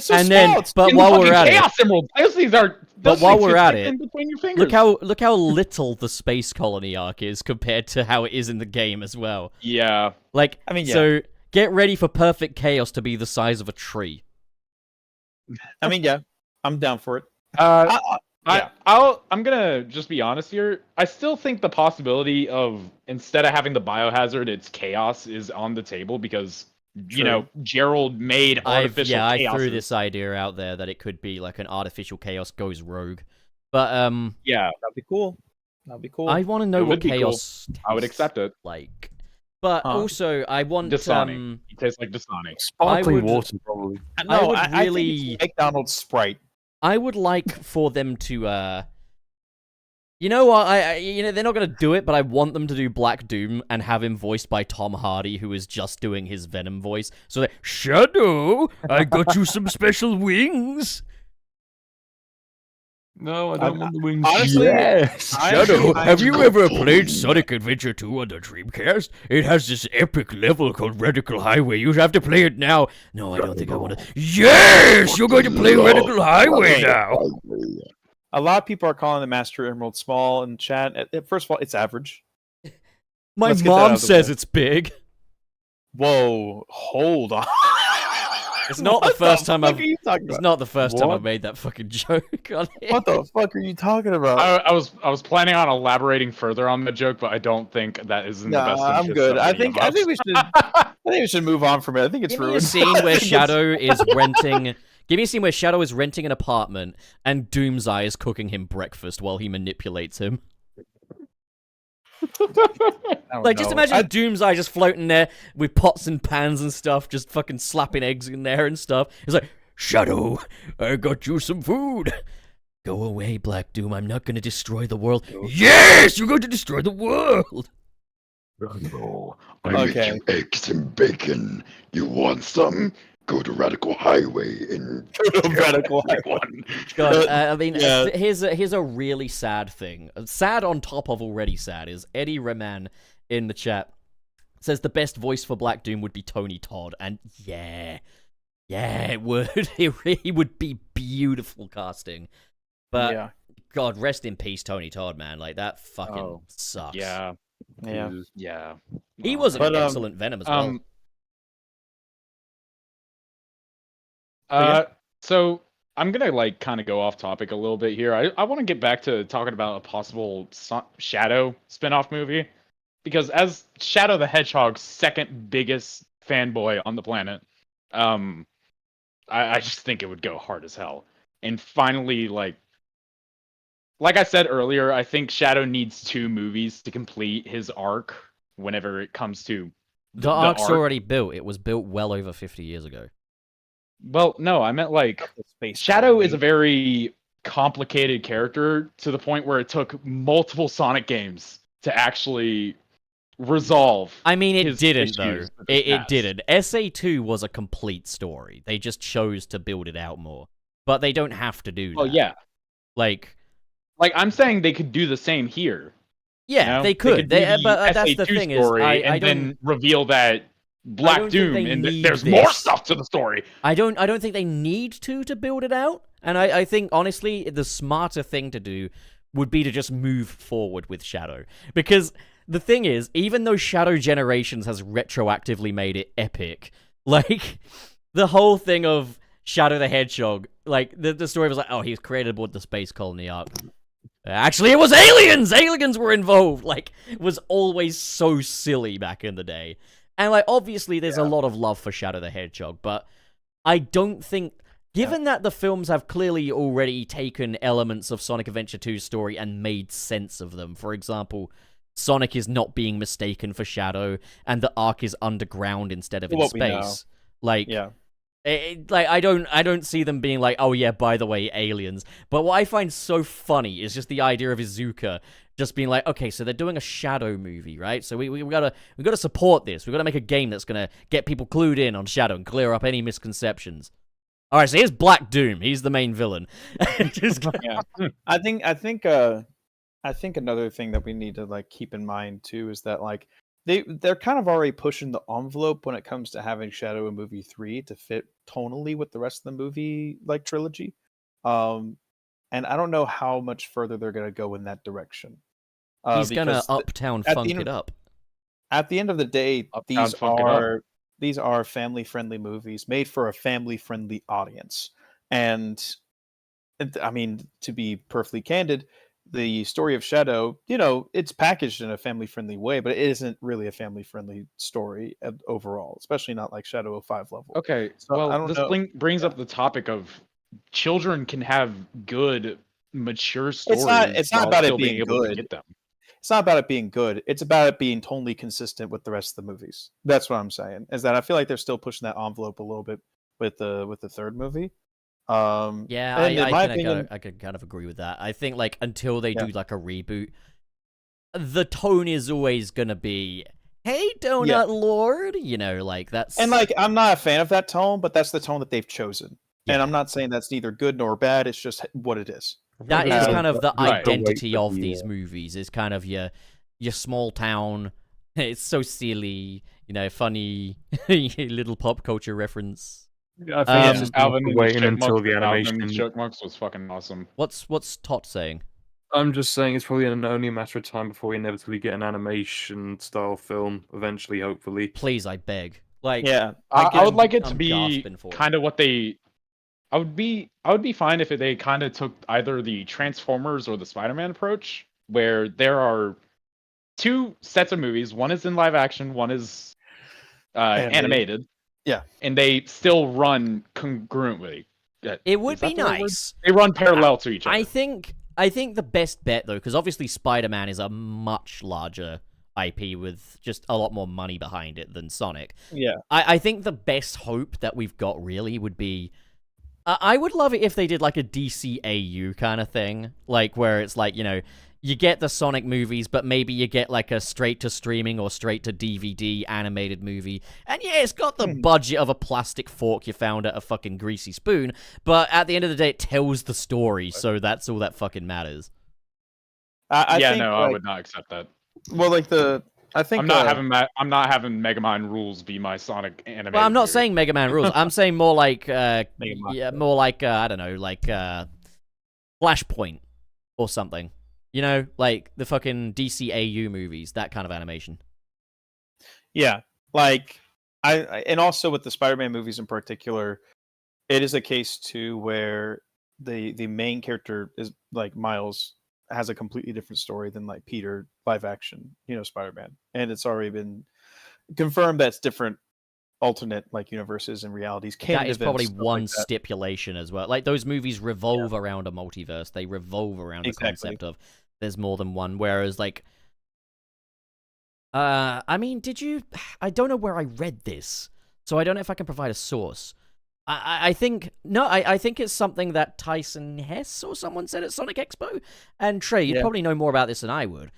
small. then, It's- but In while fucking we're at Chaos Emerald, those things are. But those while things we're can at fit it, in between your fingers. look how little the space colony arc is compared to how it is in the game as well. Yeah. Like, I mean, yeah. so get ready for perfect chaos to be the size of a tree. I mean, yeah, I'm down for it. Yeah. I'm gonna just be honest here. I still think the possibility of instead of having the biohazard, it's chaos is on the table because you know Gerald made artificial I chaos. threw this idea out there that it could be like an artificial chaos goes rogue. But Yeah, That'd be cool. That'd be cool. I want to know It what would be cool. chaos I would tastes accept it. like. But also I want Dasani. He tastes like Dasani. Sparkling would- water, probably. No, would I think really- it's McDonald's Sprite. I would like for them to you know what? You know they're not gonna do it, but I want them to do Black Doom and have him voiced by Tom Hardy, who is just doing his Venom voice. So that Shadow, I got you some special wings. No, I don't want the wings. honestly, yes. Shadow, I- have you ever played Sonic Adventure 2 on the Dreamcast? It has this epic level called Radical Highway. You have to play it now. No, I don't think I want to. Yes, you're going to play Radical Highway now. A lot of people are calling the Master Emerald small in chat. First of all, it's average. My Let's get that out mom of the says way. it's big. Whoa, hold on. It's not the What first time fuck I've. are you talking It's about? not the first time What? I've made that fucking joke on it. What the fuck are you talking about? I was planning on elaborating further on the joke, but I don't think that is in the best Nah, interest I'm good. of I any think of us. we should. I think we should move on from it. I think it's Give me a ruined. scene I where think it's- Shadow is renting. Give me a scene where Shadow is renting an apartment and Doomseye is cooking him breakfast while he manipulates him. I don't Like, just know. imagine Doomseye just floating there with pots and pans and stuff, just fucking slapping eggs in there and stuff. He's like, Shadow, I got you some food. Go away, Black Doom. I'm not going to destroy the world. Yes, you're going to destroy the world. No, I Okay. make you eggs and bacon. You want some? Go to Radical Highway and Radical Highway. everyone. God, I mean, Yeah. here's a really sad thing. Sad on top of already sad is Eddie Reman in the chat says the best voice for Black Doom would be Tony Todd, and yeah, it would. It really would be beautiful casting. But Yeah, God, rest in peace, Tony Todd, man. Like that fucking Oh. sucks. Yeah, yeah. yeah. He was an But, excellent Venom as well. So I'm gonna like kind of go off topic a little bit here. I want to get back to talking about a possible Shadow spin-off movie because as Shadow the Hedgehog's second biggest fanboy on the planet, um, I just think it would go hard as hell. And finally, like I said earlier, I think Shadow needs 2 movies to complete his arc. Whenever it comes to The arc's already built. It was built well over 50 years ago. Well, no, I meant like Space Shadow is a Colony. very complicated character to the point where it took multiple Sonic games to actually resolve. I mean, it his didn't, though. issues with his It past. didn't. SA2 was a complete story. They just chose to build it out more. But they don't have to do that. Well, yeah. Like I'm saying they could do the same here. yeah, you know? they could. do the But that's the SA2 thing is, story I and don't... then reveal that Black don't think Doom they and need there's more this. stuff to the story. I don't think they need to build it out. And I think, honestly, the smarter thing to do would be to just move forward with Shadow. Because the thing is, even though Shadow Generations has retroactively made it epic, like, the whole thing of Shadow the Hedgehog, like, the story was like, oh, he's created aboard the space colony arc. Actually, it was aliens! Aliens were involved! Like, it was always so silly back in the day. And, like, obviously, there's a lot of love for Shadow the Hedgehog, but I don't think... Given that the films have clearly already taken elements of Sonic Adventure 2's story and made sense of them, for example, Sonic is not being mistaken for Shadow, and the arc is underground instead of in What we know. space. Like, Yeah. I don't see them being like, oh yeah, by the way, aliens. But what I find so funny is just the idea of Izuka just being like, okay, so they're doing a Shadow movie, right? So we gotta support this. We gotta make a game that's gonna get people clued in on Shadow and clear up any misconceptions. All right, so here's Black Doom. He's the main villain. Just Yeah. I think another thing that we need to like keep in mind too is that like they're kind of already pushing the envelope when it comes to having Shadow in movie 3 to fit tonally with the rest of the movie like trilogy. And I don't know how much further they're gonna go in that direction. he's gonna Because uptown at the funk end it of- up. at the end of the day, Uptown Funk It Up. these are family friendly movies made for a family friendly audience. And I mean, to be perfectly candid, the story of Shadow, it's packaged in a family friendly way, but it isn't really a family friendly story overall, especially not like Shadow 05 level. Okay, So, I well, don't this know. brings up the topic of children can have good, mature stories. It's not while about it still being able to good. get them. It's not about it being good. It's about it being totally consistent with the rest of the movies. That's what I'm saying. Is that I feel like they're still pushing that envelope a little bit with the third movie. Yeah, and in my opinion, I could kind of agree with that. I think like until they Yeah. do like a reboot, the tone is always gonna be, "Hey, Donut Yeah. Lord," like that's and like I'm not a fan of that tone, but that's the tone that they've chosen. Yeah. And I'm not saying that's neither good nor bad. It's just what it is. that is Yeah. kind of the Right. identity The weight of of the, these movies. Is kind of your small town. It's so silly, funny little pop culture reference. I think it's Um, just Alvin and the waiting until Chipmunks the with Alvin animation. and the Chipmunks was fucking awesome. What's Tot saying? I'm just saying it's probably only a matter of time before we inevitably get an animation style film. Eventually, hopefully. Please, I beg. Like, Yeah, I would like it to I'm be gasping for it. kind of what they. I would be fine if they kind of took either the Transformers or the Spider-Man approach, where there are 2 sets of movies. One is in live action, one is animated. Yeah. And they still run congruently. It would Is that be the right word? nice. They run parallel to each other. I think the best bet though, because obviously Spider-Man is a much larger IP with just a lot more money behind it than Sonic. yeah. I think the best hope that we've got really would be, I would love it if they did like a DCAU kind of thing, like where it's like, you get the Sonic movies, but maybe you get like a straight to streaming or straight to DVD animated movie. And yeah, it's got the budget of a plastic fork you found at a fucking greasy spoon, but at the end of the day, it tells the story, so that's all that fucking matters. I think, I like, would not accept that. Well, like I think I'm not having Megamind rules be my Sonic animated. Well, I'm not movie. saying Mega Man rules. I'm saying more like, Man. more like, I don't know, like Flashpoint or something. Like the fucking DCAU movies, that kind of animation. Yeah, like I and also with the Spider-Man movies in particular, it is a case too where the main character is like Miles has a completely different story than like Peter live action, Spider-Man, and it's already been confirmed that's different alternate like universes and realities. That is events, probably stuff one like that. stipulation as well. Like those movies revolve around a multiverse. They revolve around the concept of there's more than one. Whereas like, I mean, I don't know where I read this, so I don't know if I can provide a source. I think it's something that Tyson Hess or someone said at Sonic Expo. And Trey, you'd probably know more about this than I would.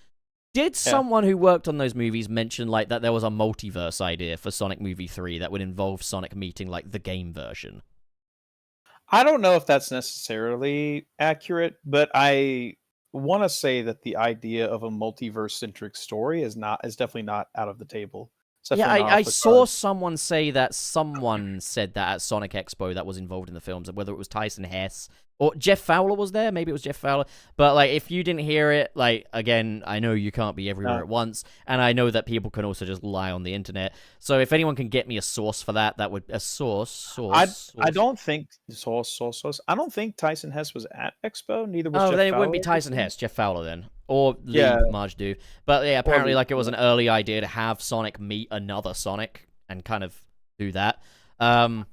Did someone who worked on those movies mention like that there was a multiverse idea for Sonic Movie 3 that would involve Sonic meeting like the game version? I don't know if that's necessarily accurate, but I want to say that the idea of a multiverse-centric story is definitely not out of the table. Yeah, I saw someone say that someone said that at Sonic Expo that was involved in the films, whether it was Tyson Hess or Jeff Fowler was there. Maybe it was Jeff Fowler. But like, if you didn't hear it, like, again, I know you can't be everywhere at once, and I know that people can also just lie on the internet. So if anyone can get me a source for that, that would a source. I don't think source. I don't think Tyson Hess was at Expo. Neither was. Oh, Jeff then it Fowler, wouldn't be Tyson Hess, Jeff Fowler then. Or Lee Marge do. But yeah, apparently like it was an early idea to have Sonic meet another Sonic and kind of do that. No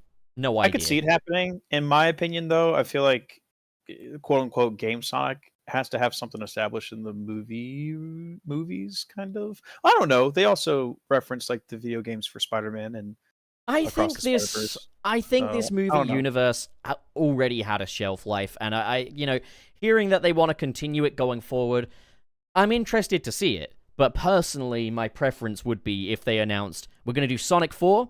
idea. I could see it happening. In my opinion, though, I feel like quote unquote game Sonic has to have something established in the movies, kind of. I don't know. They also reference like the video games for Spider-Man and I think this movie universe already had a shelf life, and I hearing that they want to continue it going forward, I'm interested to see it. But personally, my preference would be if they announced, we're going to do Sonic 4,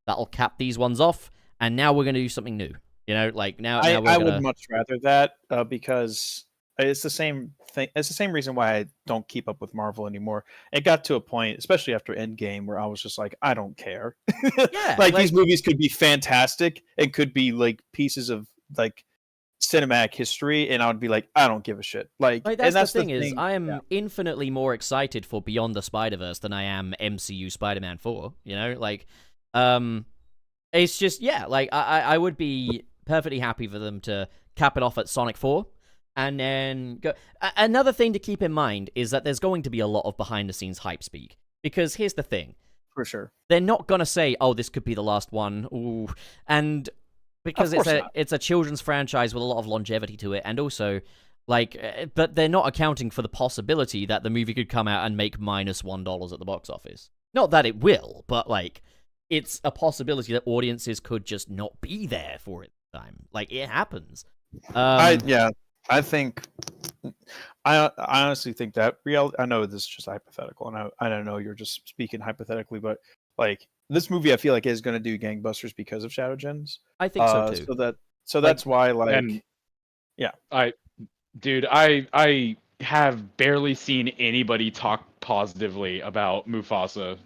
that'll cap these ones off, and now we're going to do something new. Like now we're I would much rather that because it's the same thing. It's the same reason why I don't keep up with Marvel anymore. It got to a point, especially after Endgame, where I was just like, I don't care. Yeah, like these movies could be fantastic. It could be like pieces of like cinematic history, and I would be like, I don't give a shit. Like that's the thing. I am infinitely more excited for Beyond the Spider-Verse than I am MCU Spider-Man 4. It's just like I would be perfectly happy for them to cap it off at Sonic 4 and then go. Another thing to keep in mind is that there's going to be a lot of behind-the-scenes hype speak, because here's the thing. For sure. They're not going to say, oh, this could be the last one. Ooh. And because it's a children's franchise with a lot of longevity to it, and also, like, but they're not accounting for the possibility that the movie could come out and make -$1 at the box office. Not that it will, but, like, it's a possibility that audiences could just not be there for it. Time like it happens. I think I honestly think that I know this is just hypothetical, and I don't know, you're just speaking hypothetically, but like this movie I feel like is going to do gangbusters because of Shadow Gens. I think so too. So that's why I have barely seen anybody talk positively about Mufasa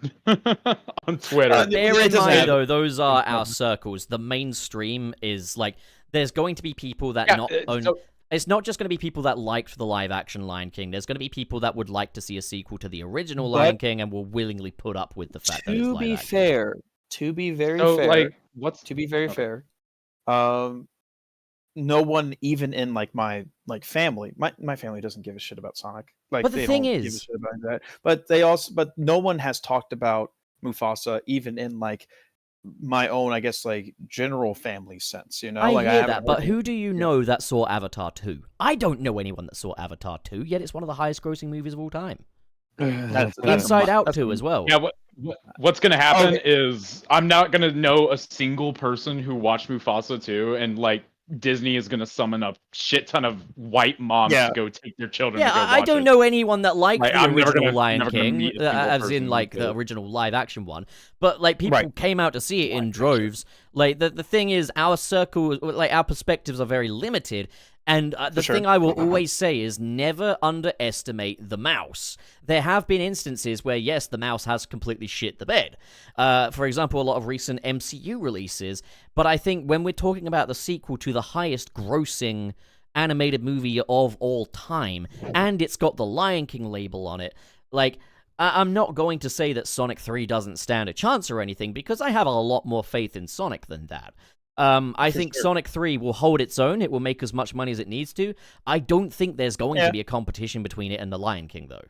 on Twitter. Bear in mind, though, those are our circles. The mainstream is like, there's going to be people that it's not just going to be people that liked the live-action Lion King. There's going to be people that would like to see a sequel to the original Lion King and will willingly put up with the fact that it's live-action. To be very fair, no one, even in like my family, my family doesn't give a shit about Sonic. Like, but the thing is, give a shit about that. But no one has talked about Mufasa, even in like my own, I guess, like general family sense. I hear that, but who do you know that saw Avatar 2? I don't know anyone that saw Avatar 2. Yet it's one of the highest-grossing movies of all time. Inside Out 2 as well. Yeah. What's gonna happen is I'm not gonna know a single person who watched Mufasa 2, and like, Disney is going to summon a shit ton of white moms to go take their children to go watch I don't it. know anyone that liked the original Lion King, as in, like, the original live-action one. But, like, people came out to see it in droves. Like, the thing is, our circle, like, our perspectives are very limited. And the thing I will always say is never underestimate the mouse. There have been instances where, yes, the mouse has completely shit the bed. For example, a lot of recent MCU releases. But I think when we're talking about the sequel to the highest grossing animated movie of all time, and it's got the Lion King label on it, like, I'm not going to say that Sonic 3 doesn't stand a chance or anything, because I have a lot more faith in Sonic than that. I For think sure. Sonic 3 will hold its own. It will make as much money as it needs to. I don't think there's going Yeah. to be a competition between it and The Lion King, though.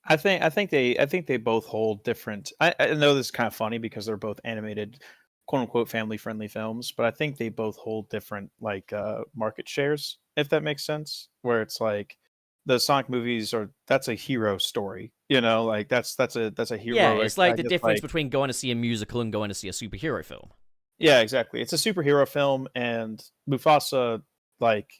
I think they both hold different. I know this is kind of funny because they're both animated, quote unquote, family friendly films, but I think they both hold different like market shares, if that makes sense. Where it's like the Sonic movies that's a hero story, like that's a Yeah, heroic. it's like I the guess difference like between going to see a musical and going to see a superhero film. yeah, exactly. It's a superhero film, and Mufasa like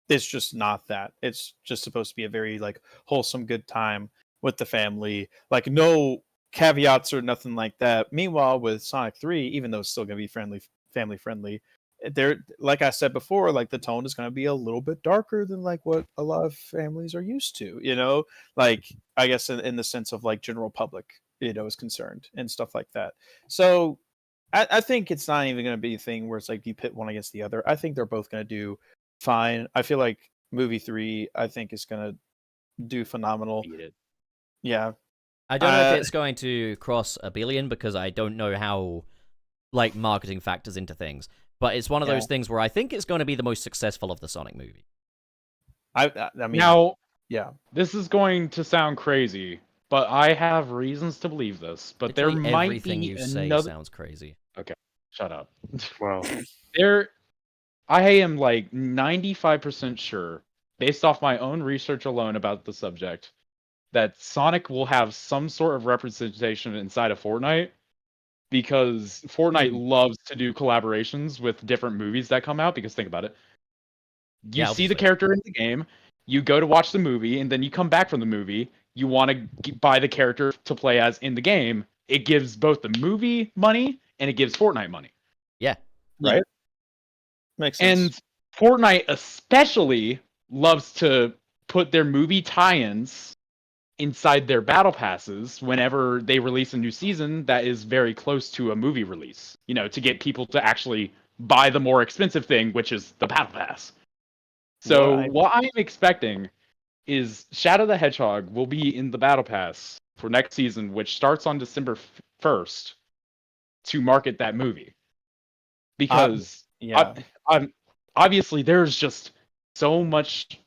it's just not that. It's just supposed to be a very like wholesome, good time with the family. Like no caveats or nothing like that. Meanwhile, with Sonic 3, even though it's still gonna be family friendly, there, like I said before, like the tone is gonna be a little bit darker than like what a lot of families are used to. Like I guess in the sense of like general public, is concerned and stuff like that. So I think it's not even going to be a thing where it's like you pit one against the other. I think they're both going to do fine. I feel like movie 3, I think, is going to do phenomenal. Beat it. Yeah. I don't know if it's going to cross a billion because I don't know how like marketing factors into things. But it's one of those things where I think it's going to be the most successful of the Sonic movie. I mean, Now, yeah. this is going to sound crazy, but I have reasons to believe this. But there Literally might everything be you say another. sounds crazy. Okay, shut up. Well, I am like 95% sure, based off my own research alone about the subject, that Sonic will have some sort of representation inside of Fortnite because Fortnite loves to do collaborations with different movies that come out. Because think about it. You Yeah, see the obviously. character in the game, you go to watch the movie, and then you come back from the movie, you want to buy the character to play as in the game. It gives both the movie money and it gives Fortnite money. Yeah. Right. Makes sense. And Fortnite especially loves to put their movie tie-ins inside their battle passes whenever they release a new season that is very close to a movie release, to get people to actually buy the more expensive thing, which is the battle pass. So what I'm expecting is Shadow the Hedgehog will be in the battle pass for next season, which starts on December 1st to market that movie. Because yeah. I'm obviously there's just so much.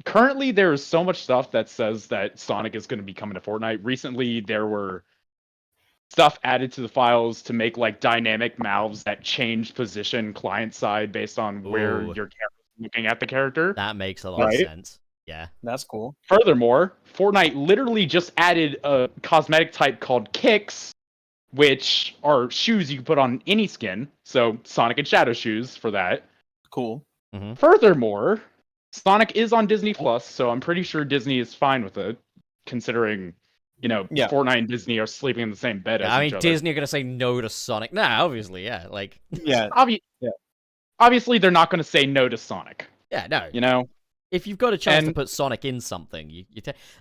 Currently, there is so much stuff that says that Sonic is going to be coming to Fortnite. Recently, there were stuff added to the files to make like dynamic mouths that change position client side based on where Ooh. your camera's looking at the character. That makes a lot of sense. Yeah. That's cool. Furthermore, Fortnite literally just added a cosmetic type called kicks, which are shoes you can put on any skin. So Sonic and Shadow shoes for that. Cool. Mm-hmm. Furthermore, Sonic is on Disney Plus, so I'm pretty sure Disney is fine with it, considering, Fortnite and Disney are sleeping in the same bed as each other. Disney are going to say no to Sonic. Nah, obviously, yeah. Like, Yeah. Obviously, they're not going to say no to Sonic. yeah, no. If you've got a chance to put Sonic in something, you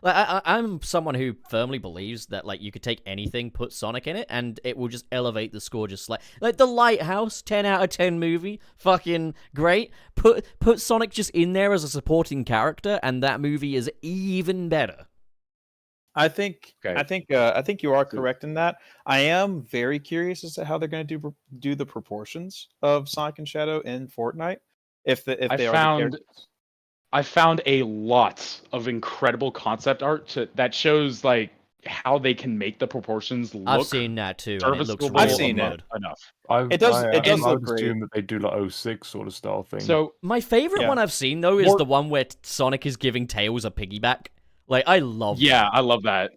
I'm someone who firmly believes that like you could take anything, put Sonic in it, and it will just elevate the score just like The Lighthouse, 10 out of 10 movie, fucking great. Put Sonic just in there as a supporting character, and that movie is even better. I think you are correct in that. I am very curious as to how they're going to do the proportions of Sonic and Shadow in Fortnite. I found a lot of incredible concept art that shows like how they can make the proportions look. I've seen that too, and it looks I've seen good. Enough. It does I look would great. assume that they do like 06 sort of style thing. So my favorite one I've seen though is the one where Sonic is giving Tails a piggyback. Like I love. Yeah, that. I love that.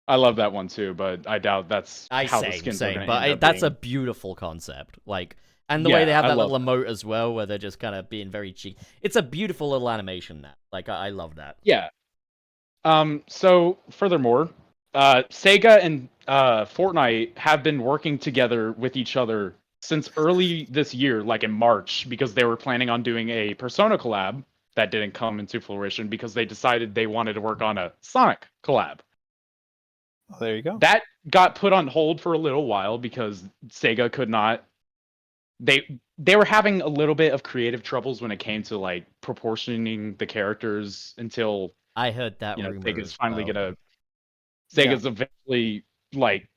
I love that one too, but I doubt that's how the skins are going to end up that's being. a beautiful concept. Like, and the way they have that little emote as well, where they're just kind of being very cheeky. It's a beautiful little animation. That, like, I love that. Yeah. So furthermore, Sega and Fortnite have been working together with each other since early this year, like in March, because they were planning on doing a Persona collab that didn't come into fruition because they decided they wanted to work on a Sonic collab. Oh, there you go. That got put on hold for a little while because Sega could not. They were having a little bit of creative troubles when it came to like proportioning the characters until I heard that rumor. Sega's finally Sega's eventually like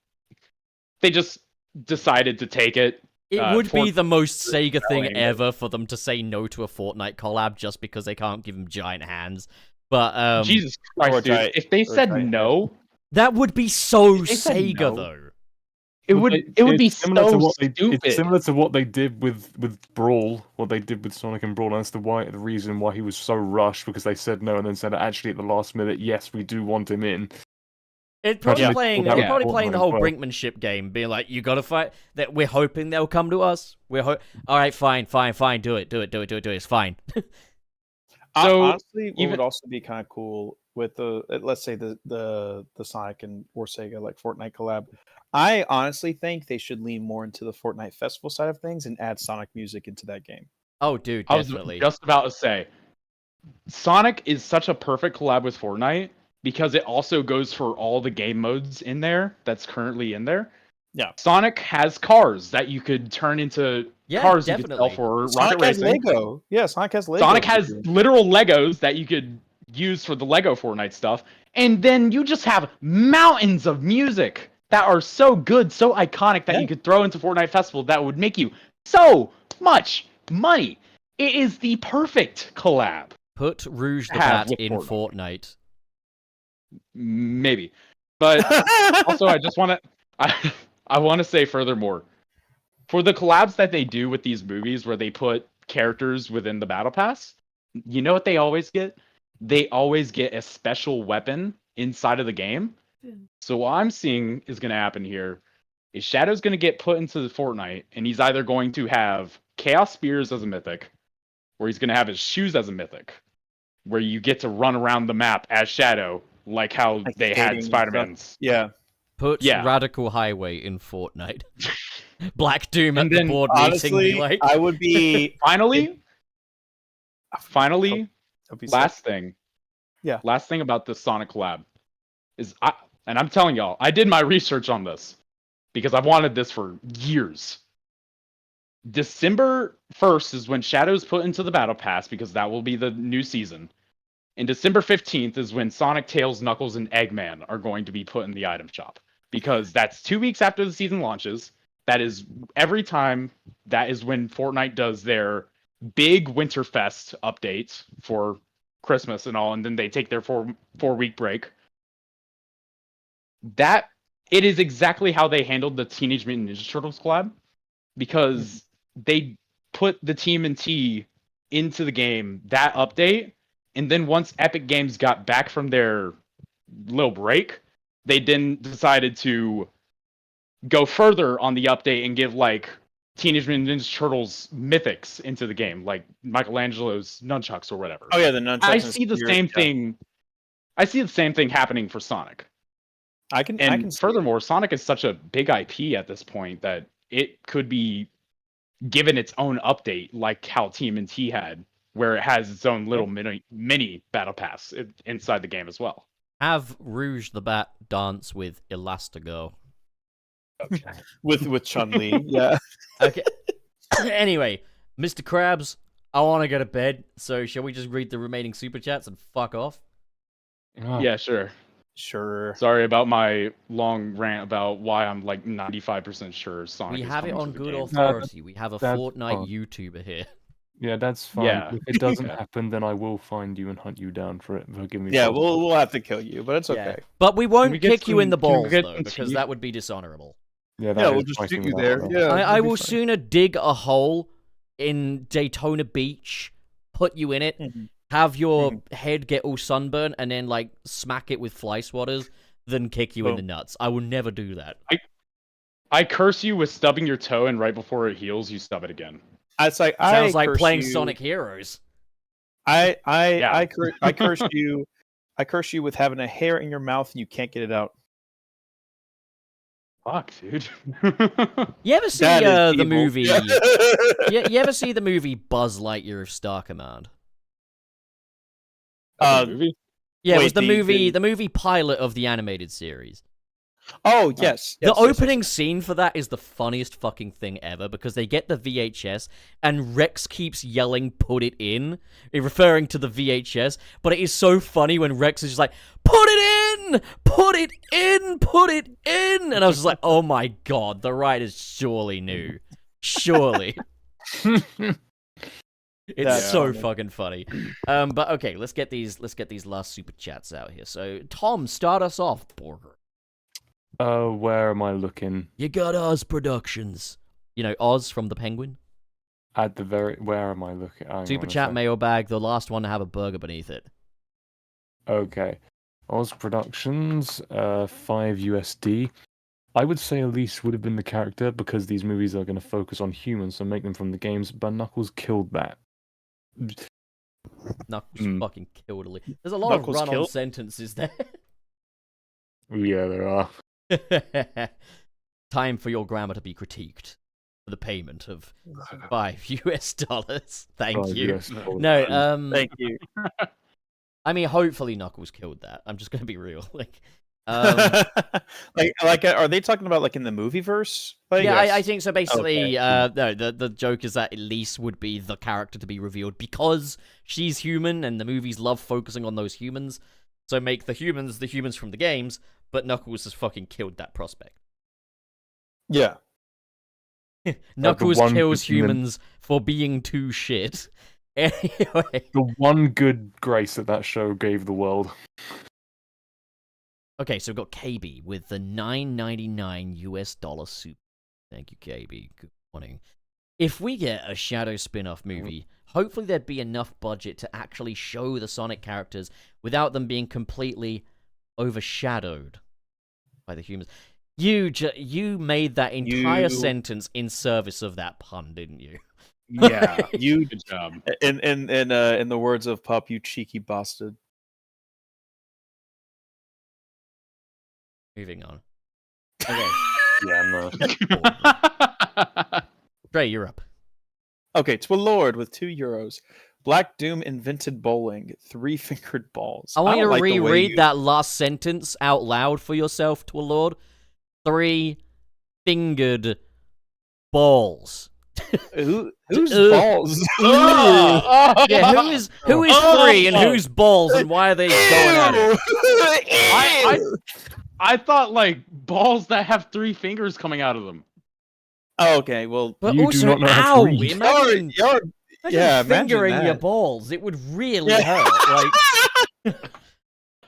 they just decided to take it It would be the most Fortnite Sega thing selling. ever for them to say no to a Fortnite collab just because they can't give him giant hands. But Jesus Or Christ, dude! giant- If they or said giant no, that would be so If they said Sega no- though. it Well, would be it's similar to so what stupid. It's similar to what they did with Brawl, what they did with Sonic and Brawl. And that's the reason why he was so rushed, because they said no and then said actually at the last minute, yes, we do want him in. It's probably Yeah. playing. Well, that It's was probably playing the Fortnite whole as well. brinkmanship game, being like, "You gotta fight." That we're hoping they'll come to us. All right, fine. Do it. It's fine. So, honestly, what even- would also be kind of cool with the let's say the Sonic and or Sega like Fortnite collab. I honestly think they should lean more into the Fortnite festival side of things and add Sonic music into that game. Oh, dude, I was definitely. just about to say, Sonic is such a perfect collab with Fortnite because it also goes for all the game modes in there that's currently in there. Yeah. Sonic has cars that you could turn into Yeah, cars you could sell definitely. for Sonic rocket has racing. Lego. Yeah, Sonic has Lego. Sonic has literal Legos that you could use for the Lego Fortnite stuff. And then you just have mountains of music that are so good, so iconic that Yeah. you could throw into Fortnite Festival that would make you so much money. It is the perfect collab. Put Rouge the Have Bat with in Fortnite. Fortnite. Maybe. But also, I just want to I want to say furthermore, for the collabs that they do with these movies where they put characters within the battle pass, you know what they always get? They always get a special weapon inside of the game. So what I'm seeing is going to happen here is Shadow's going to get put into the Fortnite, and he's either going to have Chaos Spears as a mythic, or he's going to have his shoes as a mythic, where you get to run around the map as Shadow, like how Like they skating had and Spider-Man's. Yeah. Put Yeah. Radical Highway in Fortnite. Black Doom at And the then, board meeting. Honestly, Be like, I would be Finally, I'd be last thing. Yeah. Last thing about this Sonic collab is and I'm telling y'all, I did my research on this because I've wanted this for years. December 1st is when Shadow's put into the Battle Pass because that will be the new season. And December 15th is when Sonic, Tails, Knuckles, and Eggman are going to be put in the item shop. Because that's 2 weeks after the season launches. That is every time. That is when Fortnite does their big Winterfest update for Christmas and all, and then they take their 4-week break. That it is exactly how they handled the Teenage Mutant Ninja Turtles collab, because they put the TMNT into the game, that update, and then once Epic Games got back from their little break, they then decided to go further on the update and give like Teenage Mutant Ninja Turtles mythics into the game, like Michelangelo's nunchucks or whatever. Oh yeah, the nunchucks. I and see the spears, same yeah. thing. I see the same thing happening for Sonic. I can And see furthermore, Sonic is such a big IP at this point that it could be given its own update, like how TMNT had, where it has its own little mini battle pass inside the game as well. have Rouge the Bat dance with Elastigirl. with Chun Li. Yeah. Okay. Anyway, Mr. Krabs, I want to go to bed, so shall we just read the remaining super chats and fuck off? Ah, Yeah, sure. Sure. Sorry about my long rant about why I'm like 95% sure Sonic We is have it coming on to the good game. authority. We have a that's Fortnite fine. YouTuber here. Yeah, that's fine. Yeah. If it doesn't Yeah. happen, then I will find you and hunt you down for it. Forgive me. Yeah, for- we'll have to kill you, but it's Yeah. okay. But we won't we get kick you in the some- can we balls, get though, some because tea? that would be dishonorable. Yeah, that Yeah, is we'll just pricing shoot you that there. well. Yeah, I it'll be will fine. sooner dig a hole in Daytona Beach, put you in it, Mhm. have your head get all sunburned, and then, like, smack it with fly swatters, than kick you in the Boom. nuts. I will never do that. I curse you with stubbing your toe, and right before it heals, you stub it again. It's like Sounds like curse playing you- Sonic Heroes. Yeah. I curse you. I curse you with having a hair in your mouth and you can't get it out. Fuck, dude. You ever see That is the evil. movie? You ever see the movie Buzz Lightyear of Star Command? That's a movie? Yeah, it Wait, was the the- movie pilot of the animated series. Oh yes. The yes, yes, opening scene for that is the funniest fucking thing ever, because they get the VHS and Rex keeps yelling, "Put it in," referring to the VHS, but it is so funny when Rex is just like, "Put it in! Put it in! Put it in!" And I was just like, oh my god, the writers surely knew. Surely. It's That's so funny. fucking funny. But okay, let's get these last super chats out here. So Tom, start us off, Borger. Where am I looking? You got Oz Productions. You know Oz from the Penguin. At the very. Where am I looking? Hang Super on a chat sec. mailbag. The last one to have a burger beneath it. Okay. Oz Productions, 5 USD. I would say Elise would have been the character because these movies are going to focus on humans, so make them from the games. But Knuckles killed that. Knuckles fucking killed Elise. There's a lot Knuckles of run-on killed? sentences there. Yeah, there are. Time for your grammar to be critiqued for the payment of $5. Thank 5 you. US dollars. No, Thank you. I mean, hopefully Knuckles killed that. I'm just gonna be real. Like, Are they talking about like in the movie verse? Like, yeah, yes. I think so. Basically, Okay. no, the joke is that Elise would be the character to be revealed because she's human, and the movies love focusing on those humans. So make the humans from the games, but Knuckles has fucking killed that prospect. Yeah. Knuckles one kills good human- humans for being too shit. Anyway, The one good grace that show gave the world. okay, so we've got KB with the $9.99 US soup. Thank you, KB. Good morning. If we get a Shadow spin-off movie, hopefully there'd be enough budget to actually show the Sonic characters without them being completely overshadowed by the humans. You made that entire You- sentence in service of that pun, didn't you? Yeah. You Good job. in the words of Pup, you cheeky bastard. Moving on. Okay, Yeah, no. Dre, you're up. Okay, to a lord with €2. Black Doom invented bowling. 3-fingered balls. I want you don't to like the way reread you- that last sentence out loud for yourself, to a lord. 3-fingered balls. Who's Ugh. balls? Yeah, who is three and who's balls and why are they going at it? I thought like balls that have 3 fingers coming out of them. Okay, well, But You do also, not know how to ow! read. Imagine, yeah, imagine fingering your that. balls. It would really Yeah. hurt.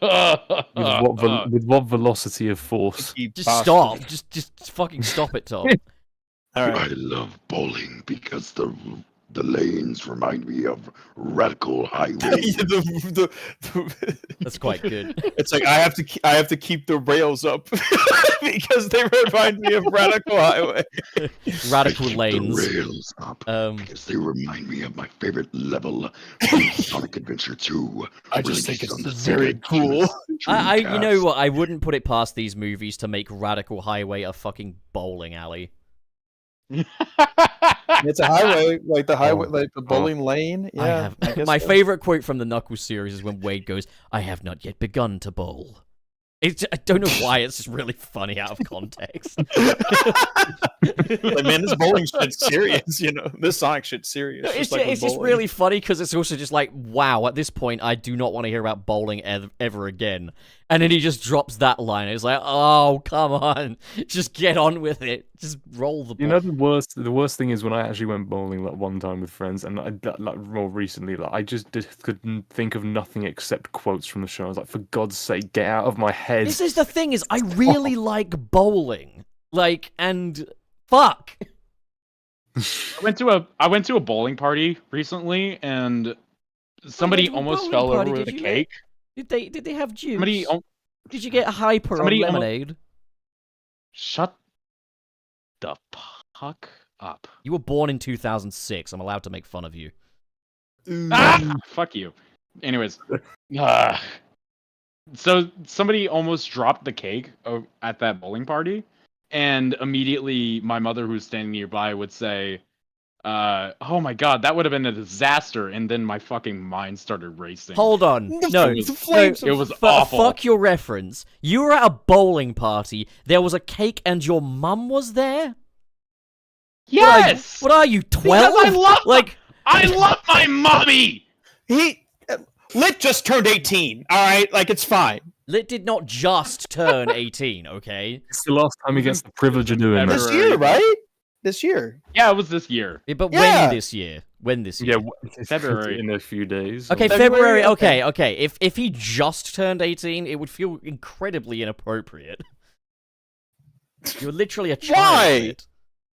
Like, With what velocity of force? You just bastard. stop. Just fucking stop it, Tom. All I right. love bowling because the lanes remind me of Radical Highway. That's quite good. It's like I have to keep the rails up because they remind me of Radical Highway. Radical Keep lanes. The rails up because they remind me of my favorite level from Sonic Adventure 2. I just think released it's on the very Sega cool. I you know Dreamcast. what? I wouldn't put it past these movies to make Radical Highway a fucking bowling alley. It's a highway, like the highway, Oh. like the bowling lane. Yeah, I have guess my so. favorite quote from the Knuckles series is when Wade goes, "I have not yet begun to bowl." I don't know why it's just really funny out of context. Like, man, this bowling shit's serious. You know, this Sonic shit's serious. No, it's like with it's just bowling. really funny because it's also just like, wow, at this point, I do not want to hear about bowling ever again. And then he just drops that line. It's like, oh, come on. Just get on with it. Just roll the ball. You know the worst thing is when I actually went bowling like one time with friends, and like more recently, like I just couldn't think of nothing except quotes from the show. I was like, for God's sake, get out of my head. This is the thing is, I really like bowling. Like, and fuck. I went to a bowling party recently, and somebody to a almost bowling fell party, over with did a you, cake. Did they have juice? Somebody, Did you get hyper on somebody almost- lemonade? shut the fuck up. You were born in 2006. I'm allowed to make fun of you. Ah, fuck you. Anyways, so somebody almost dropped the cake at that bowling party, and immediately my mother, who's standing nearby, would say, "Oh my god, that would have been a disaster." And then my fucking mind started racing. Hold on. No, The flames It was F- awful. Fuck your reference. You were at a bowling party. There was a cake, and your mum was there. Yes. What are you, 12? Because I like, love my mommy. Lit just turned 18. All right, like it's fine. Lit did not just turn 18. Okay. It's the last time he gets the privilege of doing Ever. that. This year, right? this year. Yeah, it was this year. Yeah, but Yeah. when this year? When this year? Yeah, February. in a few days. Okay, February, February. Okay. If he just turned 18, it would feel incredibly inappropriate. You're literally a child. Why? Lit.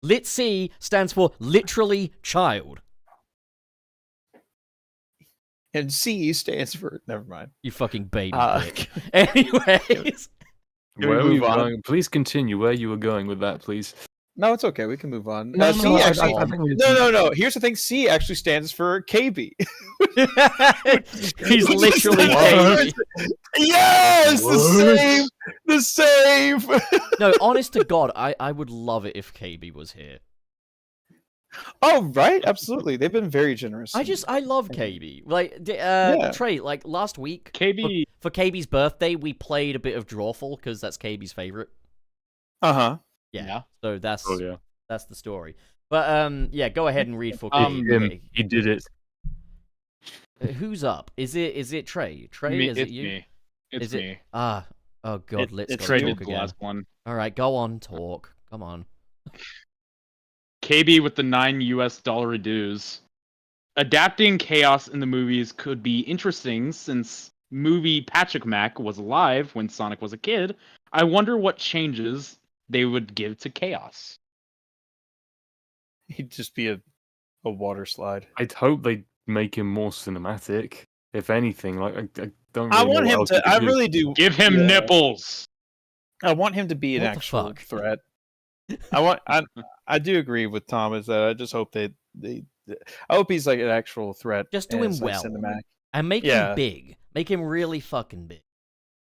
Lit C stands for literally child. And C stands for never mind. You fucking baby Uh, dick. Anyways, Can we Where were you move on? going? Please continue where you were going with that, please. No, it's okay. We can move on. No, C no, actually, I think we- no. Here's the thing. C actually stands for KB. he's literally What? baby. Yes, What? the same. No, honest to God, I would love it if KB was here. Oh, right, absolutely. They've been very generous. I love KB. Like, Trey, like last week KB. for KB's birthday, we played a bit of Drawful because that's KB's favorite. Uh-huh. Yeah. So that's Oh yeah, that's the story. But yeah, go ahead and read for him. He did it. Who's up? Is it Trey? Trey, Me, is it's it you? me. It's Is it- me. Ah, oh God, let's it's go Traded talk the again. last one. All right, go on, talk. Come on. KB with the $9 dues. Adapting chaos in the movies could be interesting since movie Patrick Mac was alive when Sonic was a kid. I wonder what changes they would give to chaos. He'd just be a water slide. I'd hope they make him more cinematic. If anything, like I don't. Really I want know what him else to. he could I do. really do. Give him Yeah. nipples. I want him to be an What the actual fuck? threat. I do agree with Thomas that I just hope they I hope he's like an actual threat. Just do and him it's, like, well. cinematic. And make Yeah. him big. Make him really fucking big.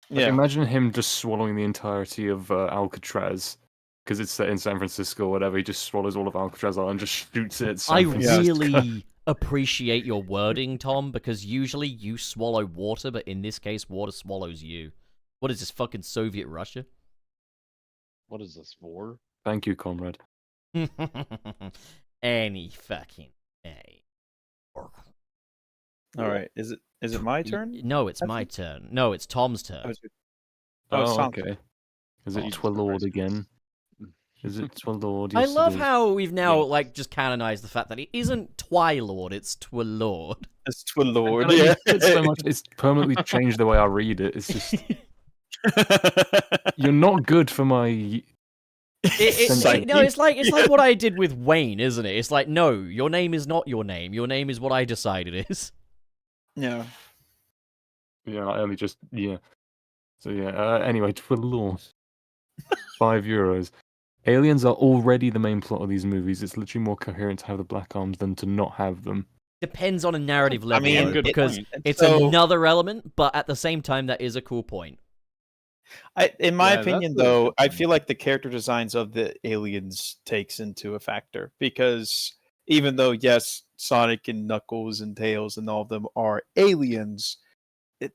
Like, Yeah. imagine him just swallowing the entirety of Alcatraz because it's set in San Francisco or whatever. He just swallows all of Alcatraz out and just shoots it. At San I Francisco. really appreciate your wording, Tom, because usually you swallow water, but in this case, water swallows you. What is this, fucking Soviet Russia? What is this for? Thank you, comrade. Any fucking day. All right. Is it my turn? No, it's I my think- turn. No, it's Tom's Oh, turn. it's your- Oh, it's Oh, Tom's okay. Is it Jesus Twilord Christ. again? Is it Twilord? I Yes, it love is. how we've now, Yes. like, just canonized the fact that it isn't Twilord, it's Twilord. It's Twilord. And I Yeah. use it so much, it's permanently changed the way I read it. It's just you're not good for my. No, it's like what I did with Wayne, isn't it? It's like, no, your name is not your name. Your name is what I decide it is. Yeah. Yeah, I only just So yeah. Anyway, Twilord. €5. Aliens are already the main plot of these movies. It's literally more coherent to have the black arms than to not have them. Depends on a narrative level, mean, though, good because point. it's So- another element, but at the same time, that is a cool point. In my Yeah, that's opinion, a though, good I point. feel like the character designs of the aliens takes into a factor because even though yes, Sonic and Knuckles and Tails and all of them are aliens,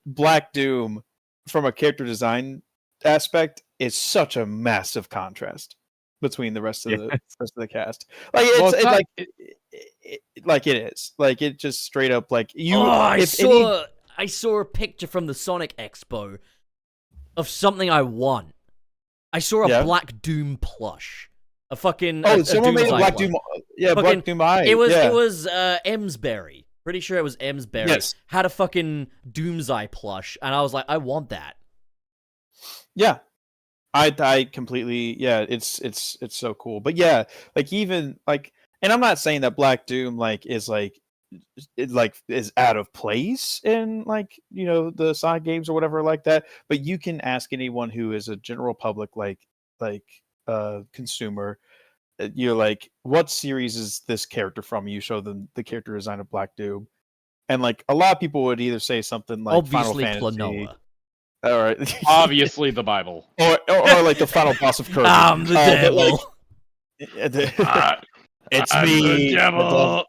Black Doom, from a character design aspect, is such a massive contrast between the rest of the rest of the cast. Like it's, Well, it's not- like it is like it just straight up like you. Oh, if any- I saw a picture from the Sonic Expo of something I want. I saw a Yeah. Black Doom plush. A fucking oh, a someone made a Doom's Eye Black plush. Doom. Yeah, Fucking- Black Doom Eye. It was yeah. Emsberry. Pretty sure it was Emsberry. Yes. Had a fucking Doomsday plush, and I was like, I want that. Yeah. I completely it's so cool. But yeah, like even like and I'm not saying that Black Doom is out of place in like, you know, the side games or whatever like that, but you can ask anyone who is a general public consumer, you're like, what series is this character from? You show them the character design of Black Doom. And like a lot of people would either say something like Obviously, Final Fantasy. Klonoa. All right. Obviously, the Bible. or like the final boss of Kirby. I'm the But, devil. It's I'm me. the devil.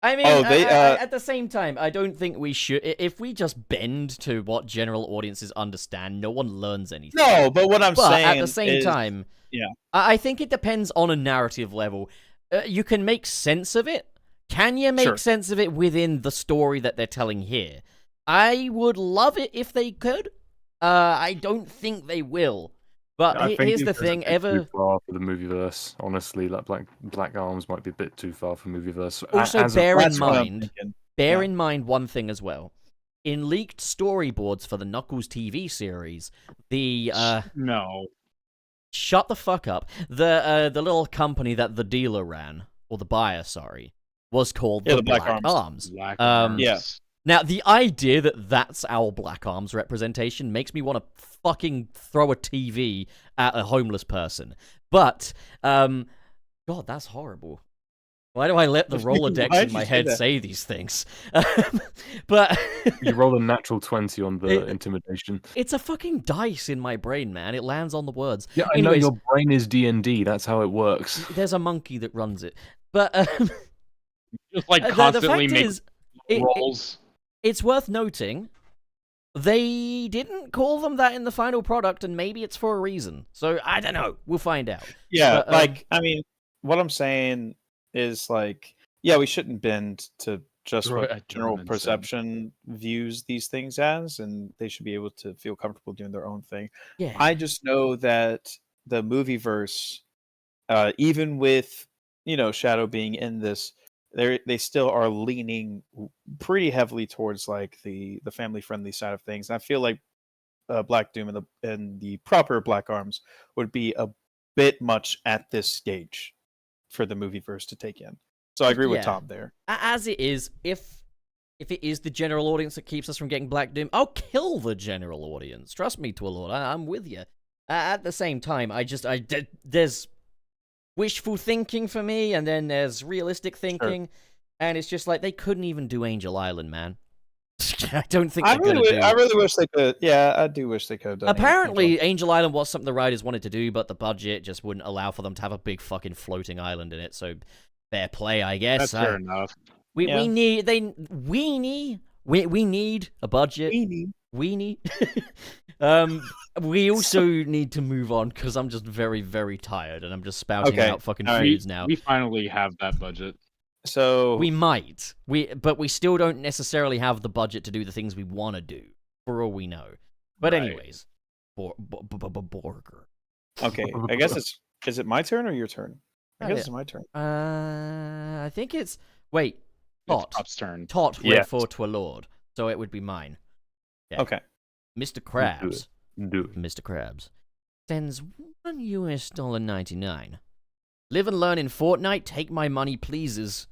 I mean, Oh, they, at the same time, I don't think we should. If we just bend to what general audiences understand, no one learns anything. No, but what I'm But saying at the same is, time, yeah. I think it depends on a narrative level. You can make sense of it. Can you make Sure. sense of it within the story that they're telling here? I would love it if they could. I don't think they will. But I think here's the it's just a thing: bit ever too far for the movieverse. Honestly, like Black Arms might be a bit too far for movieverse. also As bear in That's what I'm mind, thinking. bear Yeah. in mind one thing as well. In leaked storyboards for the Knuckles TV series, the No. shut the fuck up. The little company that the dealer ran, or the buyer, sorry, was called Yeah, the the Black Black Arms. Arms. Black Um, Yeah. Arms. Now, the idea that that's our Black Arms representation makes me want to fucking throw a TV at a homeless person. But, God, that's horrible. Why do I let the Rolodex Why'd in you my say head that? say these things? But You roll a natural 20 on the It- intimidation. it's a fucking dice in my brain, man. It lands on the words. Yeah, I Anyways, know your brain is D&D. That's how it works. there's a monkey that runs it. But Just like the constantly fact make is, rolls. it's worth noting they didn't call them that in the final product, and maybe it's for a reason. So I don't know. We'll find out. Yeah, But, like I mean, what I'm saying is like, yeah, we shouldn't bend to just Throw what it at general German instead. perception views these things as, and they should be able to feel comfortable doing their own thing. Yeah. I just know that the movieverse, even with Shadow being in this, they still are leaning pretty heavily towards like the family friendly side of things. And I feel like Black Doom and the proper Black Arms would be a bit much at this stage for the movieverse to take in. So I agree with Yeah. Tom there. As it is, if it is the general audience that keeps us from getting Black Doom, I'll kill the general audience. Trust me, Twilord, I'm with you. At the same time, there's wishful thinking for me, and then there's realistic thinking, and it's just like they couldn't even do Angel Island, man. I don't think I they're gonna do. I really wish they could. Yeah, I do wish they could have done. Apparently, Angel Island was something the writers wanted to do, but the budget just wouldn't allow for them to have a big fucking floating island in it. So, fair play, I guess. That's fair enough. We Yeah. need a budget. We need. We also need to move on because I'm just very, very tired and I'm just spouting Okay, out fucking all right. feuds now. We finally have that budget. So We might. But we still don't necessarily have the budget to do the things we want to do, for all we know. But Right. anyways, Borger. okay, I guess is it my turn or your turn? I guess Yeah. it's my turn. I think it's wait. Tot. It's Pop's turn. Tot read Yes. for Twilord, so it would be mine. Yeah. Okay. Mr. Krabs. Do it. Mr. Krabs sends $1.99. Live and learn in Fortnite. Take my money, pleases.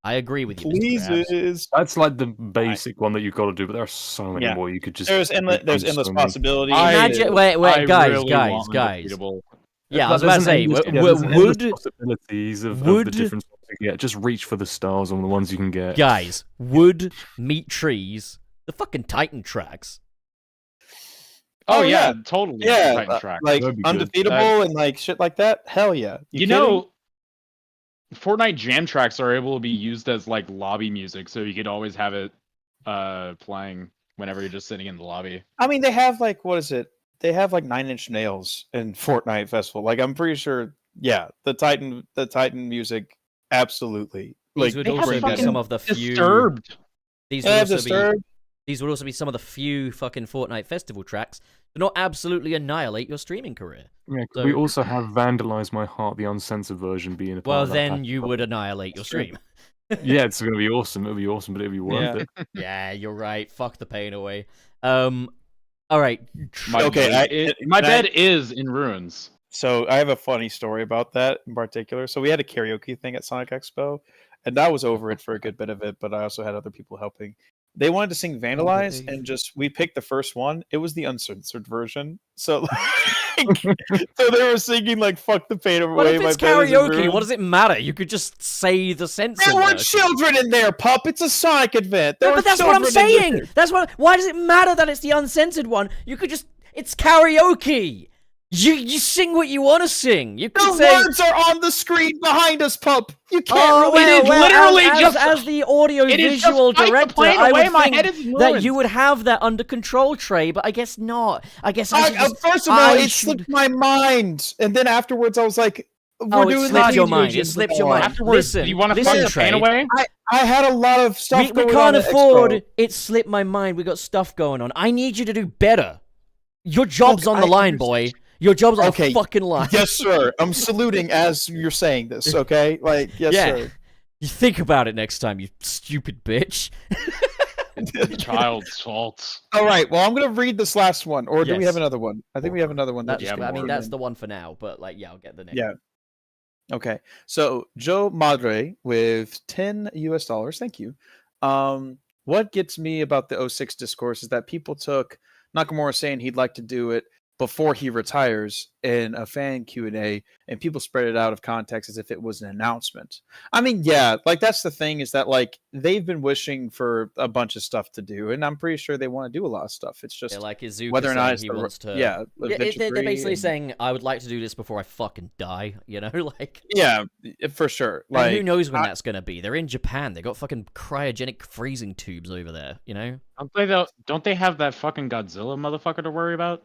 I agree with you, Mr. Krabs. Please. That's like the basic one that you've got to do, but there are so many Yeah. more you could just. There's endless so many. possibilities. Imagine, wait, I guys, really want guys. undefeatable. Yeah, I Like, was about to there's say, an endless- there's an endless would possibilities of would- the different ones you get. Just reach for the stars on the ones you can get. guys, wood, meat trees, the fucking Titan tracks. Oh, Oh, yeah, yeah. totally. Yeah, Titan track. like That'd be good. undefeatable and like shit like that. Hell yeah. You know, Fortnite jam tracks are able to be used as like lobby music, so you could always have it playing whenever you're just sitting in the lobby. I mean, they have like what is it? They have like 9 Inch Nails in Fortnite Festival. Like I'm pretty sure. Yeah, the Titan music, absolutely. These Like would they have also be fucking some of the few. Disturbed. These yeah, would also be. Disturbed. These would also be some of the few fucking Fortnite festival tracks to not absolutely annihilate your streaming career. Yeah, So- we also have Vandalize My Heart, the uncensored version, being a part Well, of that then package. you would annihilate your stream. Yeah, it's going to be awesome. It'll be awesome, but it'll be worth it. Yeah, you're right. Fuck the pain away. All right. My Okay, bed, my bed is in ruins. So I have a funny story about that in particular. So we had a karaoke thing at Sonic Expo, and I was over it for a good bit of it, but I also had other people helping. They wanted to sing Vandalize, and we picked the first one. It was the uncensored version. So, so they were singing like "Fuck the pain away." What if it's my bed is in karaoke? ruins. What does it matter? You could just say the censored There were version. children in there, pup. It's a Sonic event. There No, were but that's what I'm children in saying. there. That's what. Why does it matter that it's the uncensored one? You could just. It's karaoke. You sing what you want to sing. You could The say. words are on the screen behind us, pup. You can't Oh, really. It is literally as, just- as the audio It is just visual fight the director, plane I away, would my think head is in that ruins. you would have that under control, Trey. But I guess not. I guess I should just, First of all, I it should- slipped my mind, and then afterwards, I was like, "We're Oh, it doing slipped the your Teenage mind. It Mutant slipped Ninja your one." mind. Afterwards, Listen, do you want to listen, fuck the Trey. pain away? I had a lot of stuff We going can't on at afford. Expo. It slipped my mind. We got stuff going on. I need you to do better. Your job's Look, on the I line, understand. boy. Your job's on Okay. the fucking line. Yes, sir. I'm saluting as you're saying this. Okay, like yes, Yeah. sir. You think about it next time, you stupid bitch. The child's fault. All right. Well, I'm gonna read this last one, or do we have Yes. another one? I think we have another one. That That's, just Yeah, I mean, more. that's the one for now. But like, yeah, I'll get the next. Yeah. Okay. So Joe Madre with $10. Thank you. What gets me about the '06 discourse is that people took Nakamura saying he'd like to do it before he retires in a fan Q&A, and people spread it out of context as if it was an announcement. I mean, yeah, like that's the thing, is that like they've been wishing for a bunch of stuff to do, and I'm pretty sure they want to do a lot of stuff. It's just Yeah, like Izuka whether or not saying it's he the wants to. yeah, Yeah, Adventure they're 3 basically and- saying, "I would like to do this before I fucking die." You know, like. yeah, for sure. And Like who knows when that's gonna be? They're in Japan. They got fucking cryogenic freezing tubes over there. You know. Don't they have that fucking Godzilla motherfucker to worry about?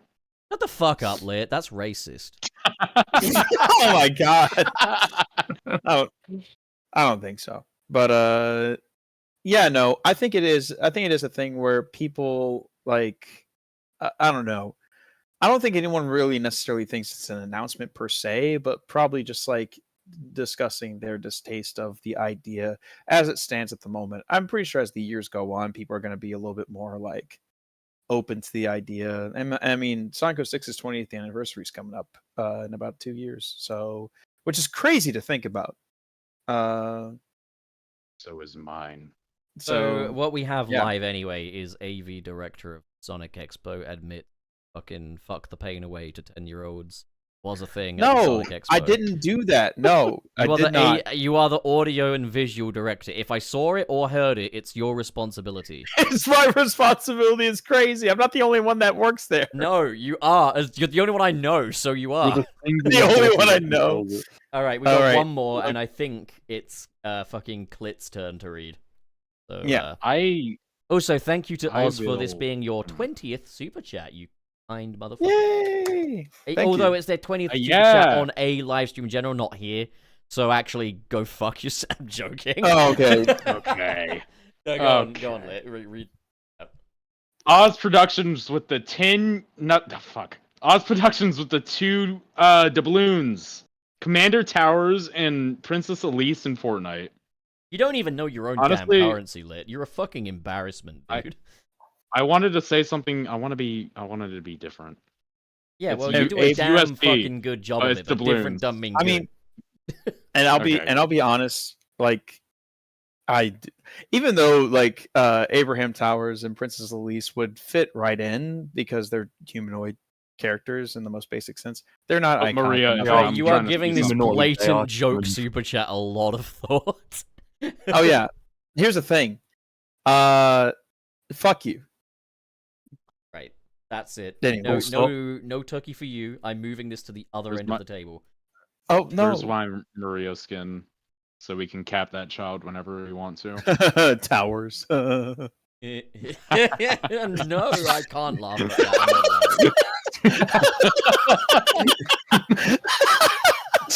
Shut the fuck up, Lit. That's racist. oh my god. I don't think so. But yeah, no, I think it is a thing where people like I don't know. I don't think anyone really necessarily thinks it's an announcement per se, but probably just like discussing their distaste of the idea as it stands at the moment. I'm pretty sure as the years go on, people are going to be a little bit more like open to the idea. And I mean, Sonic 06's 20th anniversary is coming up in about 2 years, so which is crazy to think about. So is mine. So what we have yeah. live anyway is AV director of Sonic Expo admit fucking fuck the pain away to 10-year-olds was a thing at the no, Sonic Expo. I didn't do that. No, I You are did not. you are the audio and visual director. If I saw it or heard it, it's your responsibility. It's my responsibility. It's crazy. I'm not the only one that works there. No, you are. You're the only one I know, so you are. The only one I know. All right, we got All right. one more, and I think it's fucking Klit's turn to read. So, Yeah. Also, thank you to I Oz for this will- being your 20th super chat, you kind motherfucker. Yay! Thank Although you. it's their 20th super yeah. chat on a live stream in general, not here. So actually, go fuck yourself. I'm joking. Oh, okay. Okay. No, go on, Okay. read. Oz Productions with the 10. Not the fuck. Oz Productions with the 2 doubloons. Commander Towers and Princess Elise in Fortnite. You don't even know your own Honestly, damn currency, Lit. You're a fucking embarrassment, dude. I wanted to say something. I wanted it to be different. Yeah, It's well, U- you do a it's damn USD, fucking good job but of it's it, but different doubloons. doesn't mean I good. mean, and I'll be honest. Like, even though like Abraham Towers and Princess Elise would fit right in because they're humanoid characters in the most basic sense, they're not But iconic Maria enough. is Alright, I'm you are trying to giving speak this up. Humanoid, they are blatant joke humans. super chat a lot of thought. Oh yeah. Here's the thing. Fuck you. Right, that's it. Anyway, No turkey for you. I'm moving this to the other Where's end my- of the table. Oh no. Where's my Maria skin? So we can cap that child whenever we want to. Towers. No, I can't laugh at that.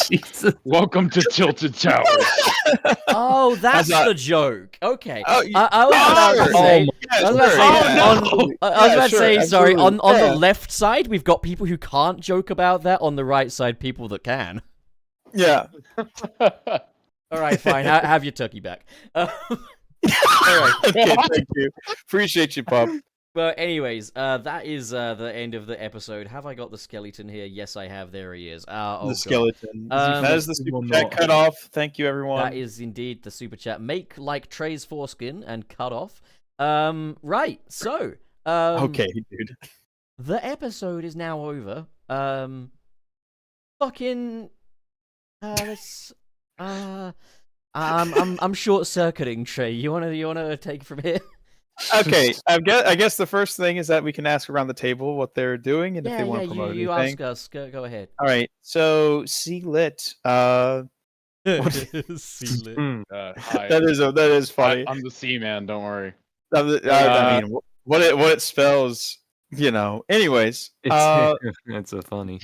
Jesus. Welcome to Tilted Towers. Oh, that's not- the joke. Okay. Oh, I was about to sure. say. Yeah, I was about to sure, say, yeah. on, I was Yeah, about to sure, say sorry, on absolutely. the left side, we've got people who can't joke about that. On the right side, people that can. Yeah. All right, fine. Have your turkey back. All right. Okay, thank you. Appreciate you, Pop. But anyways, that is the end of the episode. Have I got the skeleton here? Yes, I have. There he is. Oh, The God. skeleton. Um, that is the super One chat more. cut off. Thank you, everyone. That is indeed the super chat. Make like Trey's foreskin and cut off. Right. So. Okay, dude. The episode is now over. Fucking. Let's. I'm short circuiting, Trey. You wanna take it from here? Okay, I guess the first thing is that we can ask around the table what they're doing and if they want to promote you anything. ask us. Go ahead. All right, so C Lit. See lit. Mm. Hi. That is funny. I'm the C man. Don't worry. I mean, what it spells, you know. Anyways, It's a funny.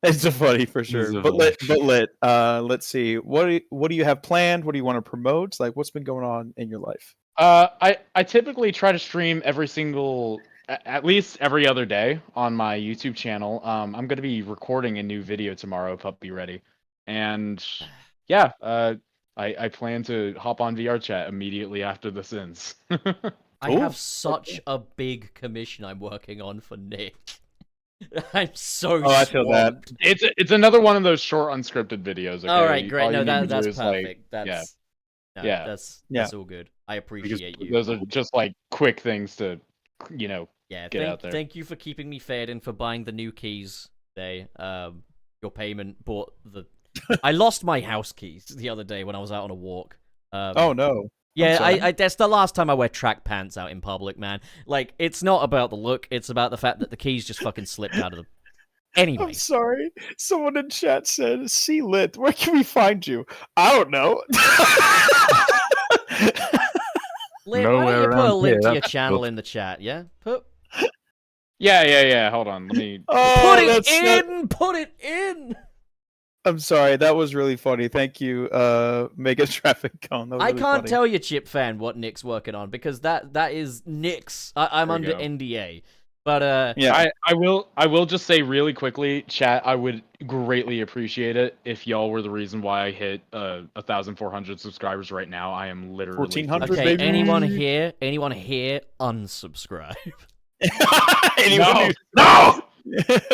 it's a funny for sure. It's a But funny. lit. Let's see. What do you have planned? What do you want to promote? Like, what's been going on in your life? I typically try to stream every single at least every other day on my YouTube channel. I'm going to be recording a new video tomorrow, Puppy Ready. And yeah, I plan to hop on VR chat immediately after this ends. I have such a big commission I'm working on for Nick. I'm so I feel that. swamped. It's another one of those short unscripted videos. Okay? All right, great. All No, you need to that's do is, like, perfect. That's yeah. That's all good. I appreciate you. those are just like quick things to, Yeah, get out there. thank you for keeping me fed and for buying the new keys today. Your payment bought the. I lost my house keys the other day when I was out on a walk. Oh no. Yeah, sorry. I that's the last time I wear track pants out in public, man. Like, it's not about the look; it's about the fact that the keys just fucking slipped out of the. Anyway, I'm sorry. Someone in chat said, "C lit. Where can we find you?" I don't know. Lynn, why Nowhere don't you put a around link here, to your that's channel cool. in the chat? Yeah, put Yeah. Hold on, let me. Oh, it that's not- in. Put it in. I'm sorry. That was really funny. Thank you, Mega Traffic Cone. That was I really can't funny. tell you, Chip fan, what Nick's working on because that is Nick's. I'm There we under go. NDA, but Yeah. I will just say really quickly, chat. I would greatly appreciate it if y'all were the reason why I hit 1,400 subscribers right now. I am literally 1,400, okay. baby. Anyone here? Unsubscribe. Anyone No! who-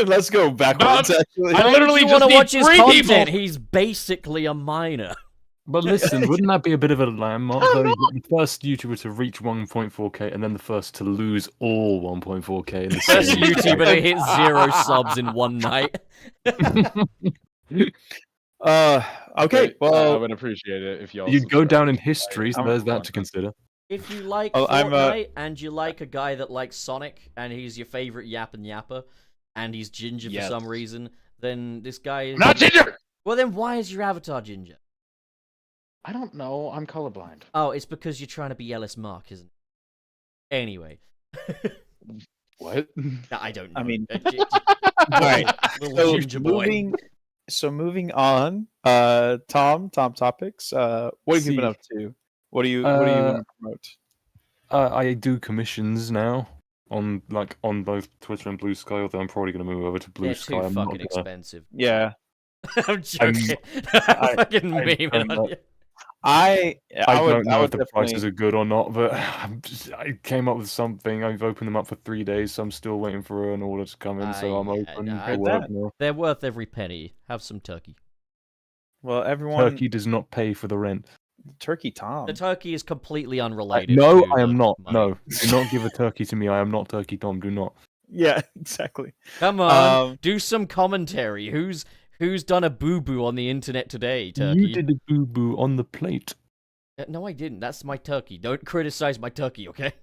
Let's go backwards. Actually, I literally you just want to need watch his 3 content? people. He's basically a minor. But listen, wouldn't that be a bit of a landmark though? You're the first YouTuber to reach 1.4K and then the first to lose all 1.4K in the First same YouTuber to hit 0 subs in one night. Okay. I Well, would appreciate it if y'all. You'd go subscribed. down in history, so I'm- there's that to consider. If you like Oh, I'm, Fortnite and you like a guy that likes Sonic and he's your favorite Yap and Yapper and he's ginger Yes. for some reason, then this guy is. Not ginger. Well, then why is your avatar ginger? I don't know. I'm colorblind. Oh, it's because you're trying to be Ellis Mark, isn't it? What? I don't know. I mean- All right. little So ginger boy. moving on. Tom Topics. What have you been See. up to? What do you want to promote? I do commissions now on both Twitter and Blue Sky, although I'm probably going to move over to Blue They're Sky. too I'm not fucking gonna- expensive. Yeah, I'm joking. I'm fucking memeing I'm on not- you. I don't know would if the definitely. prices are good or not, but I came up with something. I've opened them up for 3 days, so I'm still waiting for an order to come in. So I'm Yeah, open no, for heard work that. now. They're worth every penny. Have some turkey. Well, everyone. Turkey does not pay for the rent. Turkey Tom. The turkey is completely unrelated. No, to I am the not. money. No, do not give a turkey to me. I am not Turkey Tom. Do not. Yeah, exactly. Come on, Um, do some commentary. Who's done a boo boo on the internet today? Turkey. You did a boo boo on the plate. No, I didn't. That's my turkey. Don't criticize my turkey, okay?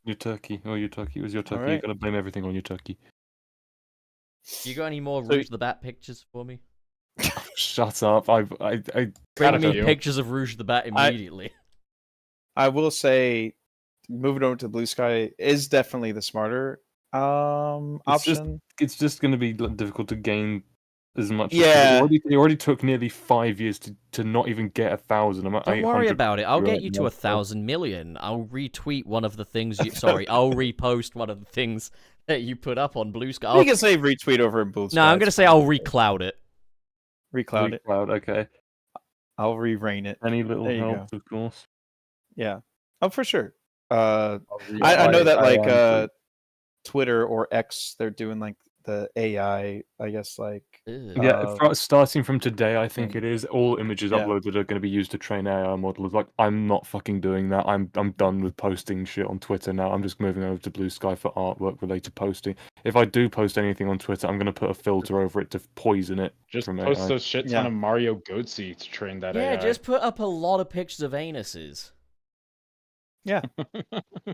Your turkey. Oh, your turkey. It was your turkey. You Alright. gotta blame everything on your turkey. You got any more So- Rouge the Bat pictures for me? Shut up. I Bring Gotta me feel you. pictures of Rouge the Bat immediately. I will say, moving over to Blue Sky is definitely the smarter It's just- option. It's just gonna be difficult to gain as much. Yeah. It already took nearly 5 years to not even get 1,000. I'm at Don't worry 800 about it. I'll right get you to now, 1,000 million. I'll retweet one of the things you. Sorry, I'll repost one of the things that you put up on Blue Sky. We can say retweet over in Blue Sky. No, I'm gonna say I'll recloud it. recloud it. Cloud, okay. I'll re-rain it. Any little There you help, of course. Yeah. Oh, for sure. I know that like Twitter or X, they're doing like the AI. I guess like Ew. Yeah, starting from today, I think thing. it is. All images Yeah. uploaded are going to be used to train AI models. Like, I'm not fucking doing that. I'm done with posting shit on Twitter now. I'm just moving over to Blue Sky for artwork related posting. If I do post anything on Twitter, I'm going to put a filter over it to poison it. Just from post AI. a shit ton Yeah. of Mario Goatsy to train that Yeah, AI. just put up a lot of pictures of anuses. I'm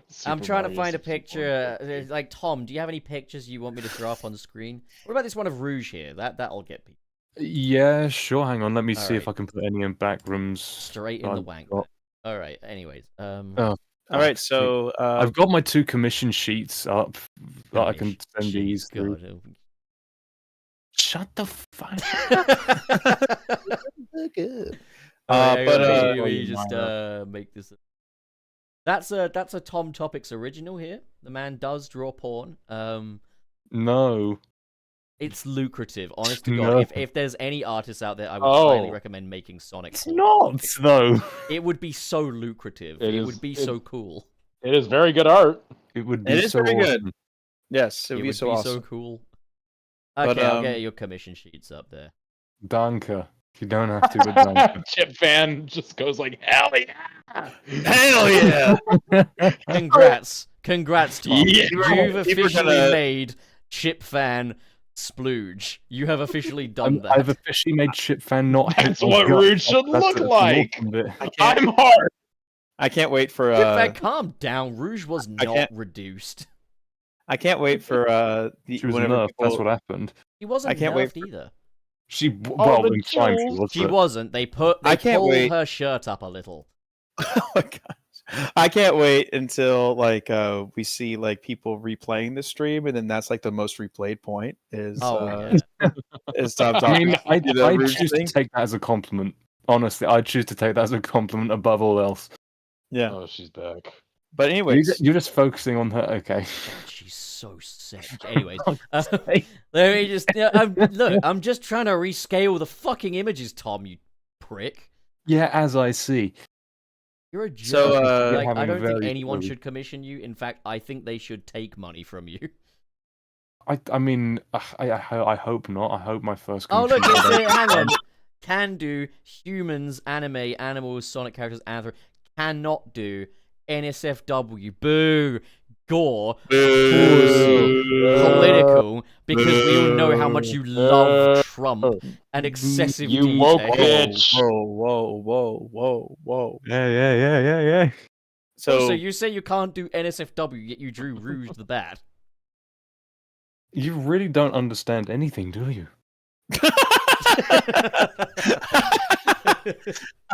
Super trying to Mario find a 64. picture. Like, Tom, do you have any pictures you want me to throw up on the screen? What about this one of Rouge here? That'll get people Yeah, sure. Hang on. Let me see if I Alright. can put any in back rooms. straight in the I've wank. got- All right. Anyways, Oh, all right. So I've got my 2 commission sheets up that I can send these through. God. Shut the fuck. good. Alright, but we just make this. That's a Tom Topics original here. The man does draw porn. No. It's lucrative, honest to No. God. If there's any artists out there, I would highly recommend making Sonic It's porn. not, though. It would be so lucrative. It would be so cool. It is very good art. It would be It is so very good. awesome. Yes, it would be so awesome. so cool. But, Okay, I'll get your commission sheets up there. Danke. You don't have to, but danke. Chip fan just goes like, hell yeah! Hell yeah! Congrats, Tom. Yeah. You've officially made Chip fan splooge. You have officially done that. I've officially made Chip fan not hate That's my what gut. Rude should That's look the like. awesome bit. I'm hard. I can't wait for Chip fan, calm down. Rouge was not can't- reduced. I can't wait for She was whenever nerfed, that's people- what happened. She wasn't I can't wait nerfed either. She, Oh, well, the in time she jewels. was. She but- wasn't. They I can't pulled wait. her shirt up a little. Oh my gosh. I can't wait until like we see like people replaying the stream, and then that's like the most replayed point is Oh yeah. is Tom I mean, talking. I'd Rouge choose to thing. take that as a compliment. Honestly, I'd choose to take that as a compliment above all else. Yeah, Oh, she's back. but anyways, You're just focusing on her. Okay. God, she's so sick. Anyways, let me just look. I'm just trying to rescale the fucking images, Tom. You prick. Yeah, as I see. You're a jerk. So, like, I having a don't think very anyone good- should commission you. In fact, I think they should take money from you. I mean, I hope not. I hope my first. Oh look, commission- it's hang on. Can do humans, anime, animals, Sonic characters, Anther. Cannot do NSFW. Boo. Gore. Political. Because we all know how much you love Trump and excessive You woke detail. bitch. whoa. Yeah. So So you say you can't do NSFW, yet you drew Rouge the Bat. You really don't understand anything, do you?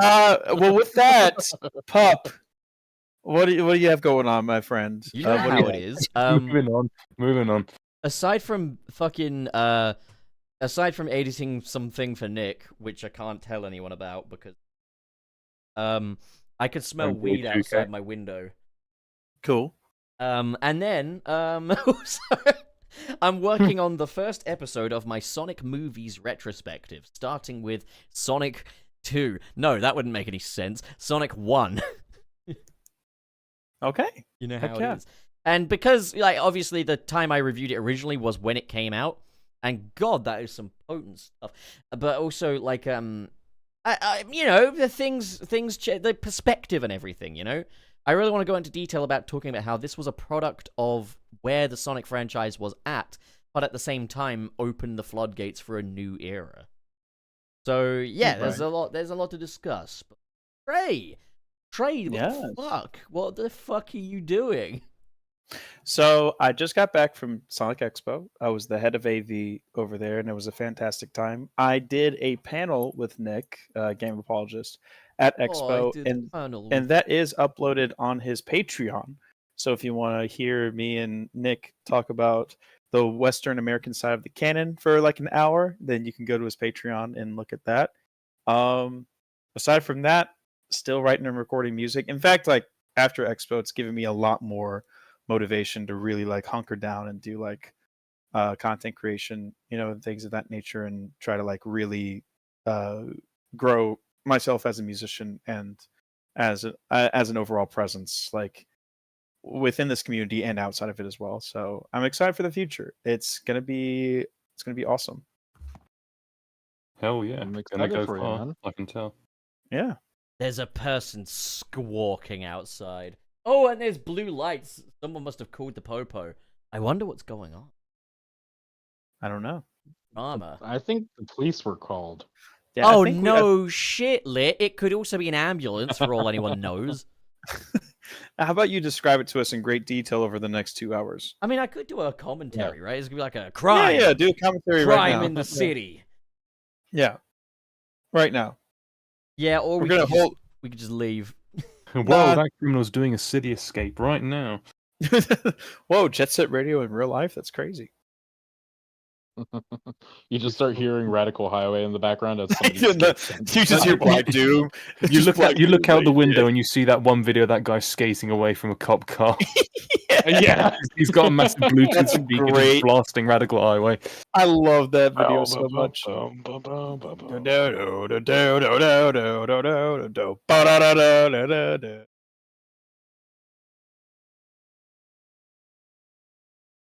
well, with that, Pup, what do you have going on, my friend? You know what do how you it have? is. Moving on. Aside from editing something for Nick, which I can't tell anyone about because I could smell Okay, weed 2K. outside my window. Cool. And then also, I'm working on the first episode of my Sonic movies retrospective, starting with Sonic 2. No, that wouldn't make any sense. Sonic 1. Okay. You know Heck how yeah. it is. And because, like, obviously the time I reviewed it originally was when it came out, and God, that is some potent stuff. But also, like, you know, the perspective and everything, you know? I really want to go into detail about talking about how this was a product of where the Sonic franchise was at, but at the same time opened the floodgates for a new era. So, yeah, there's a lot to discuss. But Trey, what the fuck? What the fuck are you doing? So I just got back from Sonic Expo. I was the head of AV over there, and it was a fantastic time. I did a panel with Nick, game apologist, at Expo, and that is uploaded on his Patreon. So if you want to hear me and Nick talk about the Western American side of the canon for like an hour, then you can go to his Patreon and look at that. Aside from that, still writing and recording music. In fact, like after Expo, it's given me a lot more motivation to really like hunker down and do like content creation, you know, and things of that nature, and try to like really grow myself as a musician and as an overall presence, like within this community and outside of it as well. So I'm excited for the future. It's gonna be awesome. Hell yeah. I'm Gonna excited go for you, far, man. I can tell. Yeah. There's a person squawking outside. Oh, and there's blue lights. Someone must have called the popo. I wonder what's going on. I don't know. Drama. I think the police were called. Yeah, I Oh think no, shit, Lit. It could also be an ambulance for all anyone knows. How about you describe it to us in great detail over the next 2 hours? I mean, I could do a commentary, right? It's gonna be like a crime. Yeah, do a commentary right crime now. in the city. Yeah. Right now. Yeah, or We're we gonna could, just, hold we could just leave. Whoa, that criminal's doing a city escape right now. Whoa, Jet Set Radio in real life? That's crazy. You just start hearing Radical Highway in the background as somebody You just hear Black Doom. You Just look out the window yeah. and you see that one video of that guy skating away from a cop car. Yeah. He's got a massive Bluetooth That's speaker great. just blasting Radical Highway. I love that video so much.